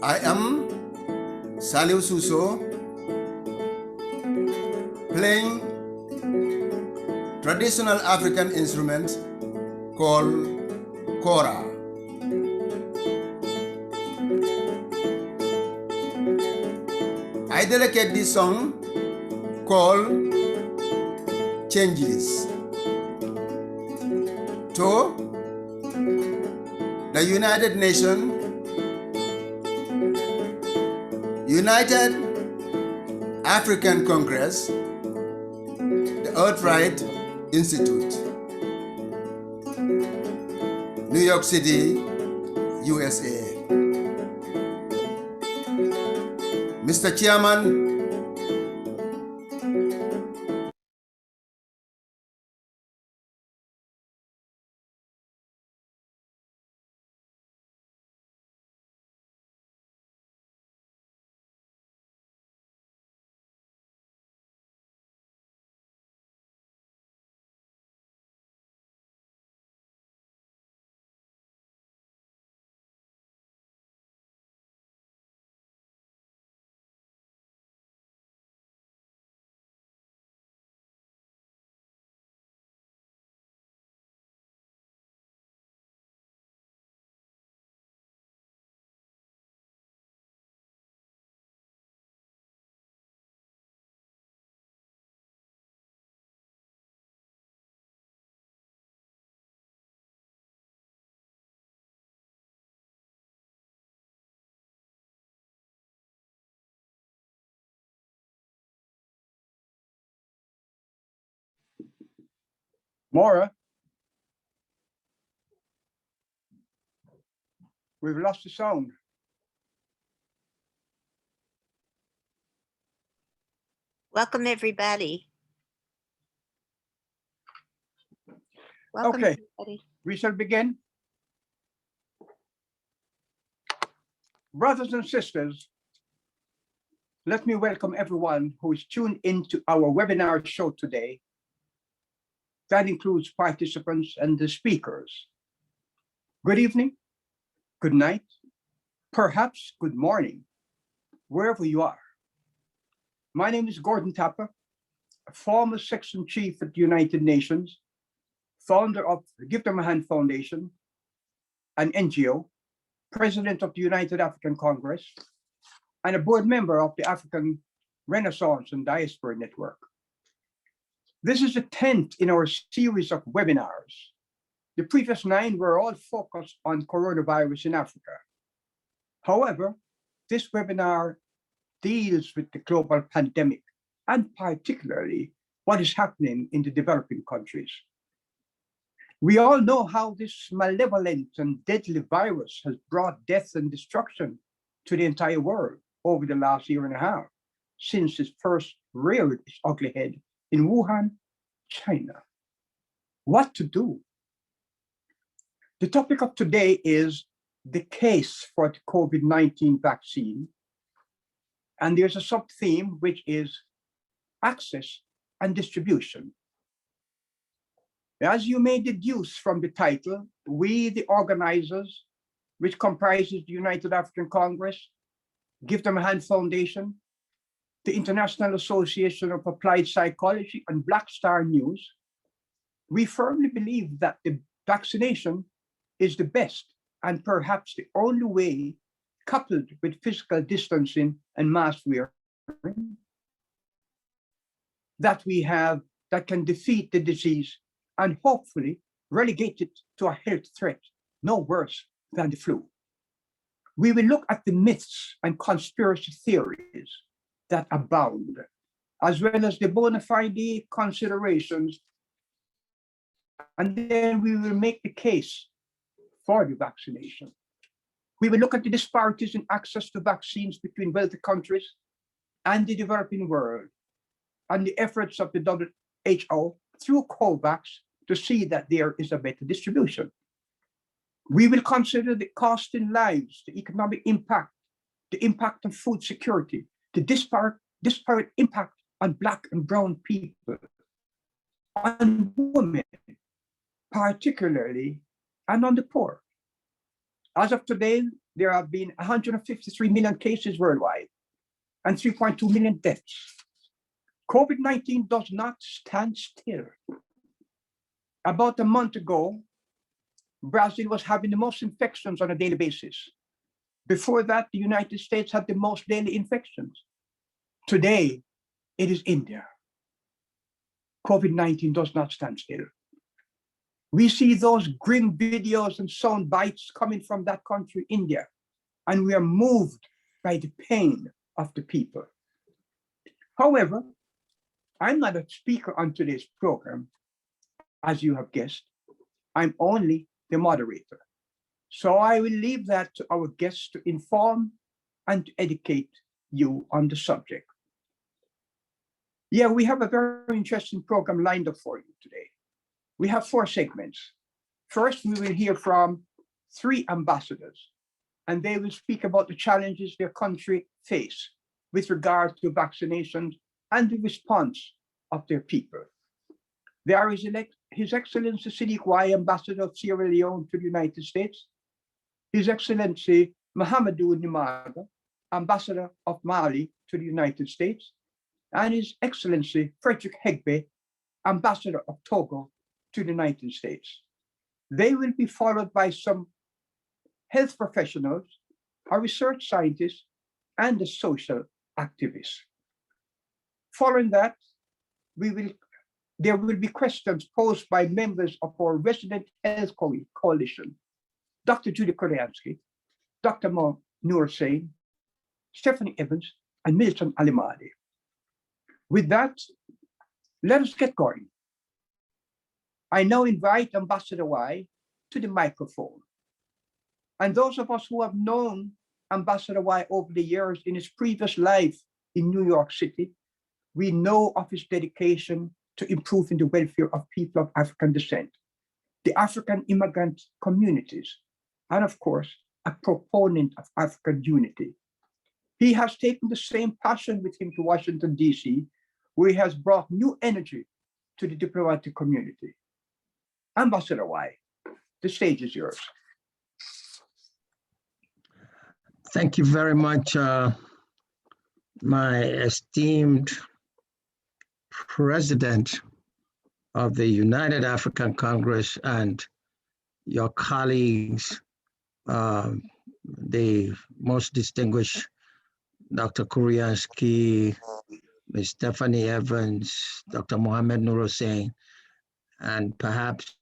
I am Saliu Suso, playing traditional African instrument called kora. I dedicate this song called Changes to the United Nations, United African Congress, the Earthright Institute, New York City, USA. Mr. Chairman, Maura, we've lost the sound. Welcome, everybody. Welcome, Okay, everybody. we shall begin. Brothers and sisters, let me welcome everyone who is tuned into our webinar show today. That includes participants and the speakers. Good evening, good night, perhaps good morning, wherever you are. My name is Gordon Tapper, a former section chief at the United Nations, founder of the Give Them a Hand Foundation, an NGO, president of the United African Congress, and a board member of the African Renaissance and Diaspora Network. This is the 10th in our series of webinars. The previous 9 were all focused on coronavirus in Africa. However, this webinar deals with the global pandemic and particularly what is happening in the developing countries. We all know how this malevolent and deadly virus has brought death and destruction to the entire world over the last year and a half, since it first reared its ugly head in Wuhan, China. What to do? The topic of today is the case for the COVID-19 vaccine. And there's a sub-theme, which is access and distribution. As you may deduce from the title, we, the organizers, which comprises the United African Congress, Give Them a Hand Foundation, the International Association of Applied Psychology, and Black Star News, we firmly believe that the vaccination is the best and perhaps the only way, coupled with physical distancing and mask wearing, that we have that can defeat the disease and hopefully relegate it to a health threat no worse than the flu. We will look at the myths and conspiracy theories that abound, as well as the bona fide considerations, and then we will make the case for the vaccination. We will look at the disparities in access to vaccines between wealthy countries and the developing world, and the efforts of the WHO through COVAX to see that there is a better distribution. We will consider the cost in lives, the economic impact, the impact on food security, the disparate impact on Black and brown people, on women particularly, and on the poor. As of today, there have been 153 million cases worldwide and 3.2 million deaths. COVID-19 does not stand still. About a month ago, Brazil was having the most infections on a daily basis. Before that, the United States had the most daily infections. Today, it is India. COVID-19 does not stand still. We see those grim videos and sound bites coming from that country, India, and we are moved by the pain of the people. However, I'm not a speaker on today's program, as you have guessed. I'm only the moderator. So I will leave that to our guests to inform and to educate you on the subject. Yeah, we have a very interesting program lined up for you today. We have 4 segments. First, we will hear from 3 ambassadors, and they will speak about the challenges their country face with regard to vaccinations and the response of their people. There is His Excellency Sadiq Y, Ambassador of Sierra Leone to the United States, His Excellency Mahamadou Nimaga, Ambassador of Mali to the United States, and His Excellency Frederick Hegbe, Ambassador of Togo to the United States. They will be followed by some health professionals, a research scientist, and a social activist. Following that, there will be questions posed by members of our Resident Health Coalition, Dr. Judy Koreansky, Dr. Noor Sain, Stephanie Evans, and Milton Alimadi. With that, let us get going. I now invite Ambassador Y to the microphone. And those of us who have known Ambassador Y over the years in his previous life in New York City, we know of his dedication to improving the welfare of people of African descent, the African immigrant communities, and of course, a proponent of African unity. He has taken the same passion with him to Washington, D.C., where he has brought new energy to the diplomatic community. Ambassador Y, the stage is yours. Thank you very much, my esteemed President of the United African Congress and your colleagues, the most distinguished Dr. Koreansky, Ms. Stephanie Evans, Dr. Mohamed Noor Hussein, and perhaps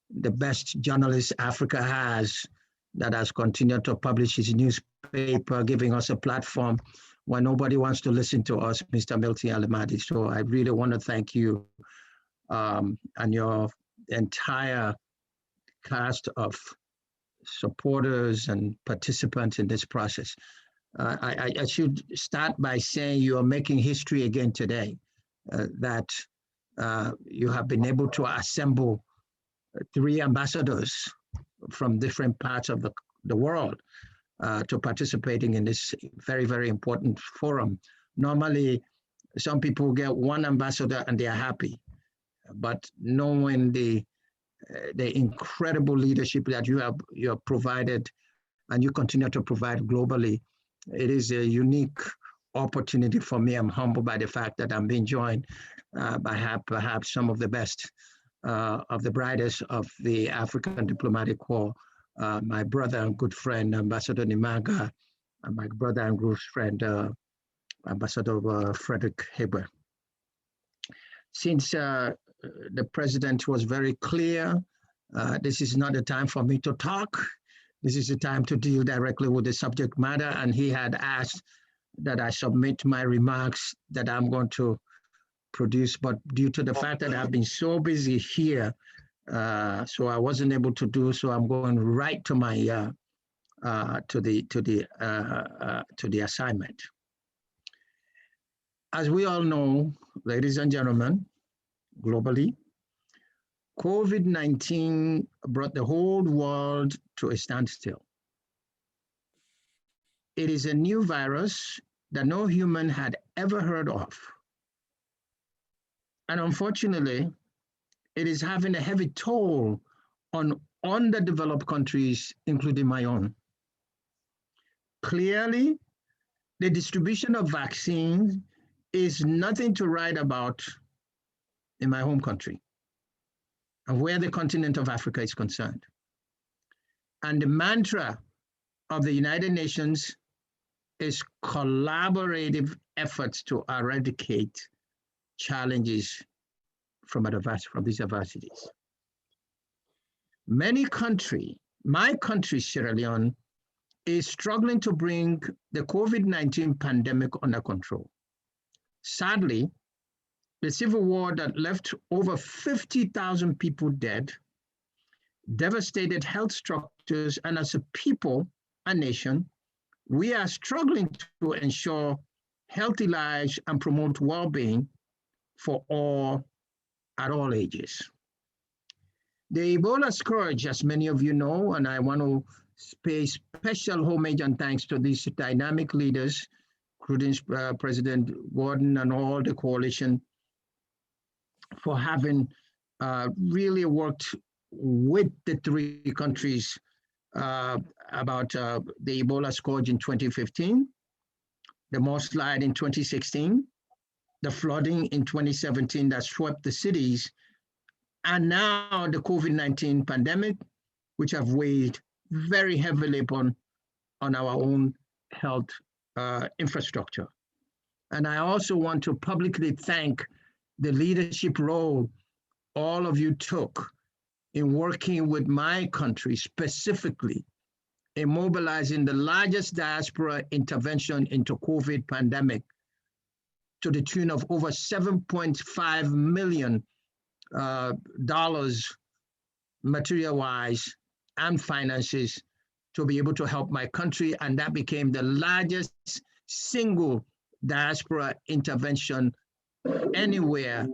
the best journalist Africa has that has continued to publish his newspaper, giving us a platform when nobody wants to listen to us, Mr. Milton Alimadi. So I really want to thank you and your entire cast of supporters and participants in this process. I should start by saying you are making history again today, that you have been able to assemble 3 ambassadors from different parts of the world to participating in this very, very important forum. Normally, some people get 1 ambassador and they are happy, but knowing the incredible leadership that you have provided and you continue to provide globally, it is a unique opportunity for me. I'm humbled by the fact that I'm being joined by perhaps some of the best of the brightest of the African diplomatic corps, my brother and good friend, Ambassador Nimaga, and my brother and good friend, Ambassador Frederick Heber. Since the president was very clear, this is not a time for me to talk. This is a time to deal directly with the subject matter, and he had asked that I submit my remarks that I'm going to produce, but due to the fact that I've been so busy here, so I wasn't able to do so. I'm going right to my to the assignment. As we all know, ladies and gentlemen, globally, COVID-19 brought the whole world to a standstill. It is a new virus that no human had ever heard of. And unfortunately, it is having a heavy toll on underdeveloped countries, including my own. Clearly, the distribution of vaccines is nothing to write about in my home country and where the continent of Africa is concerned. And the mantra of the United Nations is collaborative efforts to eradicate challenges from these adversities. Many countries, my country, Sierra Leone, is struggling to bring the COVID-19 pandemic under control. Sadly, the civil war that left over 50,000 people dead, devastated health structures, and as a people, a nation, we are struggling to ensure healthy lives and promote well-being for all at all ages. The Ebola scourge, as many of you know, and I want to pay special homage and thanks to these dynamic leaders, including President Gordon and all the coalition, for having really worked with the three countries about the Ebola scourge in 2015, the mudslide in 2016, the flooding in 2017 that swept the cities, and now the COVID-19 pandemic, which have weighed very heavily upon our own health infrastructure. And I also want to publicly thank the leadership role all of you took in working with my country specifically in mobilizing the largest diaspora intervention into COVID pandemic to the tune of over $7.5 million material-wise and finances to be able to help my country, and that became the largest single diaspora intervention anywhere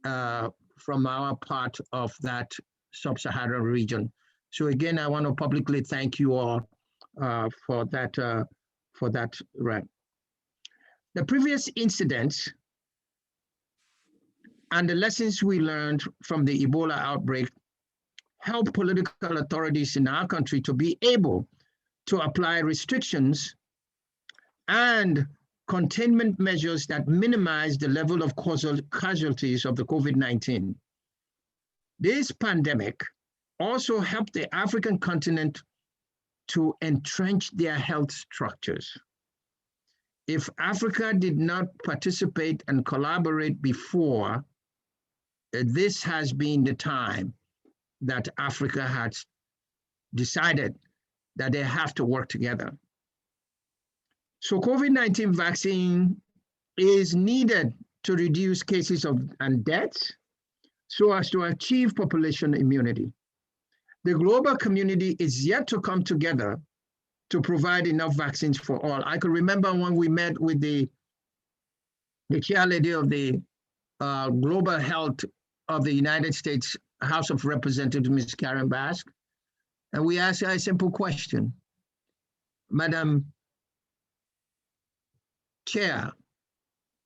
from our part of that sub-Saharan region. So again, I want to publicly thank you all for that rep. The previous incidents and the lessons we learned from the Ebola outbreak help political authorities in our country to be able to apply restrictions and containment measures that minimize the level of casualties of the COVID-19. This pandemic also helped the African continent to entrench their health structures. If Africa did not participate and collaborate before, this has been the time that Africa has decided that they have to work together. So COVID-19 vaccine is needed to reduce cases and deaths so as to achieve population immunity. The global community is yet to come together to provide enough vaccines for all. I can remember when we met with the chairlady of the Global Health of the United States House of Representatives, Ms. Karen Bass, and we asked her a simple question. Madam Chair,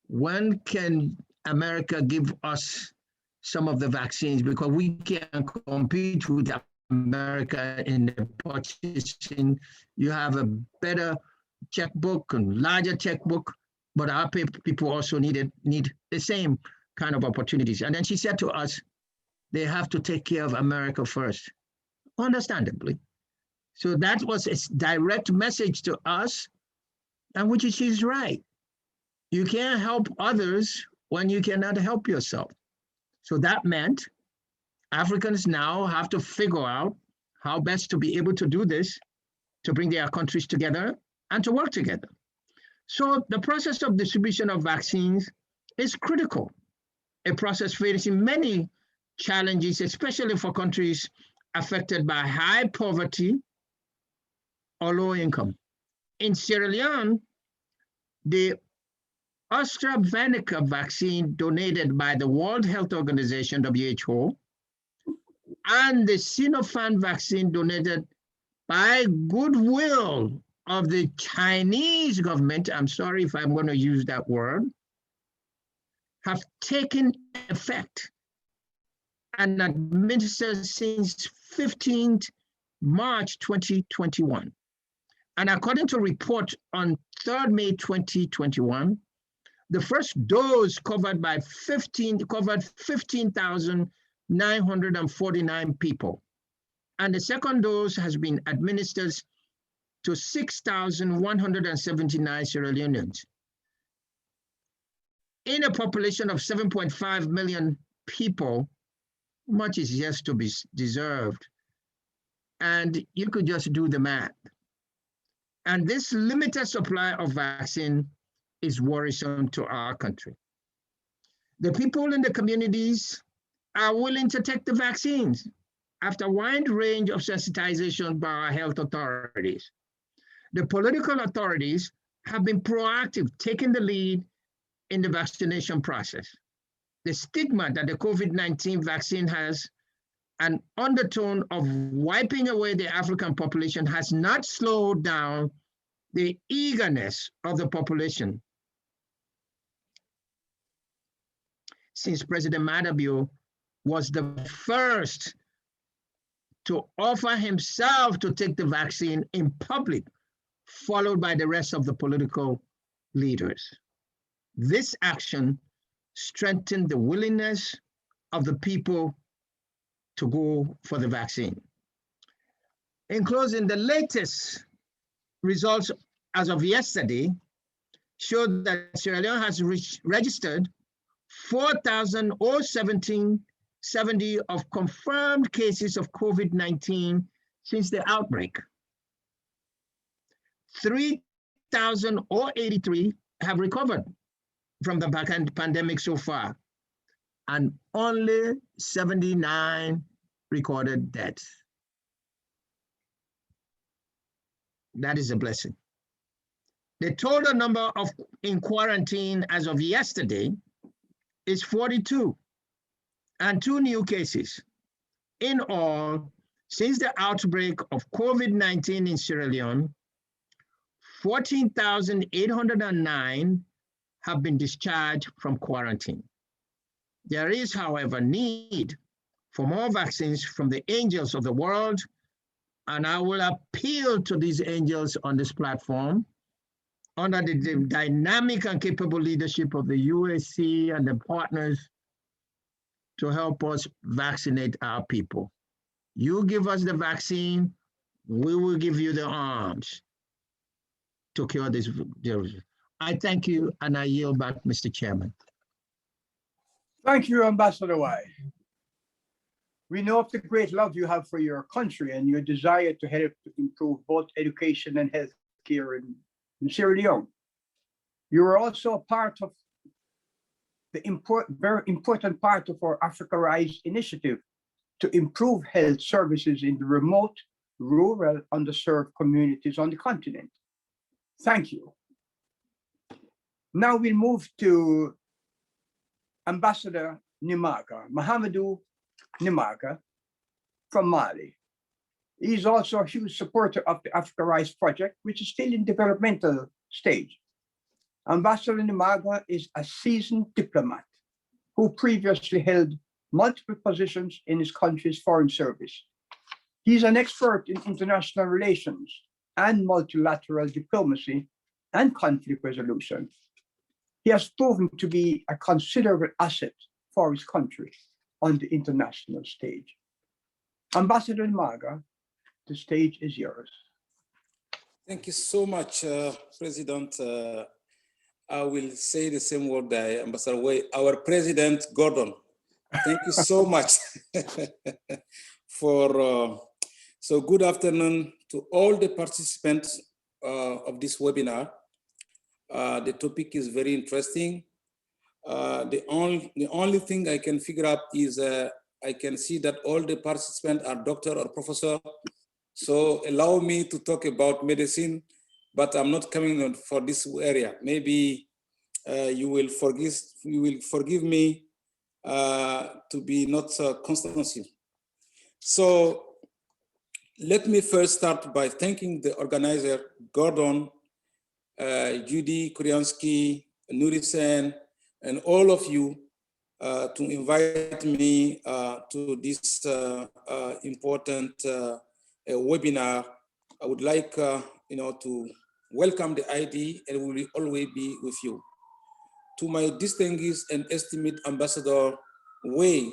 when can America give us some of the vaccines? Because we can't compete with America in the purchasing. You have a better checkbook and larger checkbook, but our people also need the same kind of opportunities. And then she said to us, they have to take care of America first, understandably. So that was a direct message to us, and which she's right. You can't help others when you cannot help yourself. So that meant Africans now have to figure out how best to be able to do this, to bring their countries together and to work together. So the process of distribution of vaccines is critical, a process facing many challenges, especially for countries affected by high poverty or low income. In Sierra Leone, the AstraZeneca vaccine donated by the World Health Organization, WHO, and the Sinopharm vaccine donated by goodwill of the Chinese government, I'm sorry if I'm going to use that word, have taken effect and administered since 15th March 2021. And according to a report on 3rd May 2021, the first dose covered 15,949 people. And the second dose has been administered to 6,179 Sierra Leoneans. In a population of 7.5 million people, much is yet to be deserved. And you could just do the math. And this limited supply of vaccine is worrisome to our country. The people in the communities are willing to take the vaccines after a wide range of sensitization by our health authorities. The political authorities have been proactive, taking the lead in the vaccination process. The stigma that the COVID-19 vaccine has an undertone of wiping away the African population has not slowed down the eagerness of the population. Since President Madabio was the first to offer himself to take the vaccine in public, followed by the rest of the political leaders. This action strengthened the willingness of the people to go for the vaccine. In closing, the latest results as of yesterday showed that Sierra Leone has registered 4,070 of confirmed cases of COVID-19 since the outbreak. 3,083 have recovered from the pandemic so far, and only 79 recorded deaths. That is a blessing. The total number of in quarantine as of yesterday is 42, and 2 new cases. In all, since the outbreak of COVID-19 in Sierra Leone, 14,809 have been discharged from quarantine. There is, however, need for more vaccines from the angels of the world, and I will appeal to these angels on this platform under the dynamic and capable leadership of the USC and the partners to help us vaccinate our people. You give us the vaccine, we will give you the arms to cure this. I thank you, and I yield back, Mr. Chairman. Thank you, Ambassador Wai. We know of the great love you have for your country and your desire to help to improve both education and health care in Sierra Leone. You are also a part of the very important part of our Africa Rise initiative to improve health services in the remote, rural, underserved communities on the continent. Thank you. Now we'll move to Ambassador Nimaga, Mahamadou Nimaga from Mali. He's also a huge supporter of the Africa Rise project, which is still in developmental stage. Ambassador Nimaga is a seasoned diplomat who previously held multiple positions in his country's foreign service. He's an expert in international relations and multilateral diplomacy and conflict resolution. He has proven to be a considerable asset for his country on the international stage. Ambassador Nimaga, the stage is yours. Thank you so much, President. I will say the same word that Ambassador Wai, our President Gordon. Thank you so much for, so good afternoon to all the participants of this webinar. The topic is very interesting. The only thing I can figure out is I can see that all the participants are doctor or professor. So allow me to talk about medicine, but I'm not coming on for this area. Maybe you will forgive me to be not constancy. So let me first start by thanking the organizer, Gordon, Judy Kuriansky, Nurisen, and all of you to invite me to this important webinar. I would like to welcome the ID and will always be with you. To my distinguished and esteemed Ambassador Wei,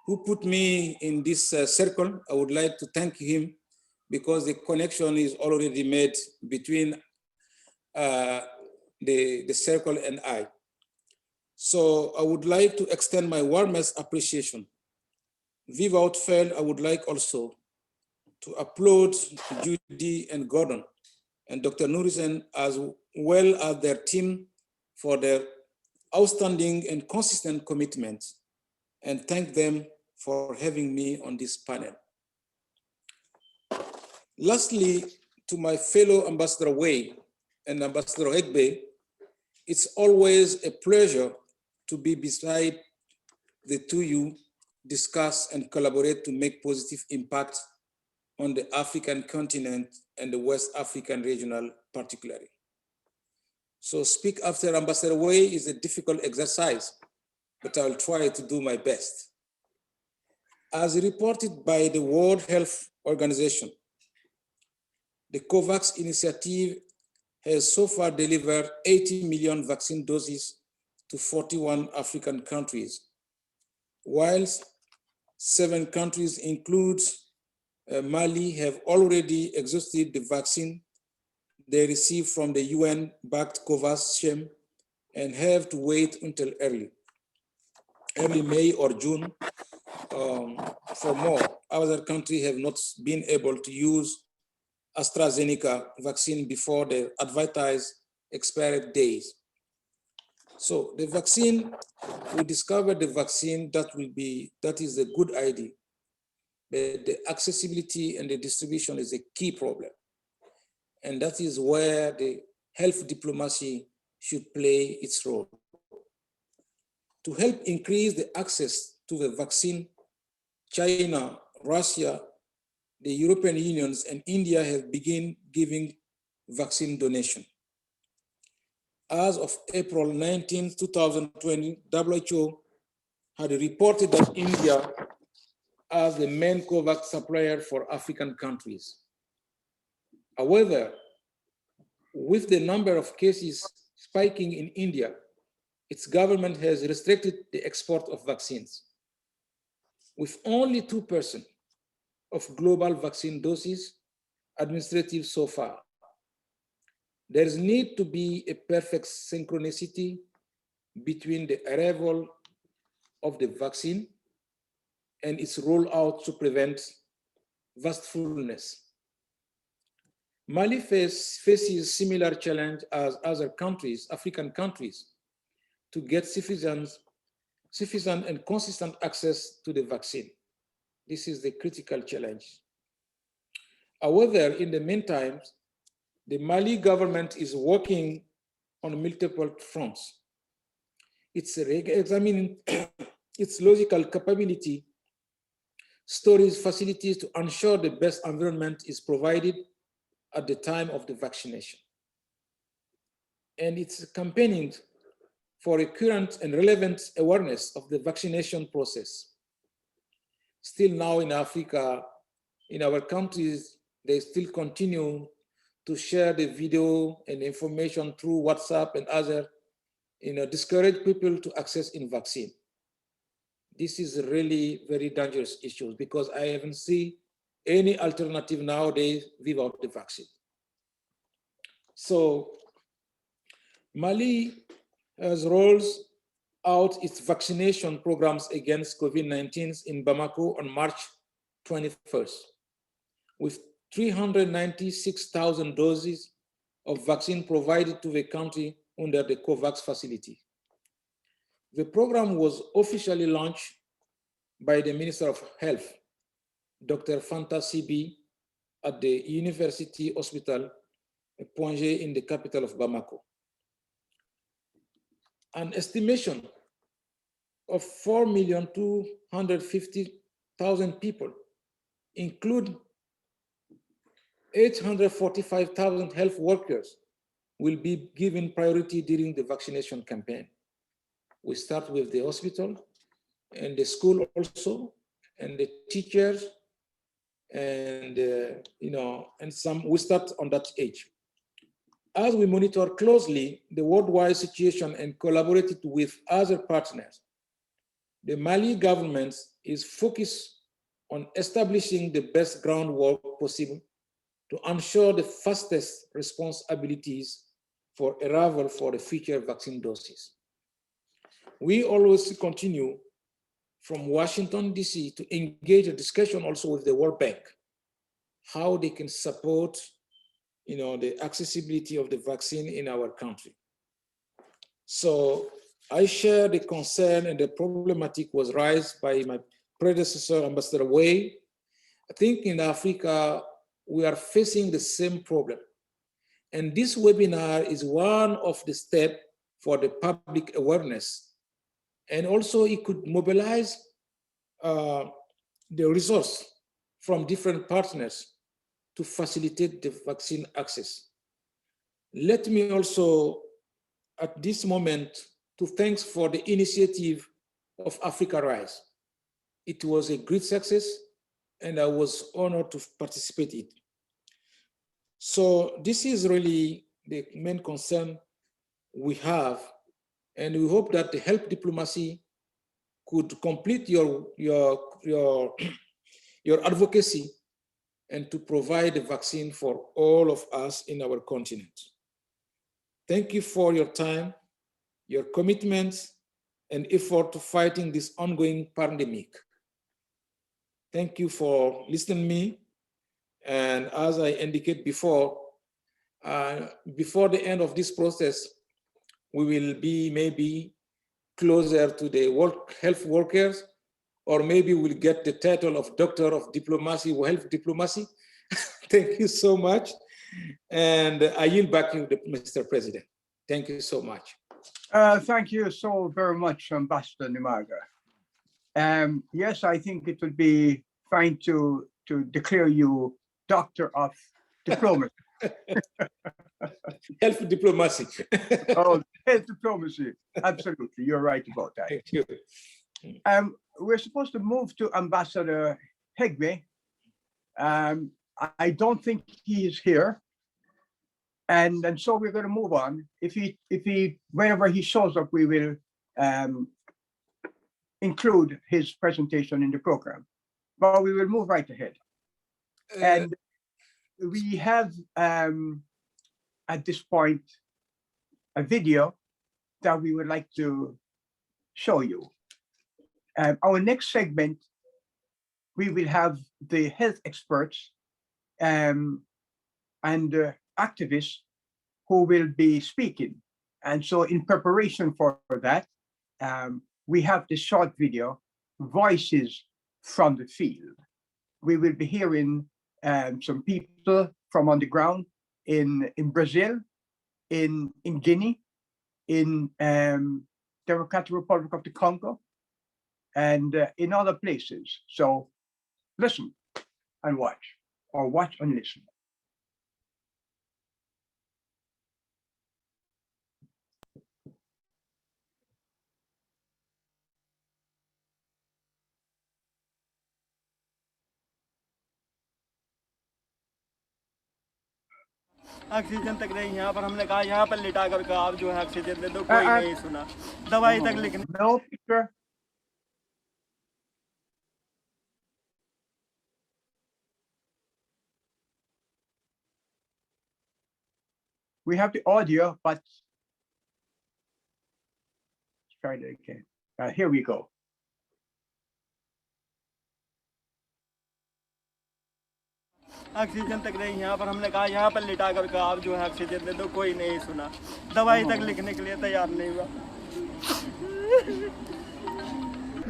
who put me in this circle, I would like to thank him because the connection is already made between the circle and I. So I would like to extend my warmest appreciation. Without fail, I would like also to applaud Judy and Gordon and Dr. Nurisen as well as their team for their outstanding and consistent commitment, and thank them for having me on this panel. Lastly, to my fellow Ambassador Wei and Ambassador Egbe, it's always a pleasure to be beside the two of you, discuss and collaborate to make positive impact on the African continent and the West African regional particularly. So speak after Ambassador Wei is a difficult exercise, but I'll try to do my best. As reported by the World Health Organization, the COVAX initiative has so far delivered 80 million vaccine doses to 41 African countries, whilst 7 countries, include Mali, have already exhausted the vaccine they received from the UN-backed COVAX scheme and have to wait until early May or June for more. Other countries have not been able to use AstraZeneca vaccine before the advertised expired days. So the vaccine, we discovered the vaccine that is a good idea, but the accessibility and the distribution is a key problem. And that is where the health diplomacy should play its role. To help increase the access to the vaccine, China, Russia, the European Union, and India have begun giving vaccine donation. As of April 19, 2020, WHO had reported that India as the main COVAX supplier for African countries. However, with the number of cases spiking in India, its government has restricted the export of vaccines. With only 2% of global vaccine doses administered so far, there is need to be a perfect synchronicity between the arrival of the vaccine and its rollout to prevent wastefulness. Mali faces similar challenge as other countries, African countries, to get sufficient and consistent access to the vaccine. This is the critical challenge. However, in the meantime, the Mali government is working on multiple fronts. It's examining its logical capability, storage facilities to ensure the best environment is provided at the time of the vaccination. And it's campaigning for a current and relevant awareness of the vaccination process. Still now in Africa, in our countries, they still continue to share the video and information through WhatsApp and other, discourage people to access in vaccine. This is really very dangerous issue because I haven't seen any alternative nowadays without the vaccine. So Mali has rolls out its vaccination programs against COVID-19 in Bamako on March 21st, with 396,000 doses of vaccine provided to the country under the COVAX facility. The program was officially launched by the Minister of Health, Dr. Fanta Sibi, at the University Hospital Poingé in the capital of Bamako. An estimation of 4,250,000 people, include 845,000 health workers, will be given priority during the vaccination campaign. We start with the hospital, and the school also, and the teachers, and we start on that age. As we monitor closely the worldwide situation and collaborated with other partners, the Mali government is focused on establishing the best groundwork possible to ensure the fastest response abilities for arrival for the future vaccine doses. We always continue from Washington, DC to engage a discussion also with the World Bank, how they can support the accessibility of the vaccine in our country. So I share the concern and the problematic was raised by my predecessor, Ambassador Wei. I think in Africa, we are facing the same problem. And this webinar is one of the steps for the public awareness. And also it could mobilize the resource from different partners to facilitate the vaccine access. Let me also, at this moment, to thanks for the initiative of Africa Rise. It was a great success, and I was honored to participate in it. So this is really the main concern we have, and we hope that the health diplomacy could complete your advocacy and to provide the vaccine for all of us in our continent. Thank you for your time, your commitment, and effort to fighting this ongoing pandemic. Thank you for listening to me. And as I indicated before the end of this process, we will be maybe closer to the health workers, or maybe we'll get the title of Doctor of Diplomacy or Health Diplomacy. Thank you so much. And I yield back to you, Mr. President. Thank you so much. Thank you so very much, Ambassador Nimaga. Yes, I think it would be fine to declare you Doctor of Diplomacy. Health diplomacy. Oh, health diplomacy. Absolutely, you're right about that. Thank you. We're supposed to move to Ambassador Hegbe. I don't think he is here. And so we're going to move on. If he, whenever he shows up, we will include his presentation in the program. But we will move right ahead. And we have, at this point, a video that we would like to show you. Our next segment, we will have the health experts and activists who will be speaking. And so in preparation for that, we have this short video, Voices from the Field. We will be hearing some people from on the ground in Brazil, in Guinea, in Democratic Republic of the Congo, and in other places. So listen and watch, or watch and listen. Oxygen तक नहीं यहाँ पर हमने कहा यहाँ पर लिटा कर कहा आप जो है ऑक्सीजन दे दो कोई नहीं सुना दवाई तक लिखने No picture. We have the audio, but let's try it again. Here we go. Oxygen तक नहीं यहाँ पर हमने कहा यहाँ पर लिटा कर कहा आप जो है ऑक्सीजन दे दो कोई नहीं सुना दवाई तक लिखने के लिए तैयार नहीं हुआ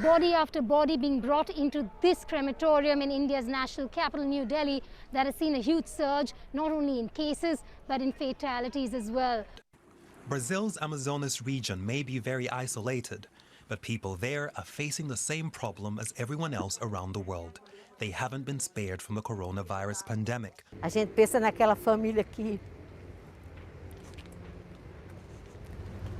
Body after body being brought into this crematorium in India's national capital, New Delhi, that has seen a huge surge, not only in cases, but in fatalities as well. Brazil's Amazonas region may be very isolated, but people there are facing the same problem as everyone else around the world. They haven't been spared from the coronavirus pandemic. A gente pensa naquela família que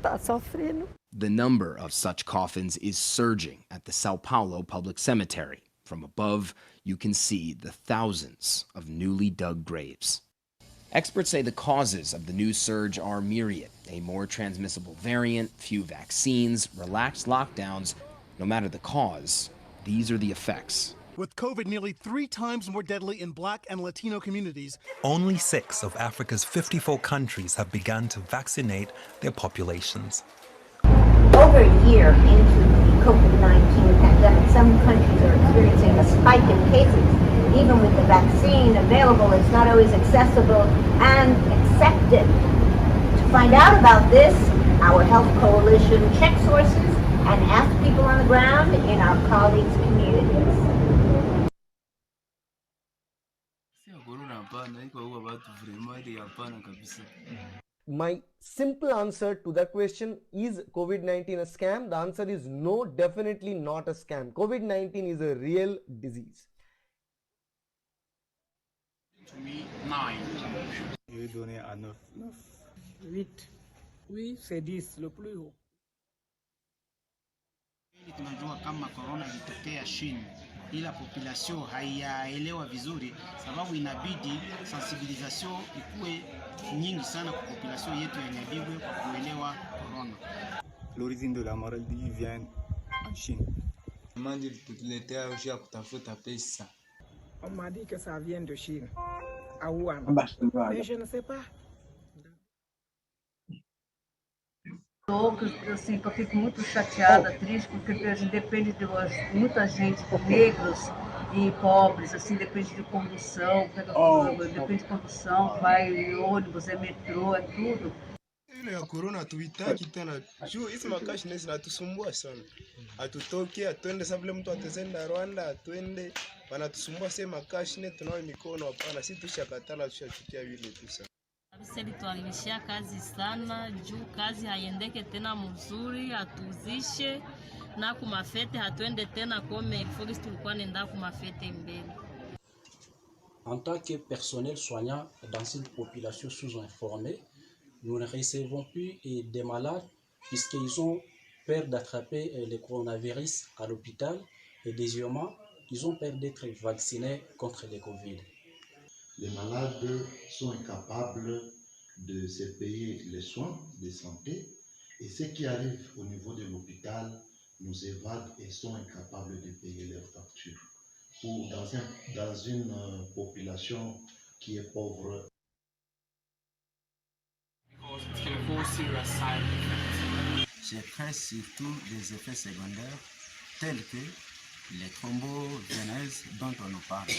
está sofrendo. The number of such coffins is surging at the Sao Paulo Public Cemetery. From above, you can see the thousands of newly dug graves. Experts say the causes of the new surge are myriad: a more transmissible variant, few vaccines, relaxed lockdowns. No matter the cause, these are the effects. With COVID nearly 3 times more deadly in Black and Latino communities, Only 6 of Africa's 54 countries have begun to vaccinate their populations. Over a year into the COVID-19 pandemic, some countries are experiencing a spike in cases. Even with the vaccine available, it's not always accessible and accepted. To find out about this, our health coalition checked sources and asked people on the ground in our colleagues' communities. My simple answer to that question is COVID-19 a scam? The answer is no, definitely not a scam. COVID-19 is a real disease. To me, 9. Je vais donner à 9. 8. Oui, c'est 10, le plus haut. Tunajua kama corona ilitokea China, ila population haiyaelewa vizuri, sababu inabidi sensibilisation ikuwe nyingi sana kwa population yetu ya Nyabibwe kwa kuelewa corona. L'origine de la maladie vient en Chine. Comment dire tutuletea ushi ya kutafuta pesa. On m'a dit que ça vient de Chine, à Wuhan. Mais je ne sais pas. Assim, que eu fico muito chateada, triste, porque depende de muita gente, negros e pobres, assim, depende de condução, depende de condução, vai em ônibus, é metrô, é tudo. Ile ya corona tuitaki tena juu hizi makashi nesi natusumbua sana. Atutoke atwende sabule mtu atezenda Rwanda atwende wanatusumbua sema makashi ne tunao mikono hapana, si tushakatala tushachukia vile tu sana. Sisi tualishia kazi sana juu kazi haiendeke tena mzuri, atuzishe na kumafete hatuende tena kome ilifogisi tulikuwa nenda kumafete mbele. En tant que personnel soignant dans cette population sous-informée, nous ne recevons plus des malades puisqu'ils ont peur d'attraper le coronavirus à l'hôpital et deuxièmement, ils ont peur d'être vaccinés contre le Covid. Les malades sont incapables de se payer les soins de santé et ceux qui arrivent au niveau de l'hôpital nous évadent et sont incapables de payer leurs factures. Ou dans une population qui est pauvre. Je crains surtout des effets secondaires tels que les thrombogenèses dont on nous parle.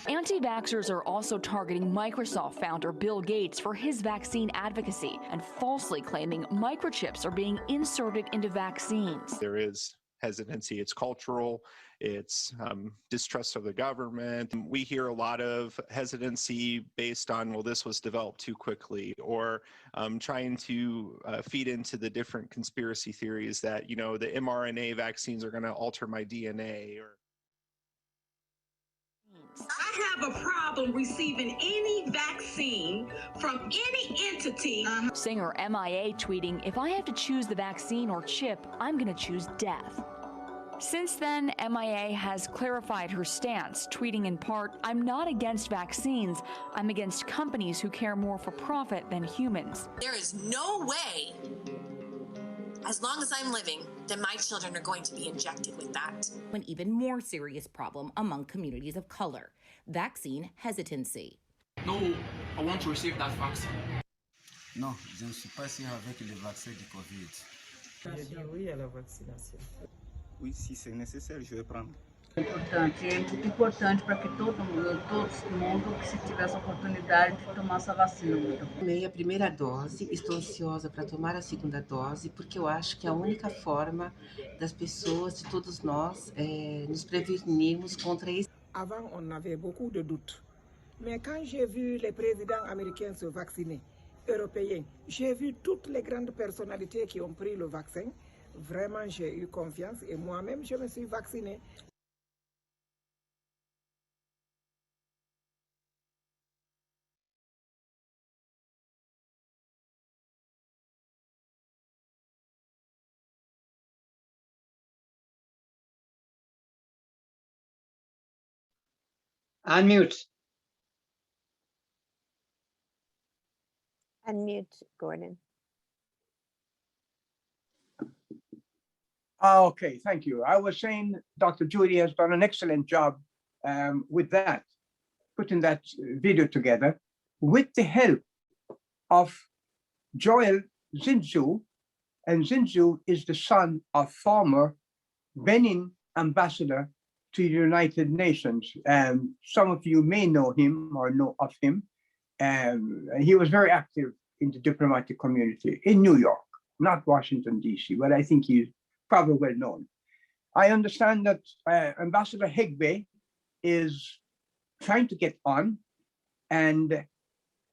Anti-vaxxers are also targeting Microsoft founder Bill Gates for his vaccine advocacy and falsely claiming microchips are being inserted into vaccines. There is hesitancy. It's cultural. It's distrust of the government. We hear a lot of hesitancy based on, well, this was developed too quickly, or trying to feed into the different conspiracy theories that, you know, the mRNA vaccines are going to alter my DNA. I have a problem receiving any vaccine from any entity. Singer MIA tweeting, "If I have to choose the vaccine or chip, I'm going to choose death." Since then, MIA has clarified her stance, tweeting in part, "I'm not against vaccines. I'm against companies who care more for profit than humans." There is no way, as long as I'm living, that my children are going to be injected with that. An even more serious problem among communities of color, vaccine hesitancy. No, I want to receive that vaccine. Non, je ne suis pas sûr avec le vaccin du Covid. Je dis oui à la vaccination. Oui, si c'est nécessaire, je vais prendre. É muito importante para que todo mundo que se tiver essa oportunidade de tomar essa vacina. Tomei a primeira dose, estou ansiosa para tomar a segunda dose, porque eu acho que é a única forma das pessoas, de todos nós, nos prevenirmos contra isso. Avant, on avait beaucoup de doutes. Mais quand j'ai vu les présidents américains se vacciner, européens, j'ai vu toutes les grandes personnalités qui ont pris le vaccin. Vraiment, j'ai eu confiance et moi-même, je me suis vaccinée. Unmute. Unmute, Gordon. Okay, thank you. I was saying Dr. Judy has done an excellent job with that, putting that video together with the help of Joel Zinzu. And Zinzu is the son of former Benin ambassador to the United Nations. Some of you may know him or know of him. He was very active in the diplomatic community in New York, not Washington, D.C., but I think he's probably well known. I understand that Ambassador Hegbe is trying to get on, and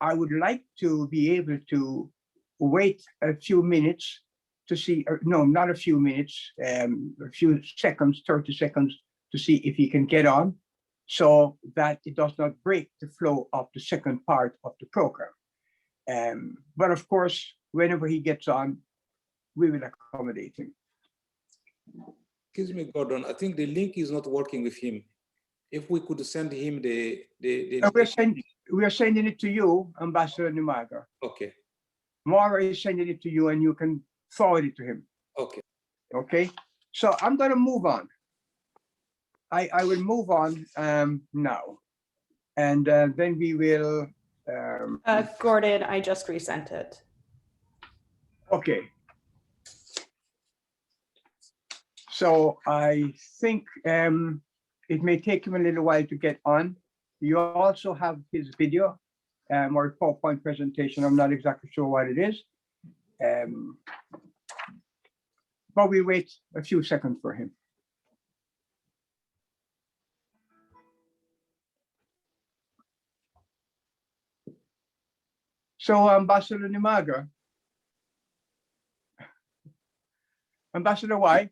I would like to be able to wait a few minutes to see, no, not a few minutes, a few seconds, 30 seconds, to see if he can get on, so that it does not break the flow of the second part of the program. But of course, whenever he gets on, we will accommodate him. Excuse me, Gordon, I think the link is not working with him. If we could send him the we are sending it to you, Ambassador Nimaga. Okay. Maura is sending it to you, and you can forward it to him. Okay. Okay. So I'm going to move on. I will move on now, and then we will. Gordon, I just resent it. Okay. So I think it may take him a little while to get on. You also have his video or PowerPoint presentation. I'm not exactly sure what it is. But we wait a few seconds for him. So Ambassador Nimaga, Ambassador Y,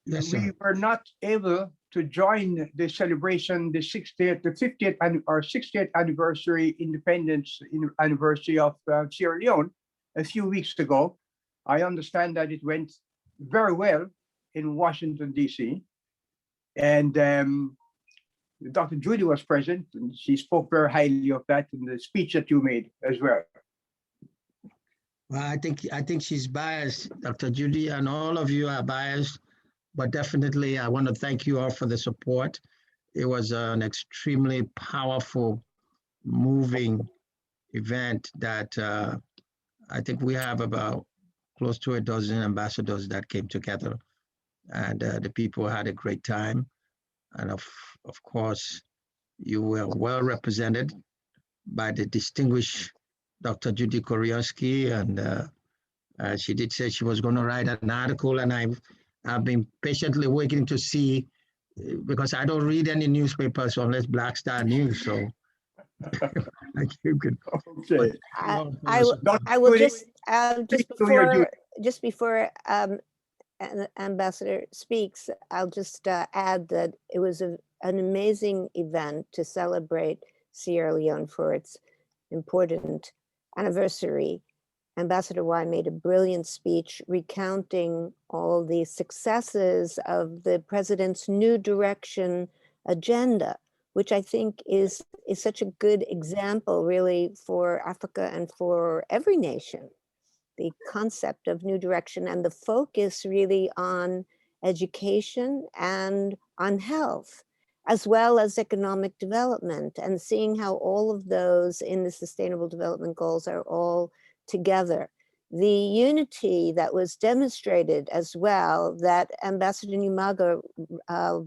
Yes, we were not able to join the celebration, the 50th or 60th anniversary independence anniversary of Sierra Leone a few weeks ago. I understand that it went very well in Washington, D.C. And Dr. Judy was present, and she spoke very highly of that in the speech that you made as well. Well, I think she's biased, Dr. Judy, and all of you are biased, but definitely I want to thank you all for the support. It was an extremely powerful, moving event that I think we have about close to a dozen ambassadors that came together, and the people had a great time. And of course, you were well represented by the distinguished Dr. Judy Korionski, and she did say she was going to write an article, and I've been patiently waiting to see, because I don't read any newspapers unless Black Star News, so you could. Okay. I will just before Ambassador speaks, I'll just add that it was an amazing event to celebrate Sierra Leone for its important anniversary. Ambassador Y made a brilliant speech recounting all the successes of the president's New Direction agenda, which I think is such a good example really for Africa and for every nation. The concept of New Direction and the focus really on education and on health, as well as economic development, and seeing how all of those in the Sustainable Development Goals are all together. The unity that was demonstrated as well, that Ambassador Nimaga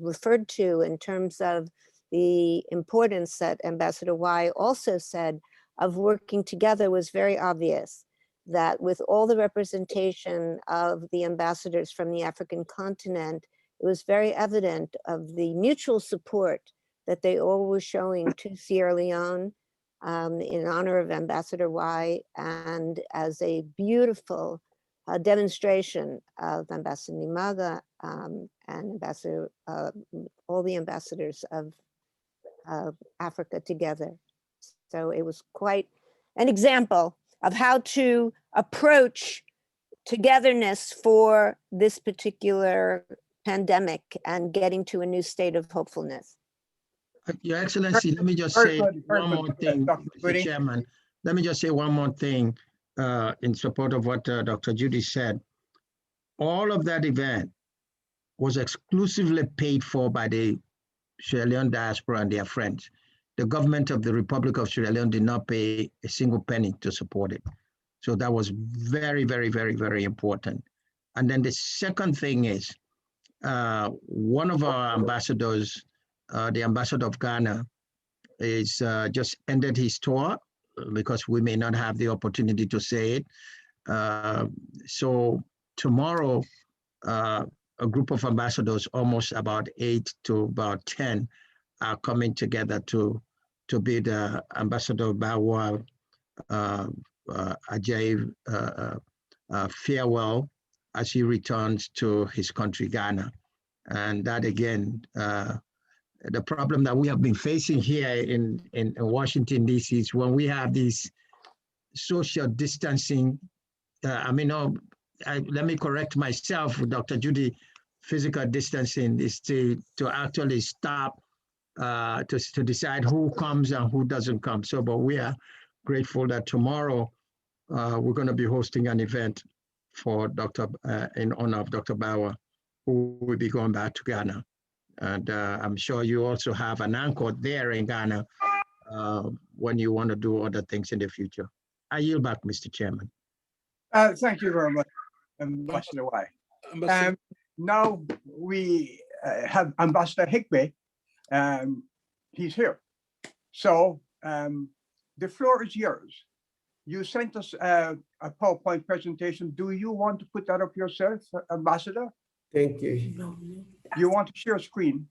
referred to in terms of the importance that Ambassador Y also said of working together, was very obvious. That with all the representation of the ambassadors from the African continent, it was very evident of the mutual support that they all were showing to Sierra Leone in honor of Ambassador Y, and as a beautiful demonstration of Ambassador Nimaga and Ambassador, all the ambassadors of Africa together. So it was quite an example of how to approach togetherness for this particular pandemic and getting to a new state of hopefulness. Your Excellency, let me just Very say good, very one good, more thing, Dr. Mr. Goody. Chairman. Let me just say one more thing in support of what Dr. Judy said. All of that event was exclusively paid for by the Sierra Leone diaspora and their friends. The government of the Republic of Sierra Leone did not pay a single penny to support it. So that was very, very, very, very important. And then the second thing is, one of our ambassadors, the ambassador of Ghana, is just ended his tour because we may not have the opportunity to say it. So tomorrow, a group of ambassadors, almost about 8 to about 10, are coming together to bid Ambassador Bawa Ajay farewell as he returns to his country, Ghana. And that again, the problem that we have been facing here in Washington, D.C. is when we have these social distancing, let me correct myself, Dr. Judy, physical distancing is to actually stop, to decide who comes and who doesn't come. So, but we are grateful that tomorrow we're going to be hosting an event for in honor of Dr. Bawa, who will be going back to Ghana. And I'm sure you also have an anchor there in Ghana when you want to do other things in the future. I yield back, Mr. Chairman. Thank you very much, Ambassador Y. Now we have Ambassador Higbe. He's here. So the floor is yours. You sent us a PowerPoint presentation. Do you want to put that up yourself, Ambassador? Thank you. You want to share a screen,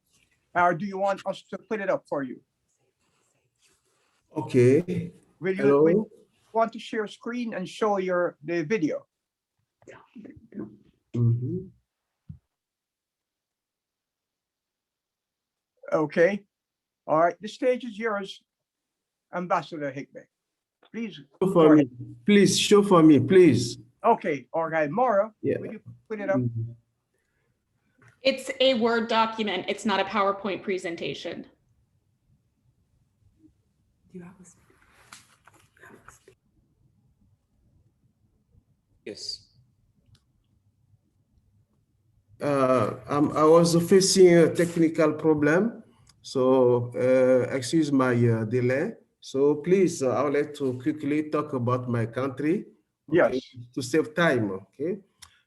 or do you want us to put it up for you? Okay. Will you, Hello? will you want to share a screen and show the video? Mm-hmm. Okay. All right. The stage is yours, Ambassador Higbe. Please. Show for me. Please show for me, please. Okay. All right. Maura, Yeah. will you put it up? Mm-hmm. It's a Word document. It's not a PowerPoint presentation. Yes. I was facing a technical problem, so excuse my delay. So please, I would like to quickly talk about my country. Okay, yes. To save time. Okay.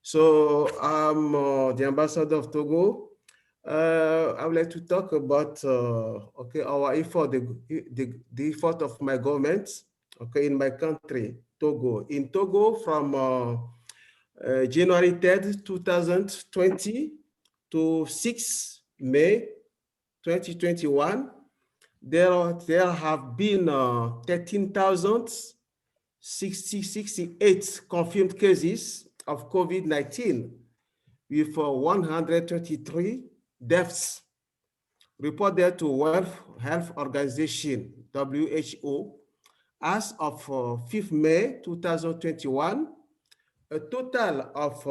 So I'm the ambassador of Togo. I would like to talk about our effort, the effort of my government. Okay, in my country, Togo. In Togo, from January 3rd, 2020 to 6 May 2021, there have been 13,068 confirmed cases of COVID-19 with 123 deaths reported to World Health Organization, WHO, as of 5th May 2021. A total of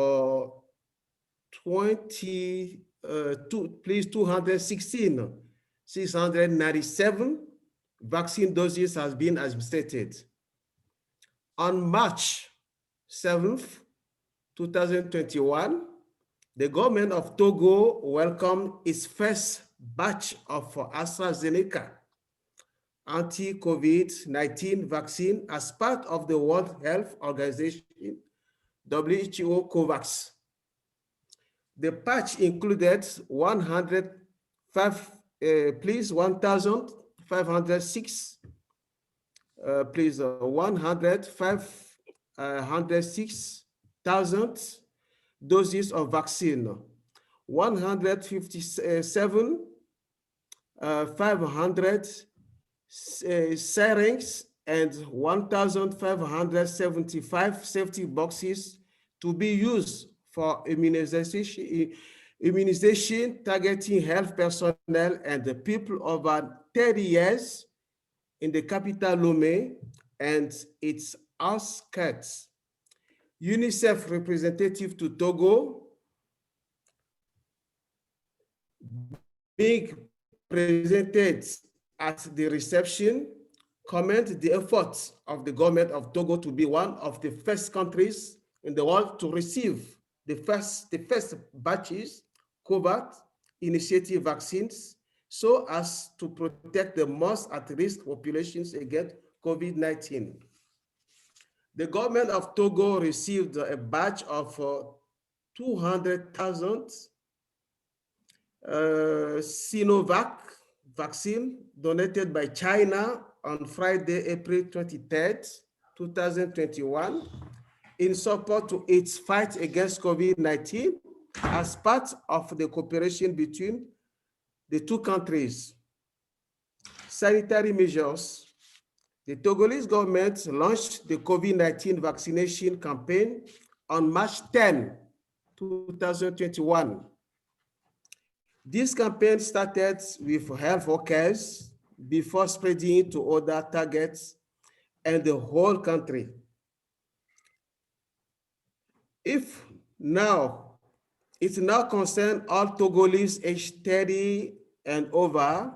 216,697 vaccine doses has been administered. On March 7th, 2021, the government of Togo welcomed its first batch of AstraZeneca anti-COVID-19 vaccine as part of the World Health Organization, WHO COVAX. The batch included 106,000 doses of vaccine, 157,500 syringes, and 1,575 safety boxes to be used for immunization targeting health personnel and the people over 30 years in the capital Lomé and its outskirts. UNICEF representative to Togo being presented at the reception, commend the efforts of the government of Togo to be one of the first countries in the world to receive the first batches COVID initiative vaccines so as to protect the most at-risk populations against COVID-19. The government of Togo received a batch of 200,000 Sinovac vaccine donated by China on Friday, April 23rd, 2021, in support to its fight against COVID-19 as part of the cooperation between the two countries. Sanitary measures. The Togolese government launched the COVID-19 vaccination campaign on March 10, 2021. This campaign started with health workers before spreading to other targets and the whole country. It now concerns all Togolese aged 30 and over.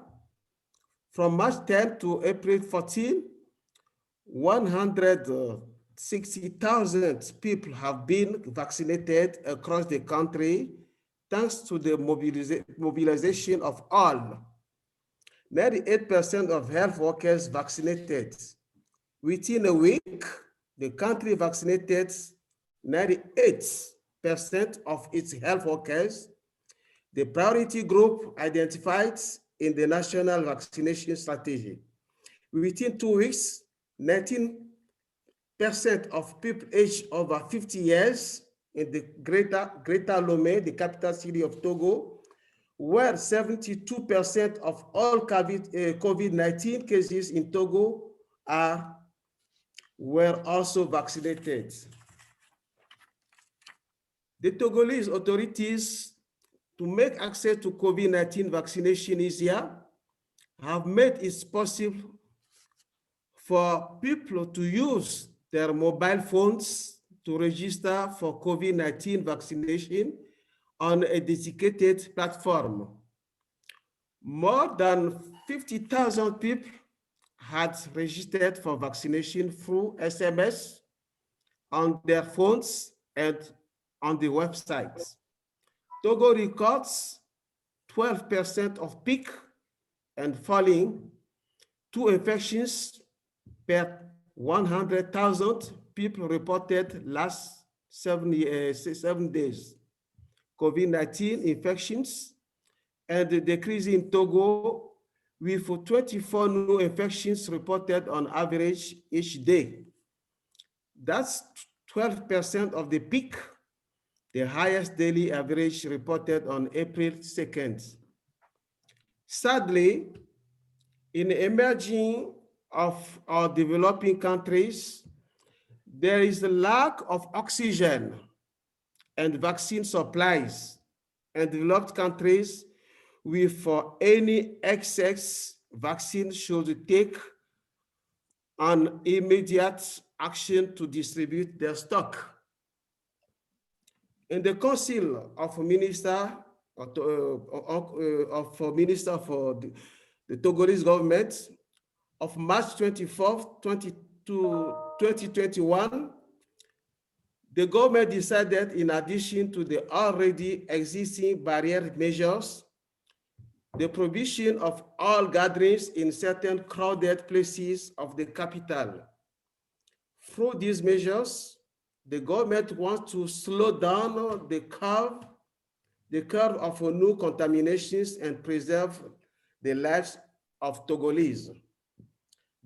From March 10 to April 14, 160,000 people have been vaccinated across the country thanks to the mobilization of all. 98% of health workers vaccinated. Within a week, the country vaccinated 98% of its health workers, the priority group identified in the national vaccination strategy. Within 2 weeks, 19% of people aged over 50 years in the Greater Lomé, the capital city of Togo, where 72% of all COVID-19 cases in Togo were also vaccinated. The Togolese authorities, to make access to COVID-19 vaccination easier, have made it possible for people to use their mobile phones to register for COVID-19 vaccination on a dedicated platform. More than 50,000 people had registered for vaccination through SMS on their phones and on the websites. Togo records 12% of peak and falling, 2 infections per 100,000 people reported last 7 days. COVID-19 infections and the decrease in Togo with 24 new infections reported on average each day. That's 12% of the peak, the highest daily average reported on April 2nd. Sadly, in emerging of our developing countries, there is a lack of oxygen and vaccine supplies in developed countries with for any excess vaccine should take an immediate action to distribute their stock. In the Council of Ministers for the Togolese government of March 24th, 2021, the government decided, in addition to the already existing barrier measures, the prohibition of all gatherings in certain crowded places of the capital. Through these measures, the government wants to slow down the curve of new contaminations and preserve the lives of Togolese.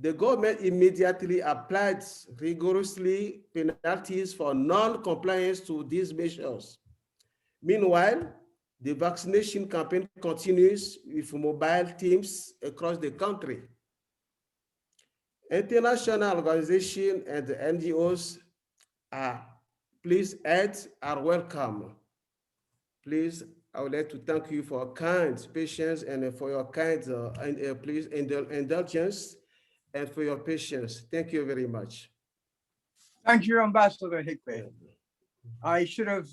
The government immediately applied rigorously penalties for non-compliance to these measures. Meanwhile, the vaccination campaign continues with mobile teams across the country. International organizations and NGOs are welcome. Please, I would like to thank you for your kind patience and for your kind indulgence and for your patience. Thank you very much. Thank you, Ambassador Hikwe. I should have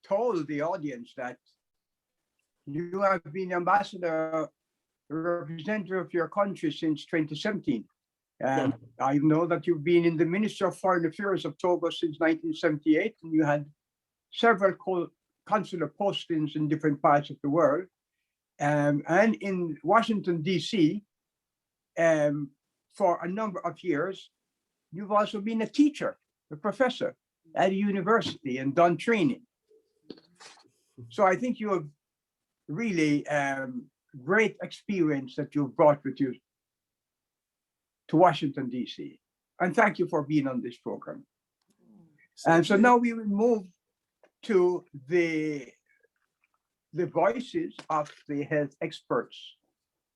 told the audience that You have been ambassador, representative of your country since 2017. I know that you've been in the Ministry of Foreign Affairs of Togo since 1978, and you had several consular postings in different parts of the world. And in Washington, D.C., for a number of years, you've also been a teacher, a professor at a university and done training. So I think you have really great experience that you've brought with you to Washington, D.C. And thank you for being on this program. And so now we will move to the voices of the health experts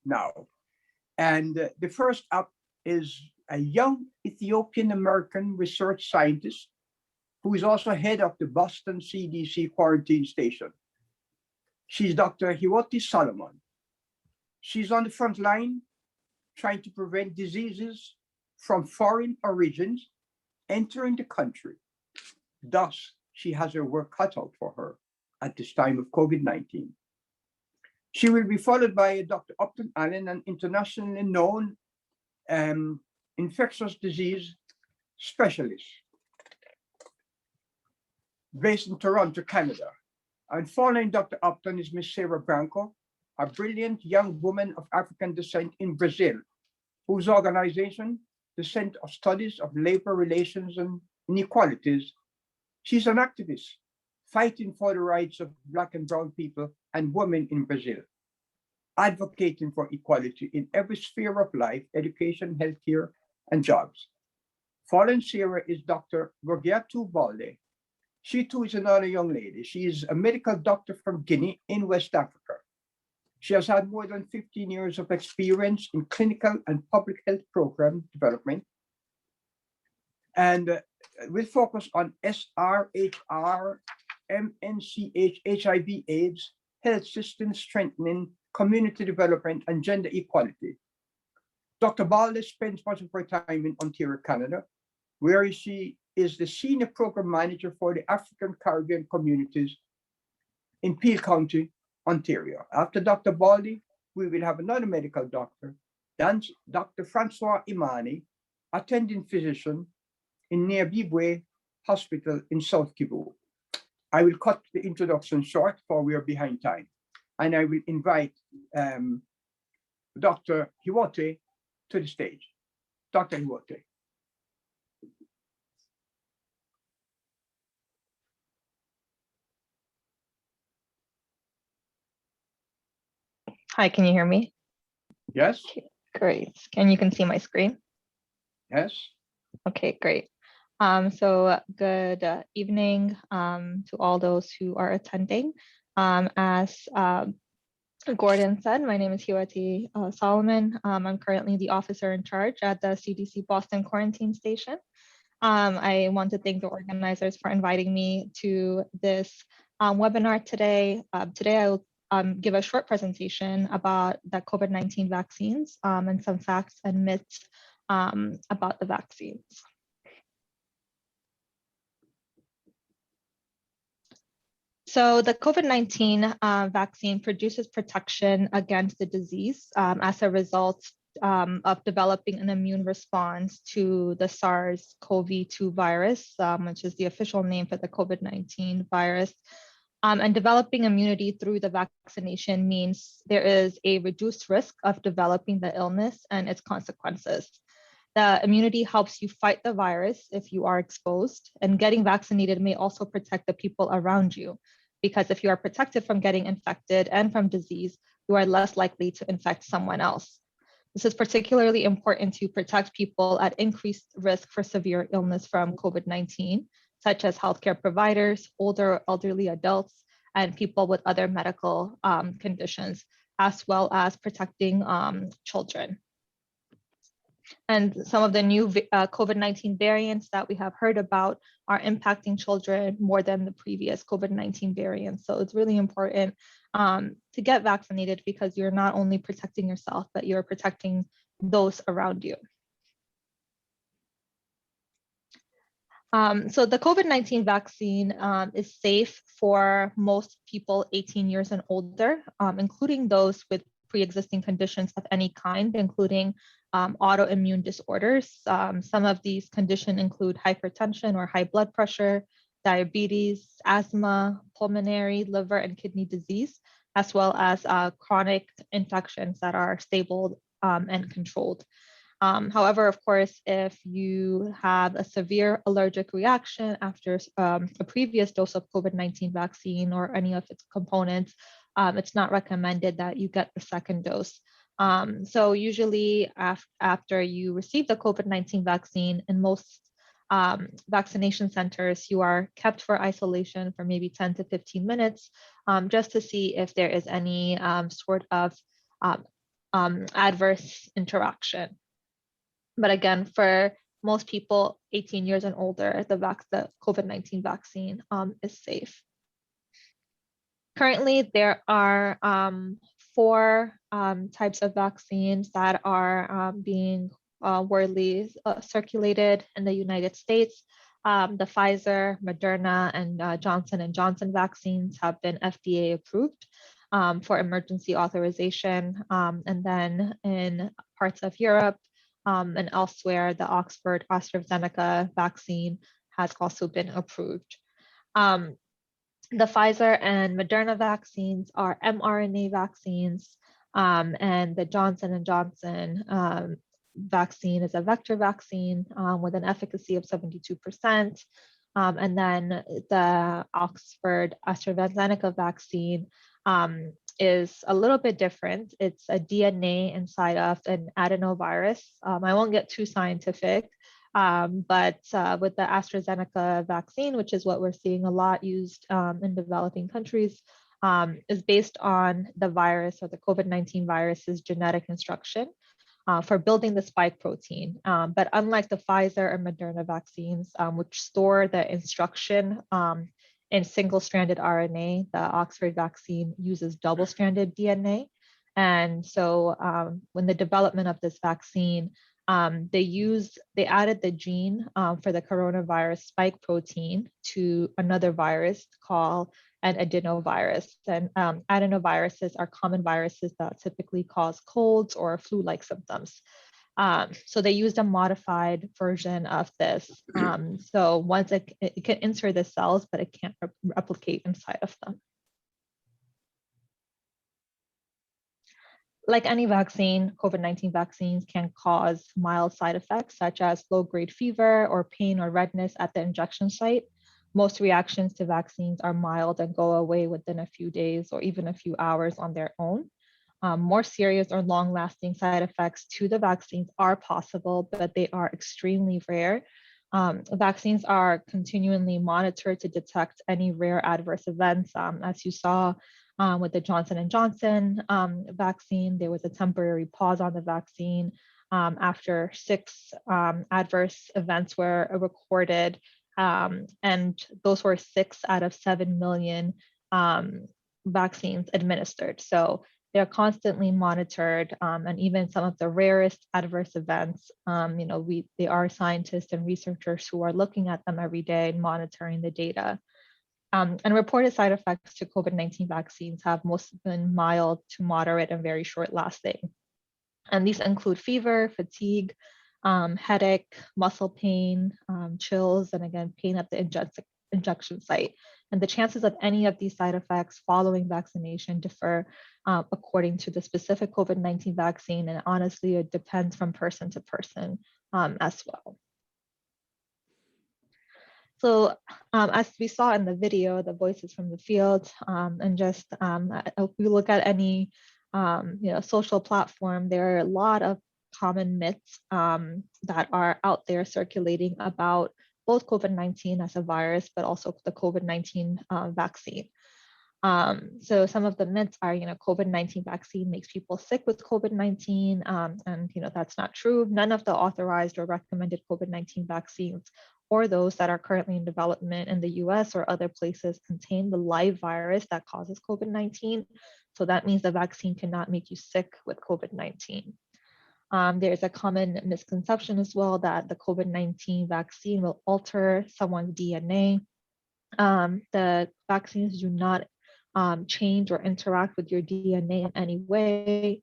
now. And the first up is a young Ethiopian-American research scientist who is also head of the Boston CDC quarantine station. She's Dr. Hiwoti Solomon. She's on the front line trying to prevent diseases from foreign origins entering the country. Thus, she has her work cut out for her at this time of COVID-19. She will be followed by Dr. Upton Allen, an internationally known infectious disease specialist based in Toronto, Canada. And following Dr. Upton is Ms. Sarah Branco, a brilliant young woman of African descent in Brazil, whose organization, the Center of Studies of Labor Relations and Inequalities, she's an activist fighting for the rights of Black and brown people and women in Brazil, advocating for equality in every sphere of life, education, healthcare, and jobs. Following Sarah is Dr. Rogiatu Balde. She too is another young lady. She is a medical doctor from Guinea in West Africa. She has had more than 15 years of experience in clinical and public health program development, and with focus on SRHR, MNCH, HIV/AIDS, health system strengthening, community development, and gender equality. Dr. Balde spends much of her time in Ontario, Canada, where she is the senior program manager for the African Caribbean communities in Peel County, Ontario. After Dr. Balde, we will have another medical doctor, Dr. Francois Imani, attending physician in Niabibwe Hospital in South Kivu. I will cut the introduction short, for we are behind time. And I will invite Dr. Hiwoti to the stage. Dr. Hiwoti. Hi, can you hear me? Yes. Great. Can you see my screen? Yes. Okay, great. So good evening to all those who are attending. As Gordon said, my name is Hiwoti Solomon. I'm currently the officer in charge at the CDC Boston Quarantine Station. I want to thank the organizers for inviting me to this webinar today. Today I will give a short presentation about the COVID-19 vaccines and some facts and myths about the vaccines. So the COVID-19 vaccine produces protection against the disease as a result of developing an immune response to the SARS-CoV-2 virus, which is the official name for the COVID-19 virus. And developing immunity through the vaccination means there is a reduced risk of developing the illness and its consequences. The immunity helps you fight the virus if you are exposed, and getting vaccinated may also protect the people around you, because if you are protected from getting infected and from disease, you are less likely to infect someone else. This is particularly important to protect people at increased risk for severe illness from COVID-19, such as healthcare providers, older elderly adults, and people with other medical conditions, as well as protecting children. And some of the new COVID-19 variants that we have heard about are impacting children more than the previous COVID-19 variants. So it's really important to get vaccinated, because you're not only protecting yourself, but you're protecting those around you. So the COVID-19 vaccine is safe for most people 18 years and older, including those with pre-existing conditions of any kind, including autoimmune disorders. Some of these conditions include hypertension or high blood pressure, diabetes, asthma, pulmonary, liver, and kidney disease, as well as chronic infections that are stable and controlled. However, of course, if you have a severe allergic reaction after a previous dose of COVID-19 vaccine or any of its components, it's not recommended that you get the second dose. So usually after you receive the COVID-19 vaccine, in most vaccination centers, you are kept for isolation for maybe 10 to 15 minutes, just to see if there is any sort of adverse interaction. But again, for most people 18 years and older, the COVID-19 vaccine is safe. Currently, there are 4 types of vaccines that are being widely circulated in the United States. The Pfizer, Moderna, and Johnson & Johnson vaccines have been FDA approved for emergency authorization. And then in parts of Europe, and elsewhere, the Oxford AstraZeneca vaccine has also been approved. The Pfizer and Moderna vaccines are mRNA vaccines, and the Johnson & Johnson vaccine is a vector vaccine with an efficacy of 72%. And then the Oxford AstraZeneca vaccine is a little bit different. It's a DNA inside of an adenovirus. I won't get too scientific, but with the AstraZeneca vaccine, which is what we're seeing a lot used in developing countries, is based on the virus or the COVID-19 virus's genetic instruction for building the spike protein. But unlike the Pfizer and Moderna vaccines, which store the instruction in single-stranded RNA, the Oxford vaccine uses double-stranded DNA. And so when the development of this vaccine, they added the gene for the coronavirus spike protein to another virus called an adenovirus. And adenoviruses are common viruses that typically cause colds or flu-like symptoms. So they used a modified version of this. So once it can enter the cells, but it can't replicate inside of them. Like any vaccine, COVID-19 vaccines can cause mild side effects such as low-grade fever or pain or redness at the injection site. Most reactions to vaccines are mild and go away within a few days or even a few hours on their own. More serious or long-lasting side effects to the vaccines are possible, but they are extremely rare. Vaccines are continually monitored to detect any rare adverse events. As you saw with the Johnson & Johnson vaccine, there was a temporary pause on the vaccine after 6 adverse events were recorded, and those were 6 out of 7 million vaccines administered. So they're constantly monitored, and even some of the rarest adverse events, they are scientists and researchers who are looking at them every day and monitoring the data. And reported side effects to COVID-19 vaccines have mostly been mild to moderate and very short lasting. And these include fever, fatigue, headache, muscle pain, chills, and again, pain at the injection site. And the chances of any of these side effects following vaccination differ according to the specific COVID-19 vaccine. And honestly, it depends from person to person as well. So as we saw in the video, the voices from the field, and just if we look at any social platform, there are a lot of common myths that are out there circulating about both COVID-19 as a virus, but also the COVID-19 vaccine. So some of the myths are, COVID-19 vaccine makes people sick with COVID-19, and that's not true. None of the authorized or recommended COVID-19 vaccines or those that are currently in development in the US or other places contain the live virus that causes COVID-19. So that means the vaccine cannot make you sick with COVID-19. There's a common misconception as well that the COVID-19 vaccine will alter someone's DNA. The vaccines do not change or interact with your DNA in any way.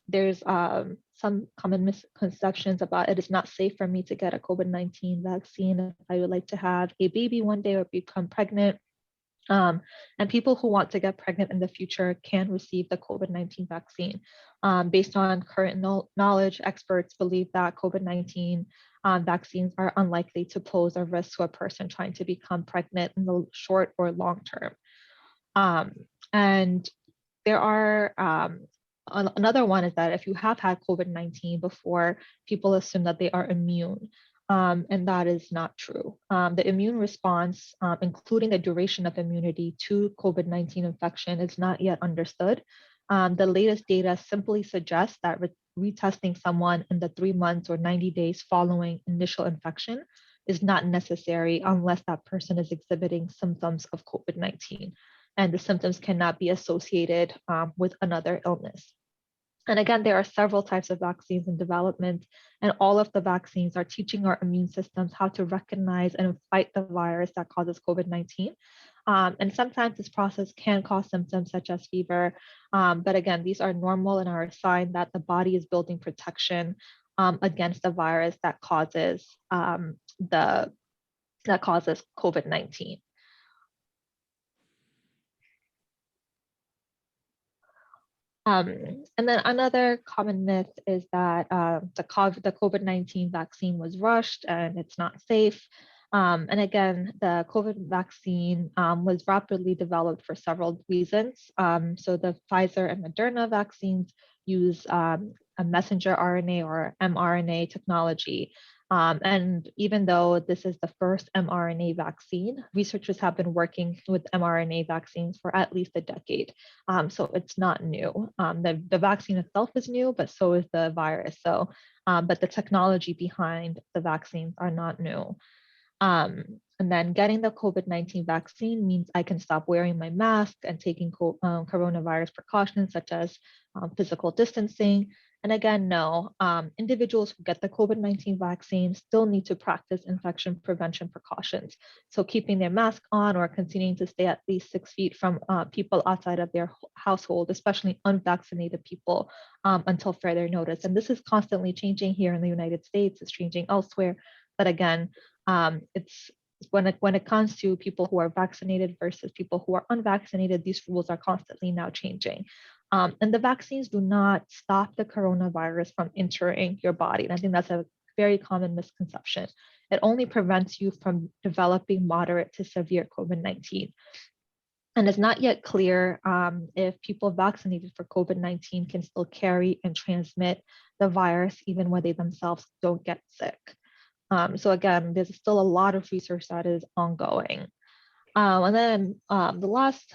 There's some common misconceptions about it is not safe for me to get a COVID-19 vaccine if I would like to have a baby one day or become pregnant. And people who want to get pregnant in the future can receive the COVID-19 vaccine. Based on current knowledge, experts believe that COVID-19 vaccines are unlikely to pose a risk to a person trying to become pregnant in the short or long term. And there are another one is that if you have had COVID-19 before, people assume that they are immune. And that is not true. The immune response, including the duration of immunity to COVID-19 infection, is not yet understood. The latest data simply suggests that retesting someone in the 3 months or 90 days following initial infection is not necessary unless that person is exhibiting symptoms of COVID-19. And the symptoms cannot be associated with another illness. And again, there are several types of vaccines in development, and all of the vaccines are teaching our immune systems how to recognize and fight the virus that causes COVID-19. And sometimes this process can cause symptoms such as fever. But again, these are normal and are a sign that the body is building protection against the virus that causes COVID-19. And then another common myth is that the COVID-19 vaccine was rushed and it's not safe. And again, the COVID vaccine was rapidly developed for several reasons. So the Pfizer and Moderna vaccines use a messenger RNA or mRNA technology. And even though this is the first mRNA vaccine, researchers have been working with mRNA vaccines for at least a decade. So it's not new. The vaccine itself is new, but so is the virus. So, but the technology behind the vaccines are not new. And then getting the COVID-19 vaccine means I can stop wearing my mask and taking coronavirus precautions such as physical distancing. And again, no, individuals who get the COVID-19 vaccine still need to practice infection prevention precautions. So keeping their mask on or continuing to stay at least 6 feet from people outside of their household, especially unvaccinated people, until further notice. And this is constantly changing here in the United States, it's changing elsewhere. But again, it's when it comes to people who are vaccinated versus people who are unvaccinated, these rules are constantly now changing. And the vaccines do not stop the coronavirus from entering your body. And I think that's a very common misconception. It only prevents you from developing moderate to severe COVID-19. And it's not yet clear if people vaccinated for COVID-19 can still carry and transmit the virus even when they themselves don't get sick. So again, there's still a lot of research that is ongoing. And then the last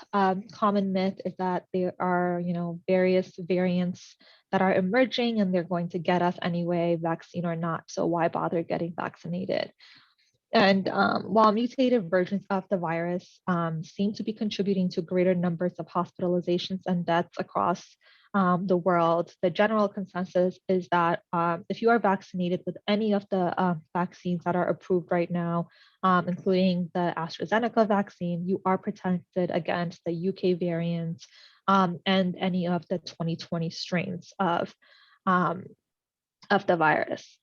common myth is that there are, various variants that are emerging and they're going to get us anyway, vaccine or not. So why bother getting vaccinated? And while mutated versions of the virus seem to be contributing to greater numbers of hospitalizations and deaths across the world, the general consensus is that if you are vaccinated with any of the vaccines that are approved right now, including the AstraZeneca vaccine, you are protected against the UK variant and any of the 2020 strains of the virus.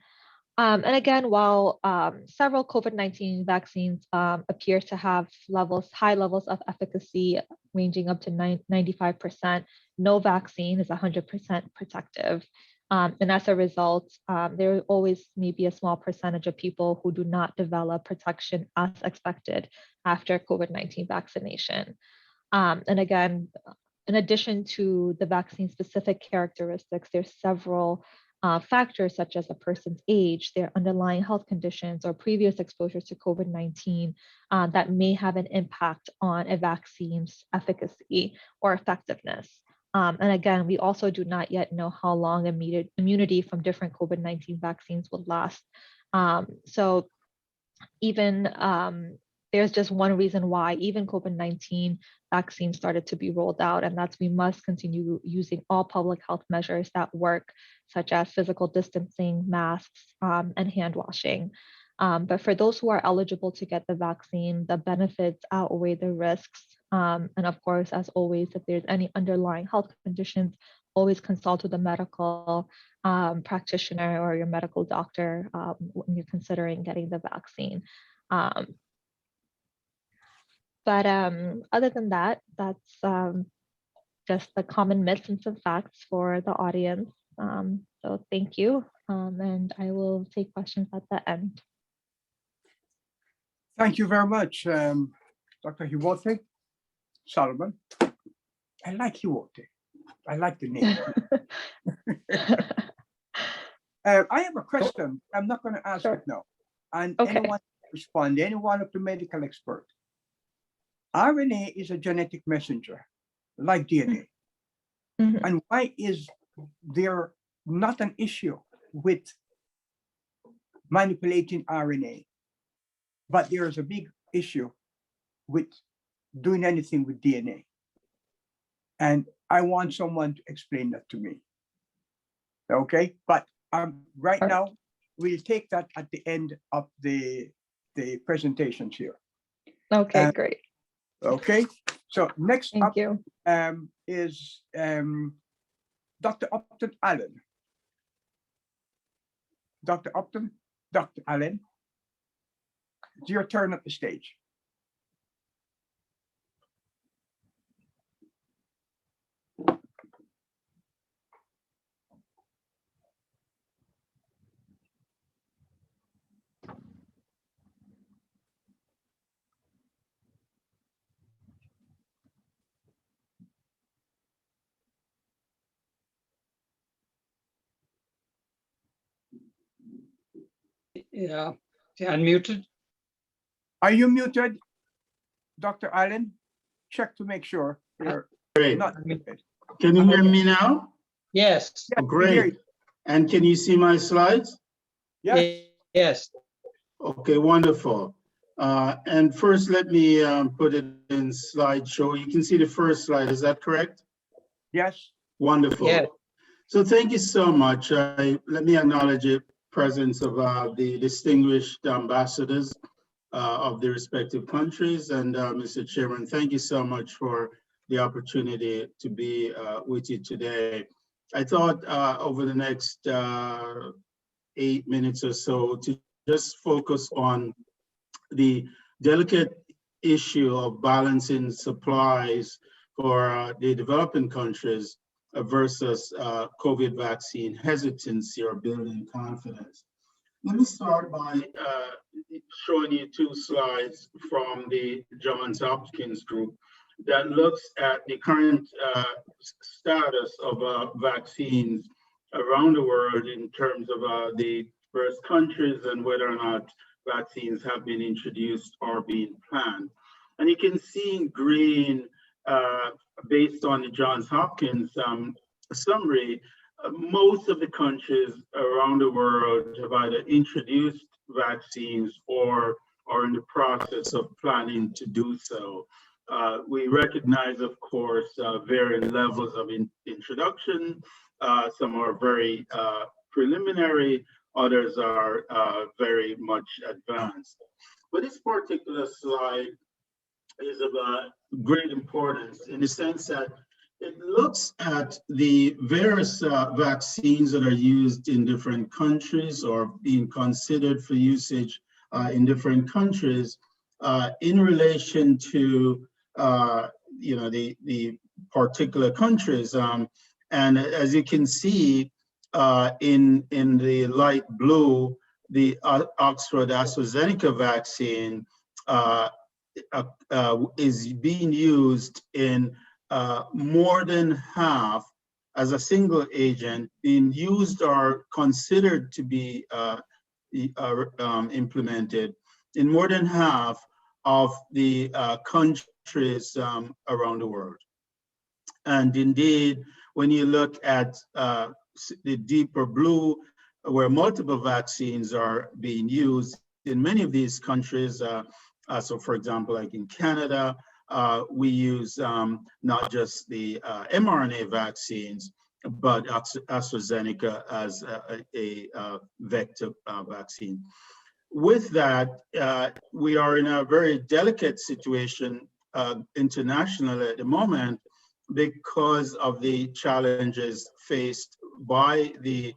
And again, while several COVID-19 vaccines appear to have high levels of efficacy ranging up to 95%, no vaccine is 100% protective. And as a result, there always may be a small percentage of people who do not develop protection as expected after COVID-19 vaccination. And again, in addition to the vaccine-specific characteristics, there's several factors such as a person's age, their underlying health conditions, or previous exposure to COVID-19 that may have an impact on a vaccine's efficacy or effectiveness. And again, we also do not yet know how long immunity from different COVID-19 vaccines will last. So even there's just one reason why even COVID-19 vaccines started to be rolled out, and that's we must continue using all public health measures that work, such as physical distancing, masks, and hand washing. But for those who are eligible to get the vaccine, the benefits outweigh the risks. And of course, as always, if there's any underlying health conditions, always consult with a medical practitioner or your medical doctor when you're considering getting the vaccine. But other than that, that's just the common myths and some facts for the audience. So thank you. And I will take questions at the end. Thank you very much, Dr. Hiwote Solomon. I like Hiwote. I like the name. I have a question. I'm not going to ask it now. And anyone respond, anyone of the medical expert. RNA is a genetic messenger, like DNA. And why is there not an issue with manipulating RNA, but there is a big issue with doing anything with DNA? And I want someone to explain that to me. Okay, but right now, we'll take that at the end of the presentations here. Okay, great. Okay, so next up is Dr. Upton Allen. Dr. Upton, Dr. Allen, it's your turn at the stage. Yeah, unmuted. Are you muted, Dr. Allen? Check to make sure you're not muted. Can you hear me now? Yes. Oh, great. And can you see my slides? Yes. Yes. Okay, wonderful. And first, let me put it in slideshow. You can see the first slide. Is that correct? Yes. Wonderful. Yeah. So thank you so much. Let me acknowledge the presence of the distinguished ambassadors of the respective countries. And Mr. Chairman, thank you so much for the opportunity to be with you today. I thought over the next 8 minutes or so to just focus on the delicate issue of balancing supplies for the developing countries versus COVID vaccine hesitancy or building confidence. Let me start by showing you 2 slides from the Johns Hopkins group that looks at the current status of vaccines around the world in terms of the various countries and whether or not vaccines have been introduced or being planned. And you can see in green, based on the Johns Hopkins summary, most of the countries around the world have either introduced vaccines or are in the process of planning to do so. We recognize, of course, varying levels of introduction. Some are very preliminary, others are very much advanced. But this particular slide is of great importance in the sense that it looks at the various vaccines that are used in different countries or being considered for usage in different countries in relation to the particular countries. And as you can see in the light blue, the Oxford AstraZeneca vaccine is being used in more than half as a single agent, being used or considered to be implemented in more than half of the countries around the world. And indeed, when you look at the deeper blue, where multiple vaccines are being used in many of these countries, So for example, like in Canada, we use not just the mRNA vaccines, but AstraZeneca as a vector vaccine. With that, we are in a very delicate situation internationally at the moment because of the challenges faced by the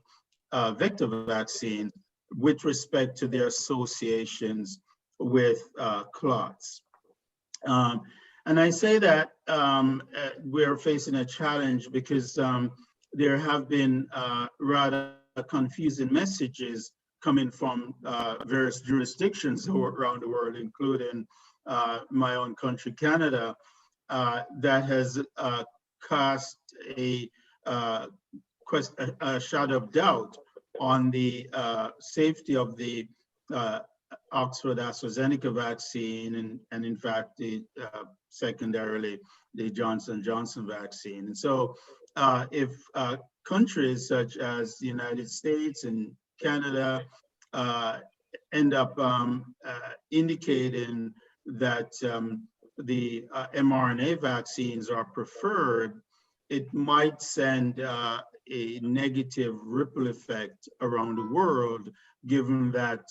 vector vaccine with respect to their associations with clots. And I say that we're facing a challenge because there have been rather confusing messages coming from various jurisdictions around the world, including my own country, Canada, that has cast a shadow of doubt on the safety of the Oxford AstraZeneca vaccine, and in fact, secondarily, the Johnson Johnson vaccine. And so if countries such as the United States and Canada end up indicating that the mRNA vaccines are preferred, it might send a negative ripple effect around the world, given that,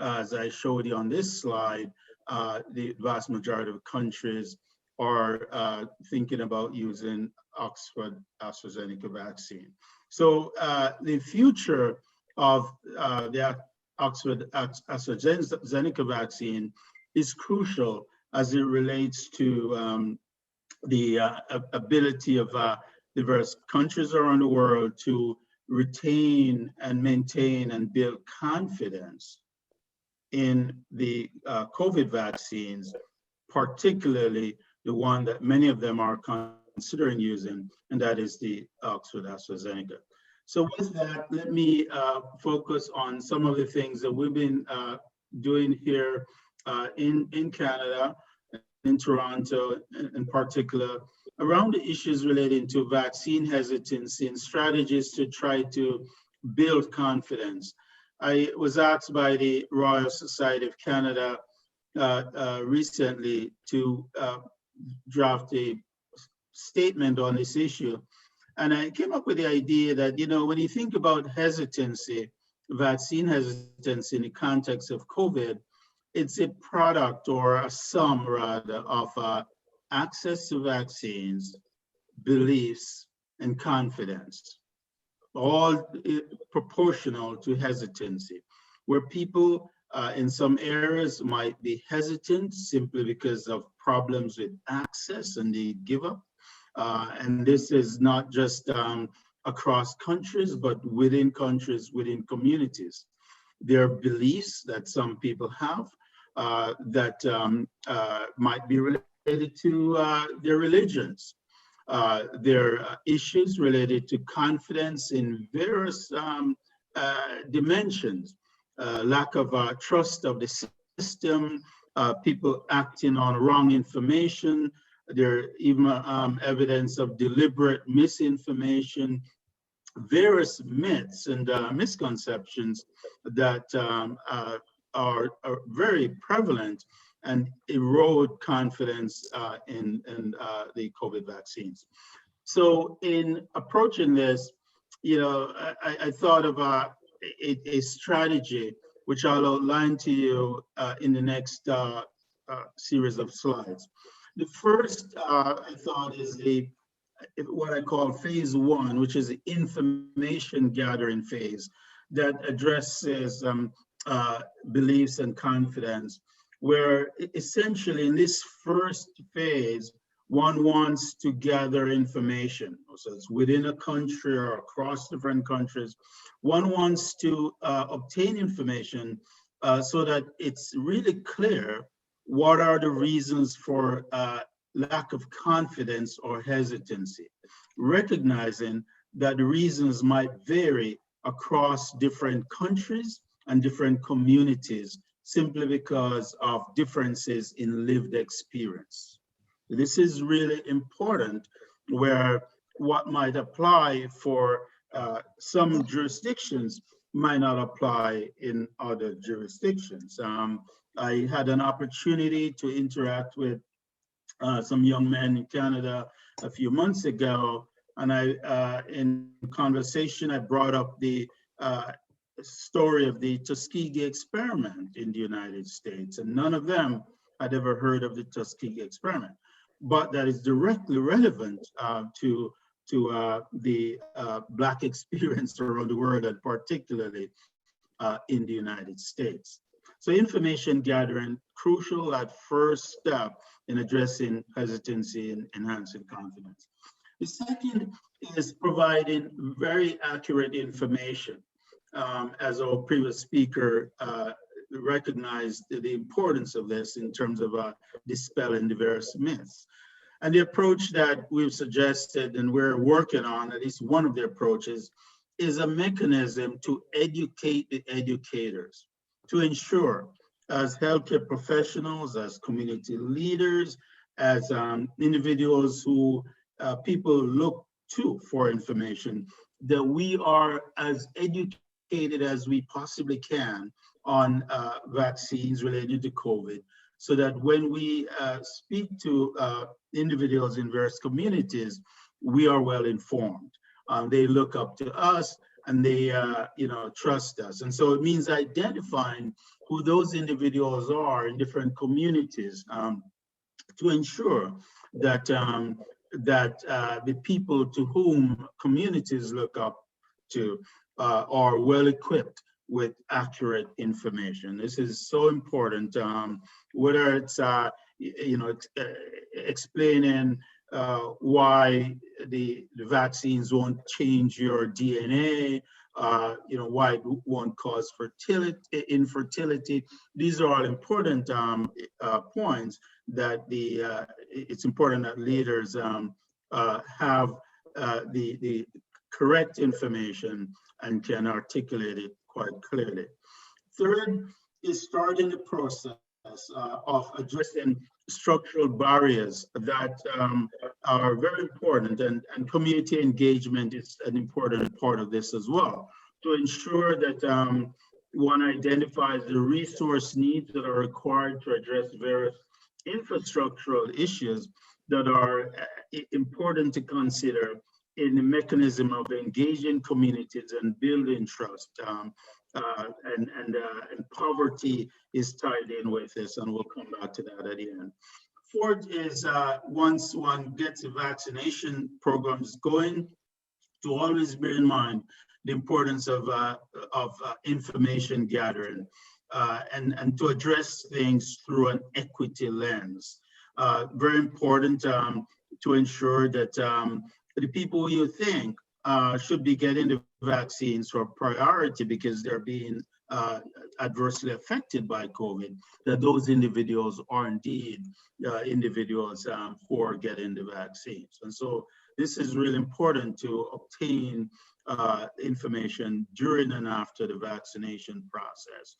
as I showed you on this slide, the vast majority of countries are thinking about using Oxford AstraZeneca vaccine. So the future of the Oxford AstraZeneca vaccine is crucial as it relates to the ability of diverse countries around the world to retain and maintain and build confidence in the COVID vaccines, particularly the one that many of them are considering using, and that is the Oxford AstraZeneca. So with that, let me focus on some of the things that we've been doing here in Canada, in Toronto in particular, around the issues relating to vaccine hesitancy and strategies to try to build confidence. I was asked by the Royal Society of Canada recently to draft a statement on this issue. And I came up with the idea that, you know, when you think about hesitancy, vaccine hesitancy in the context of COVID, it's a product or a sum rather of access to vaccines, beliefs, and confidence, all proportional to hesitancy, where people in some areas might be hesitant simply because of problems with access and they give up. And this is not just across countries, but within countries, within communities. There are beliefs that some people have that might be related to their religions. There are issues related to confidence in various dimensions, lack of trust of the system, people acting on wrong information. There are even evidence of deliberate misinformation, various myths and misconceptions that are very prevalent and erode confidence in the COVID vaccines. So in approaching this, you know, I thought of a strategy which I'll outline to you in the next series of slides. The first I thought is what I call phase one, which is the information gathering phase that addresses beliefs and confidence, where essentially in this first phase, one wants to gather information. So it's within a country or across different countries. One wants to obtain information so that it's really clear what are the reasons for lack of confidence or hesitancy, recognizing that the reasons might vary across different countries and different communities simply because of differences in lived experience. This is really important, where what might apply for some jurisdictions might not apply in other jurisdictions. I had an opportunity to interact with some young men in Canada a few months ago, and in conversation, I brought up the story of the Tuskegee experiment in the United States, and none of them had ever heard of the Tuskegee experiment, but that is directly relevant to the Black experience around the world, and particularly in the United States. So information gathering, crucial at first step in addressing hesitancy and enhancing confidence. The second is providing very accurate information. As our previous speaker recognized the importance of this in terms of dispelling diverse myths. And the approach that we've suggested and we're working on, at least one of the approaches, is a mechanism to educate the educators, to ensure as healthcare professionals, as community leaders, as individuals who people look to for information, that we are as educated as we possibly can on vaccines related to COVID, so that when we speak to individuals in various communities, we are well informed. They look up to us and they trust us. And so it means identifying who those individuals are in different communities to ensure that the people to whom communities look up to are well equipped with accurate information. This is so important, whether it's explaining why the vaccines won't change your DNA, why it won't cause infertility. These are all important points that it's important that leaders have the correct information and can articulate it quite clearly. Third is starting the process of addressing structural barriers that are very important, and community engagement is an important part of this as well, to ensure that one identifies the resource needs that are required to address various infrastructural issues that are important to consider in the mechanism of engaging communities and building trust. And poverty is tied in with this, and we'll come back to that at the end. Fourth is once one gets the vaccination programs going, to always bear in mind the importance of information gathering and to address things through an equity lens. Very important to ensure that the people you think should be getting the vaccines for priority because they're being adversely affected by COVID, that those individuals are indeed individuals who are getting the vaccines. And so this is really important to obtain information during and after the vaccination process.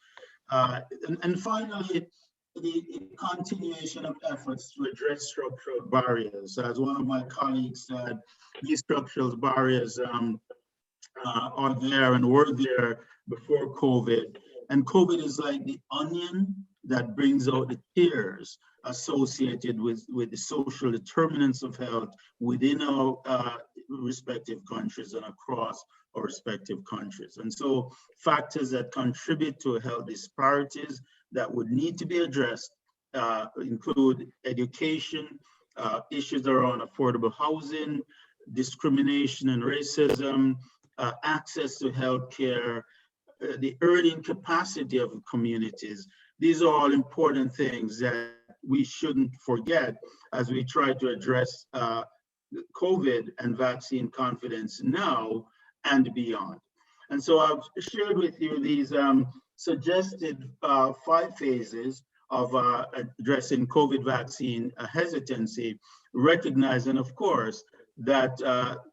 And finally, the continuation of efforts to address structural barriers. As one of my colleagues said, these structural barriers are there and were there before COVID. And COVID is like the onion that brings out the tears associated with the social determinants of health within our respective countries and across our respective countries. And so factors that contribute to health disparities that would need to be addressed include education, issues around affordable housing, discrimination and racism, access to healthcare, the earning capacity of communities. These are all important things that we shouldn't forget as we try to address COVID and vaccine confidence now and beyond. And so I've shared with you these suggested 5 phases of addressing COVID vaccine hesitancy, recognizing, of course, that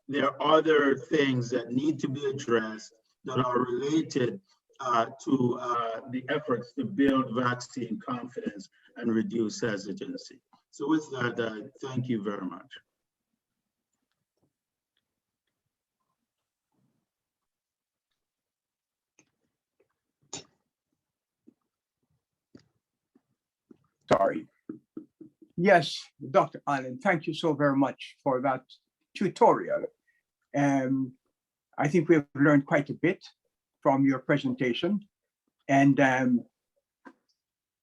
there are other things that need to be addressed that are related to the efforts to build vaccine confidence and reduce hesitancy. So with that, thank you very much. Sorry. Yes, Dr. Allen, thank you so very much for that tutorial. I think we've learned quite a bit from your presentation, and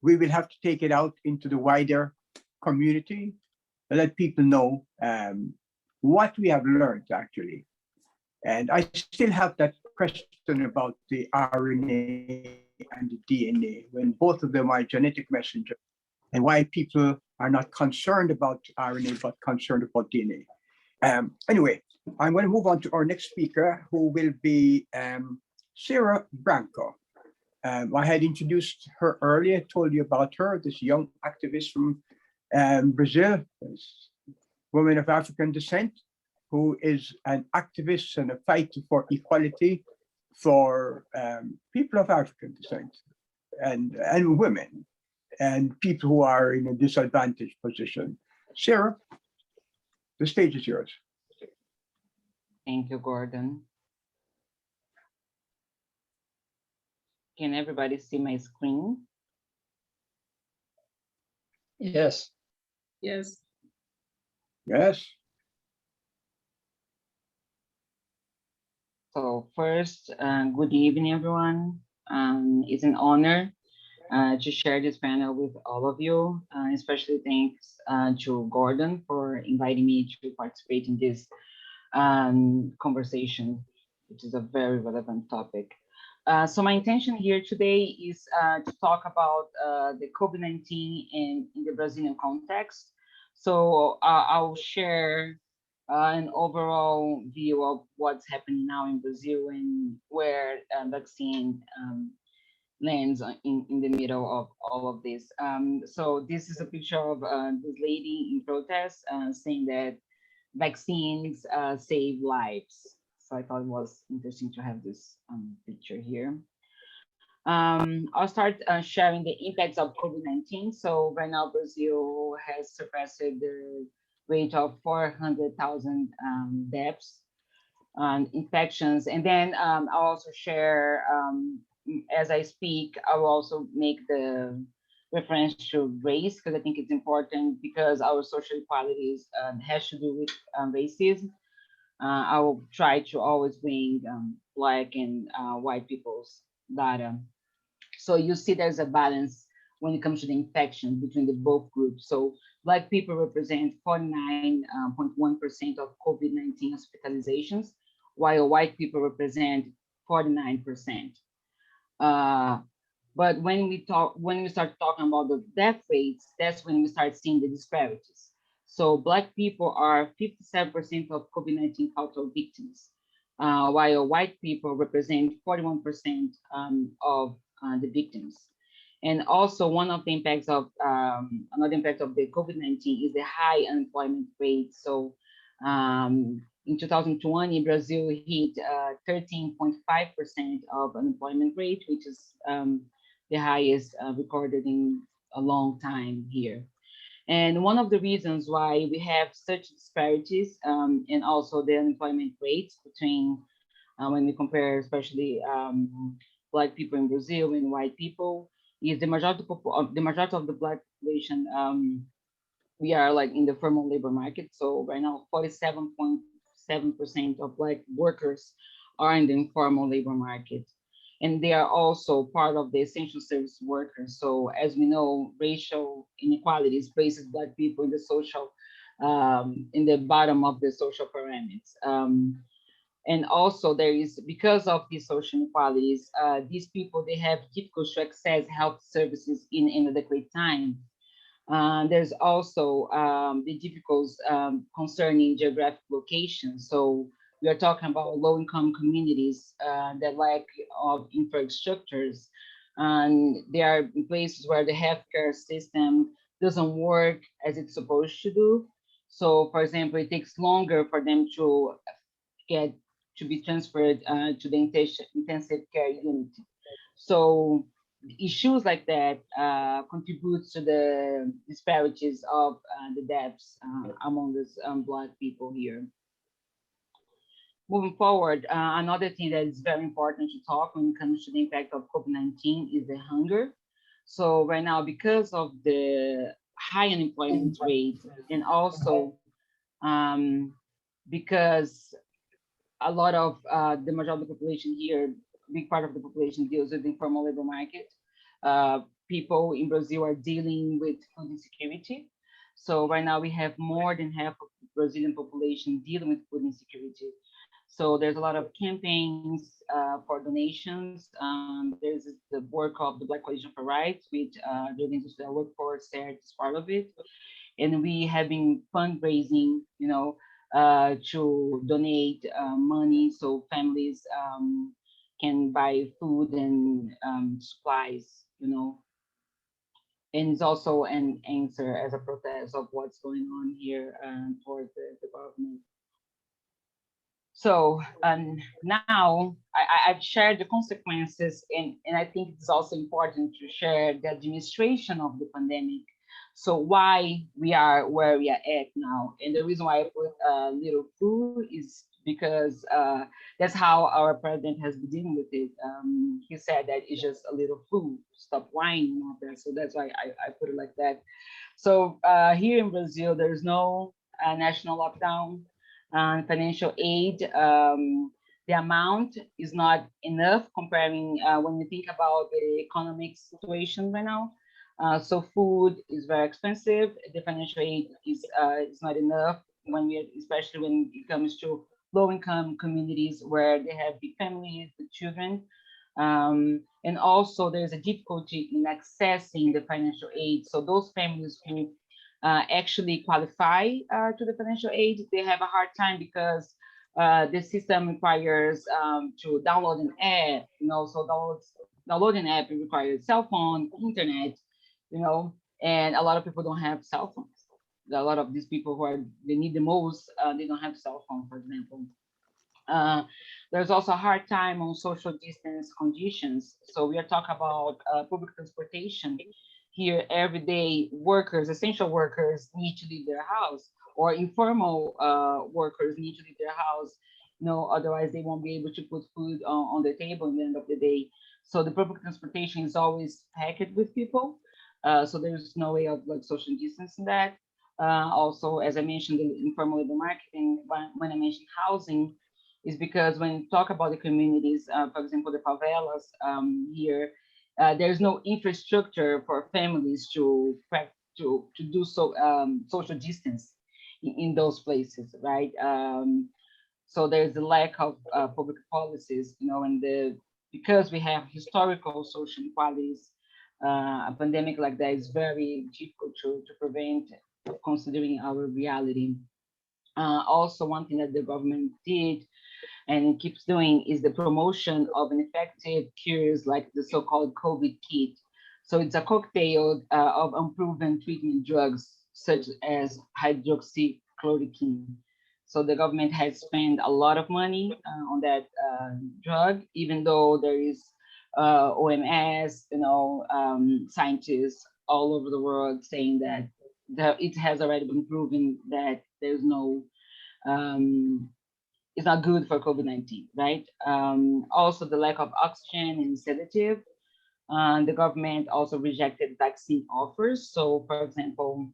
we will have to take it out into the wider community and let people know what we have learned actually. And I still have that question about the RNA and the DNA, when both of them are genetic messengers, and why people are not concerned about RNA, but concerned about DNA. Anyway, I'm going to move on to our next speaker, who will be Sarah Branco. I had introduced her earlier, told you about her, this young activist from Brazil, woman of African descent, who is an activist and a fighter for equality for people of African descent and women and people who are in a disadvantaged position. Sarah, the stage is yours. Thank you, Gordon. Can everybody see my screen? Yes. Yes. Yes. So first, good evening, everyone. It's an honor to share this panel with all of you, especially thanks to Gordon for inviting me to participate in this conversation, which is a very relevant topic. So my intention here today is to talk about the COVID-19 in the Brazilian context. So I'll share an overall view of what's happening now in Brazil and where vaccine lands in the middle of all of this. So this is a picture of this lady in protest saying that vaccines save lives. So I thought it was interesting to have this picture here. I'll start sharing the impacts of COVID-19. So right now, Brazil has surpassed the rate of 400,000 deaths and infections. And then I'll also share, as I speak, I will also make the reference to race, because I think it's important, because our social equalities has to do with racism. I will try to always bring Black and white people's data. So you see there's a balance when it comes to the infection between the both groups. So Black people represent 49.1% of COVID-19 hospitalizations, while white people represent 49%. But when we start talking about the death rates, that's when we start seeing the disparities. So Black people are 57% of COVID-19 fatal victims, while white people represent 41% of the victims. And also one of the impacts of, another impact of the COVID-19 is the high unemployment rate. So in 2020, Brazil hit 13.5% of unemployment rate, which is the highest recorded in a long time here. And one of the reasons why we have such disparities and also the unemployment rates between when we compare especially Black people in Brazil and white people is the majority of the Black population, we are like in the formal labor market. So right now 47.7% of Black workers are in the informal labor market. And they are also part of the essential service workers. So as we know, racial inequalities places Black people in the social, in the bottom of the social pyramids. And also there is, because of these social inequalities, these people, they have difficulty to access health services in inadequate time. There's also the difficulties concerning geographic location. So we are talking about low-income communities that lack of infrastructures, and they are in places where the healthcare system doesn't work as it's supposed to do. So, for example, it takes longer for them to be transferred to the intensive care unit. So issues like that contributes to the disparities of the deaths among these Black people here. Moving forward, another thing that is very important to talk when it comes to the impact of COVID-19 is the hunger. So right now, because of the high unemployment rate, and also because a lot of the majority of the population here, big part of the population deals with the informal labor market. People in Brazil are dealing with food insecurity. So right now we have more than half of the Brazilian population dealing with food insecurity. So there's a lot of campaigns for donations. There's the work of the Black Coalition for Rights, which the Industrial Workforce there is part of it. And we have been fundraising, to donate money so families can buy food and supplies, and it's also an answer as a protest of what's going on here towards the government. So now I've shared the consequences, and I think it's also important to share the administration of the pandemic. So why we are where we are at now. And the reason why I put little food is because that's how our president has been dealing with it. He said that it's just a little flu, stop whining and all that. So that's why I put it like that. So here in Brazil, there's no national lockdown. Financial aid, the amount is not enough comparing when you think about the economic situation right now. So food is very expensive. The financial aid is not enough especially when it comes to low-income communities where they have big families with children. And also there's a difficulty in accessing the financial aid. So those families who actually qualify to the financial aid, they have a hard time because the system requires to download an app, so downloading an app requires cell phone, internet, and a lot of people don't have cell phones. A lot of these people they need the most, they don't have cell phone, for example. There's also a hard time on social distance conditions. So we are talking about public transportation. Here, everyday workers, essential workers need to leave their house, or informal workers need to leave their house. Otherwise they won't be able to put food on the table at the end of the day. So the public transportation is always packed with people. So there's no way of social distancing that. Also, as I mentioned, the informal labor marketing, when I mentioned housing, is because when you talk about the communities, for example, the favelas here, there's no infrastructure for families to do social distance in those places, right? So there's a lack of public policies, and because we have historical social inequalities, a pandemic like that is very difficult to prevent, considering our reality. Also, one thing that the government did and keeps doing is the promotion of an effective cures like the so-called COVID kit. So it's a cocktail of unproven treatment drugs such as hydroxychloroquine. So the government has spent a lot of money on that drug, even though there is OMS, scientists all over the world saying that it has already been proven that there's no it's not good for COVID-19, right? Also, the lack of oxygen and sedative. The government also rejected vaccine offers. So, for example,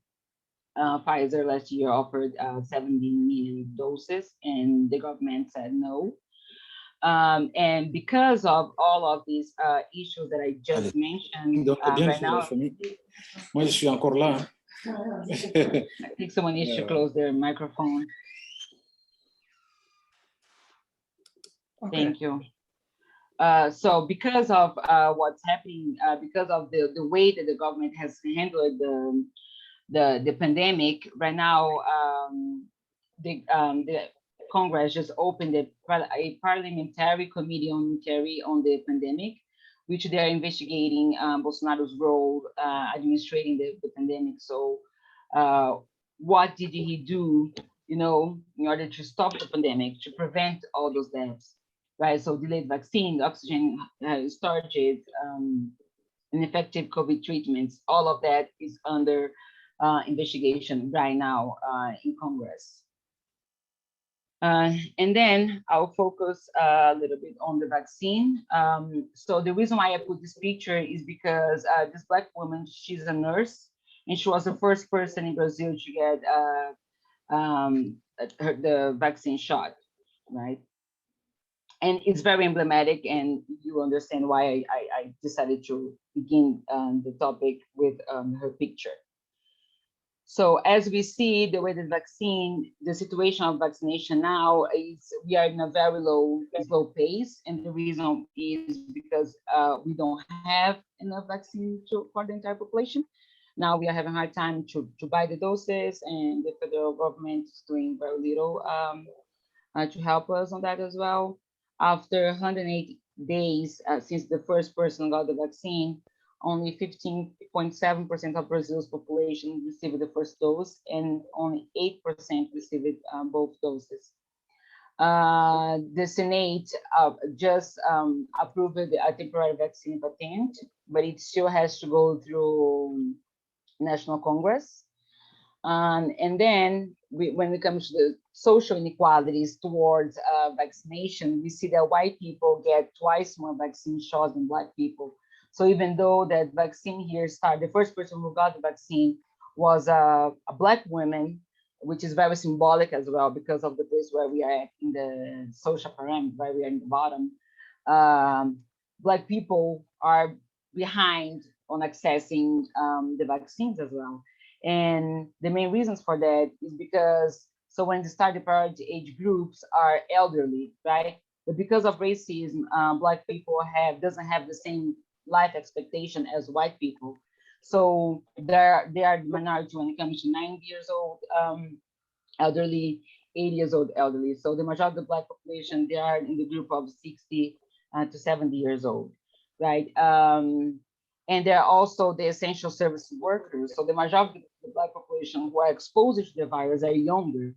Pfizer last year offered 70 million doses, and the government said no. And because of all of these issues that I just mentioned right now, Moi, je suis encore là. I think someone needs to close their microphone. Okay. Thank you. So because of what's happening, because of the way that the government has handled the pandemic, right now the Congress just opened a parliamentary committee on the pandemic, which they are investigating Bolsonaro's role administrating the pandemic. So what did he do, in order to stop the pandemic, to prevent all those deaths? Right, so delayed vaccine, oxygen storages, ineffective COVID treatments, all of that is under investigation right now in Congress. And then I'll focus a little bit on the vaccine. So the reason why I put this picture is because this Black woman, she's a nurse, and she was the first person in Brazil to get the vaccine shot, right? And it's very emblematic, and you understand why I decided to begin the topic with her picture. So as we see the way the vaccine, the situation of vaccination now is we are in a very slow pace. And the reason is because we don't have enough vaccine for the entire population. Now we are having a hard time to buy the doses, and the federal government is doing very little to help us on that as well. After 108 days since the first person got the vaccine, only 15.7% of Brazil's population received the first dose, and only 8% received both doses. The Senate just approved a temporary vaccine patent, but it still has to go through National Congress. And then when it comes to the social inequalities towards vaccination, we see that white people get twice more vaccine shots than Black people. So even though that vaccine here started, the first person who got the vaccine was a Black woman, which is very symbolic as well because of the place where we are at in the social pyramid, where we are in the bottom. Black people are behind on accessing the vaccines as well. And the main reasons for that is because, so when the starting priority age groups are elderly, right? But because of racism, Black people doesn't have the same life expectation as white people. So they are the minority when it comes to 90 years old elderly, 80 years old elderly. So the majority of the Black population, they are in the group of 60 to 70 years old, right? And they're also the essential service workers. So the majority of the Black population who are exposed to the virus are younger,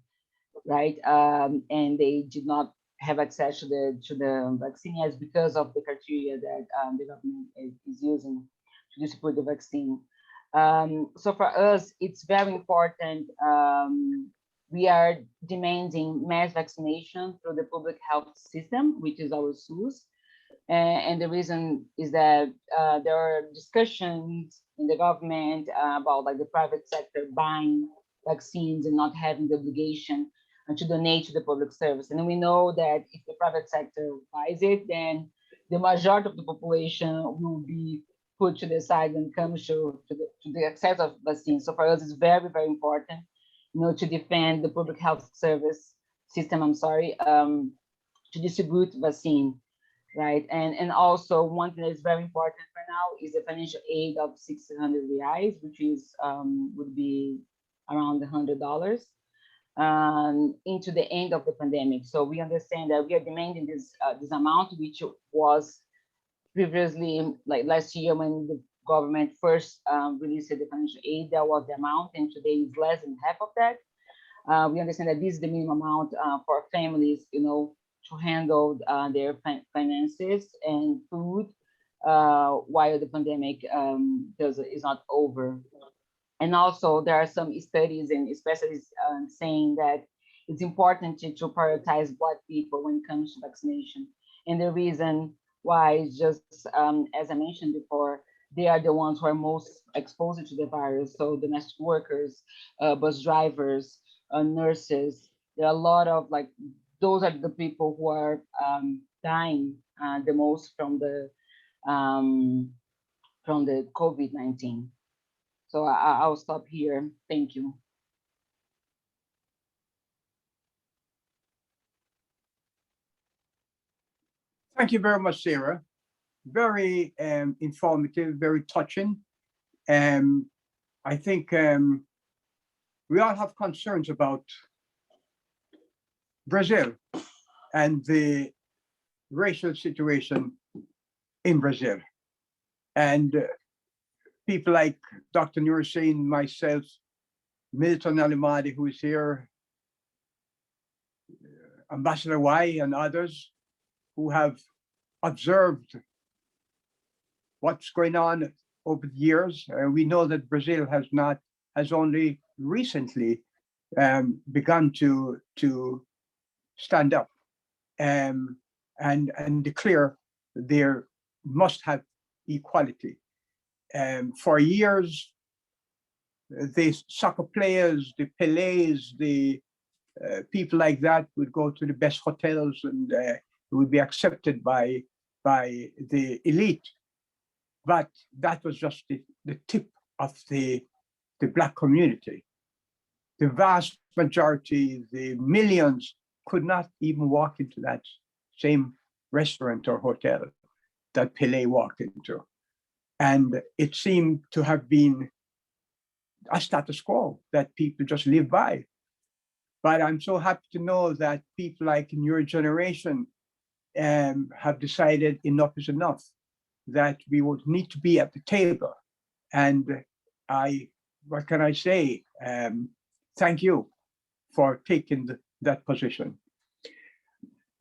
right? And they did not have access to the vaccine as because of the criteria that the government is using to distribute the vaccine. So for us, it's very important. We are demanding mass vaccination through the public health system, which is our SUS. And the reason is that there are discussions in the government about like the private sector buying vaccines and not having the obligation to donate to the public service. And we know that if the private sector buys it, then the majority of the population will be put to the side when it comes to the access of vaccines. So for us, it's very, very important, to defend the public health service system, to distribute vaccine. Right, and also one thing that is very important for now is the financial aid of 600 reais, which is would be around $100 into the end of the pandemic. So we understand that we are demanding this amount, which was previously, like last year when the government first released the financial aid, that was the amount, and today is less than half of that. We understand that this is the minimum amount for families, to handle their finances and food while the pandemic is not over. And also there are some studies and specialists saying that it's important to prioritize Black people when it comes to vaccination. And the reason why is just, as I mentioned before, they are the ones who are most exposed to the virus. So domestic workers, bus drivers, nurses, there are a lot of those are the people who are dying the most from the COVID-19. So I'll stop here. Thank you. Thank you very much, Sarah. Very informative, very touching. I think we all have concerns about Brazil and the racial situation in Brazil. And people like Dr. Nursein, myself, Milton Alimadi, who is here, Ambassador Y, and others who have observed what's going on over the years. We know that Brazil has only recently begun to stand up and declare there must have equality. For years, the soccer players, the Pelés, the people like that would go to the best hotels and would be accepted by the elite. But that was just the tip of the Black community. The vast majority, the millions, could not even walk into that same restaurant or hotel that Pelé walked into. And it seemed to have been a status quo that people just live by. But I'm so happy to know that people like in your generation have decided enough is enough, that we would need to be at the table. And what can I say? Thank you for taking that position.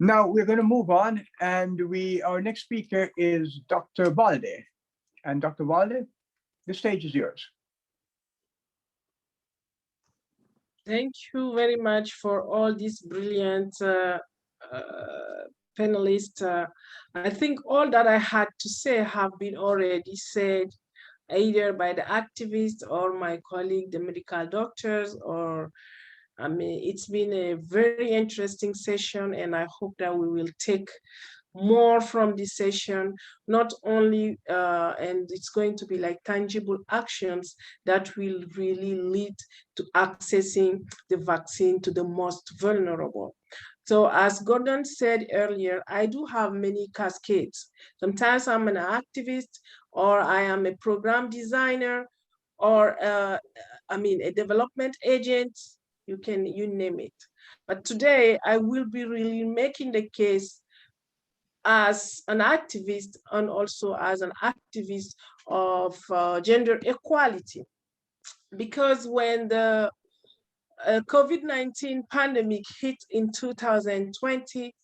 Now we're going to move on, and our next speaker is Dr. Balde. And Dr. Balde, the stage is yours. Thank you very much for all these brilliant panelists. I think all that I had to say have been already said, either by the activists or my colleague, the medical doctors, or I mean, it's been a very interesting session, and I hope that we will take more from this session, not only, and it's going to be like tangible actions that will really lead to accessing the vaccine to the most vulnerable. So as Gordon said earlier, I do have many cascades. Sometimes I'm an activist, or I am a program designer, or I mean, a development agent, you name it. But today I will be really making the case as an activist and also as an activist of gender equality. Because when the COVID-19 pandemic hit in 2020,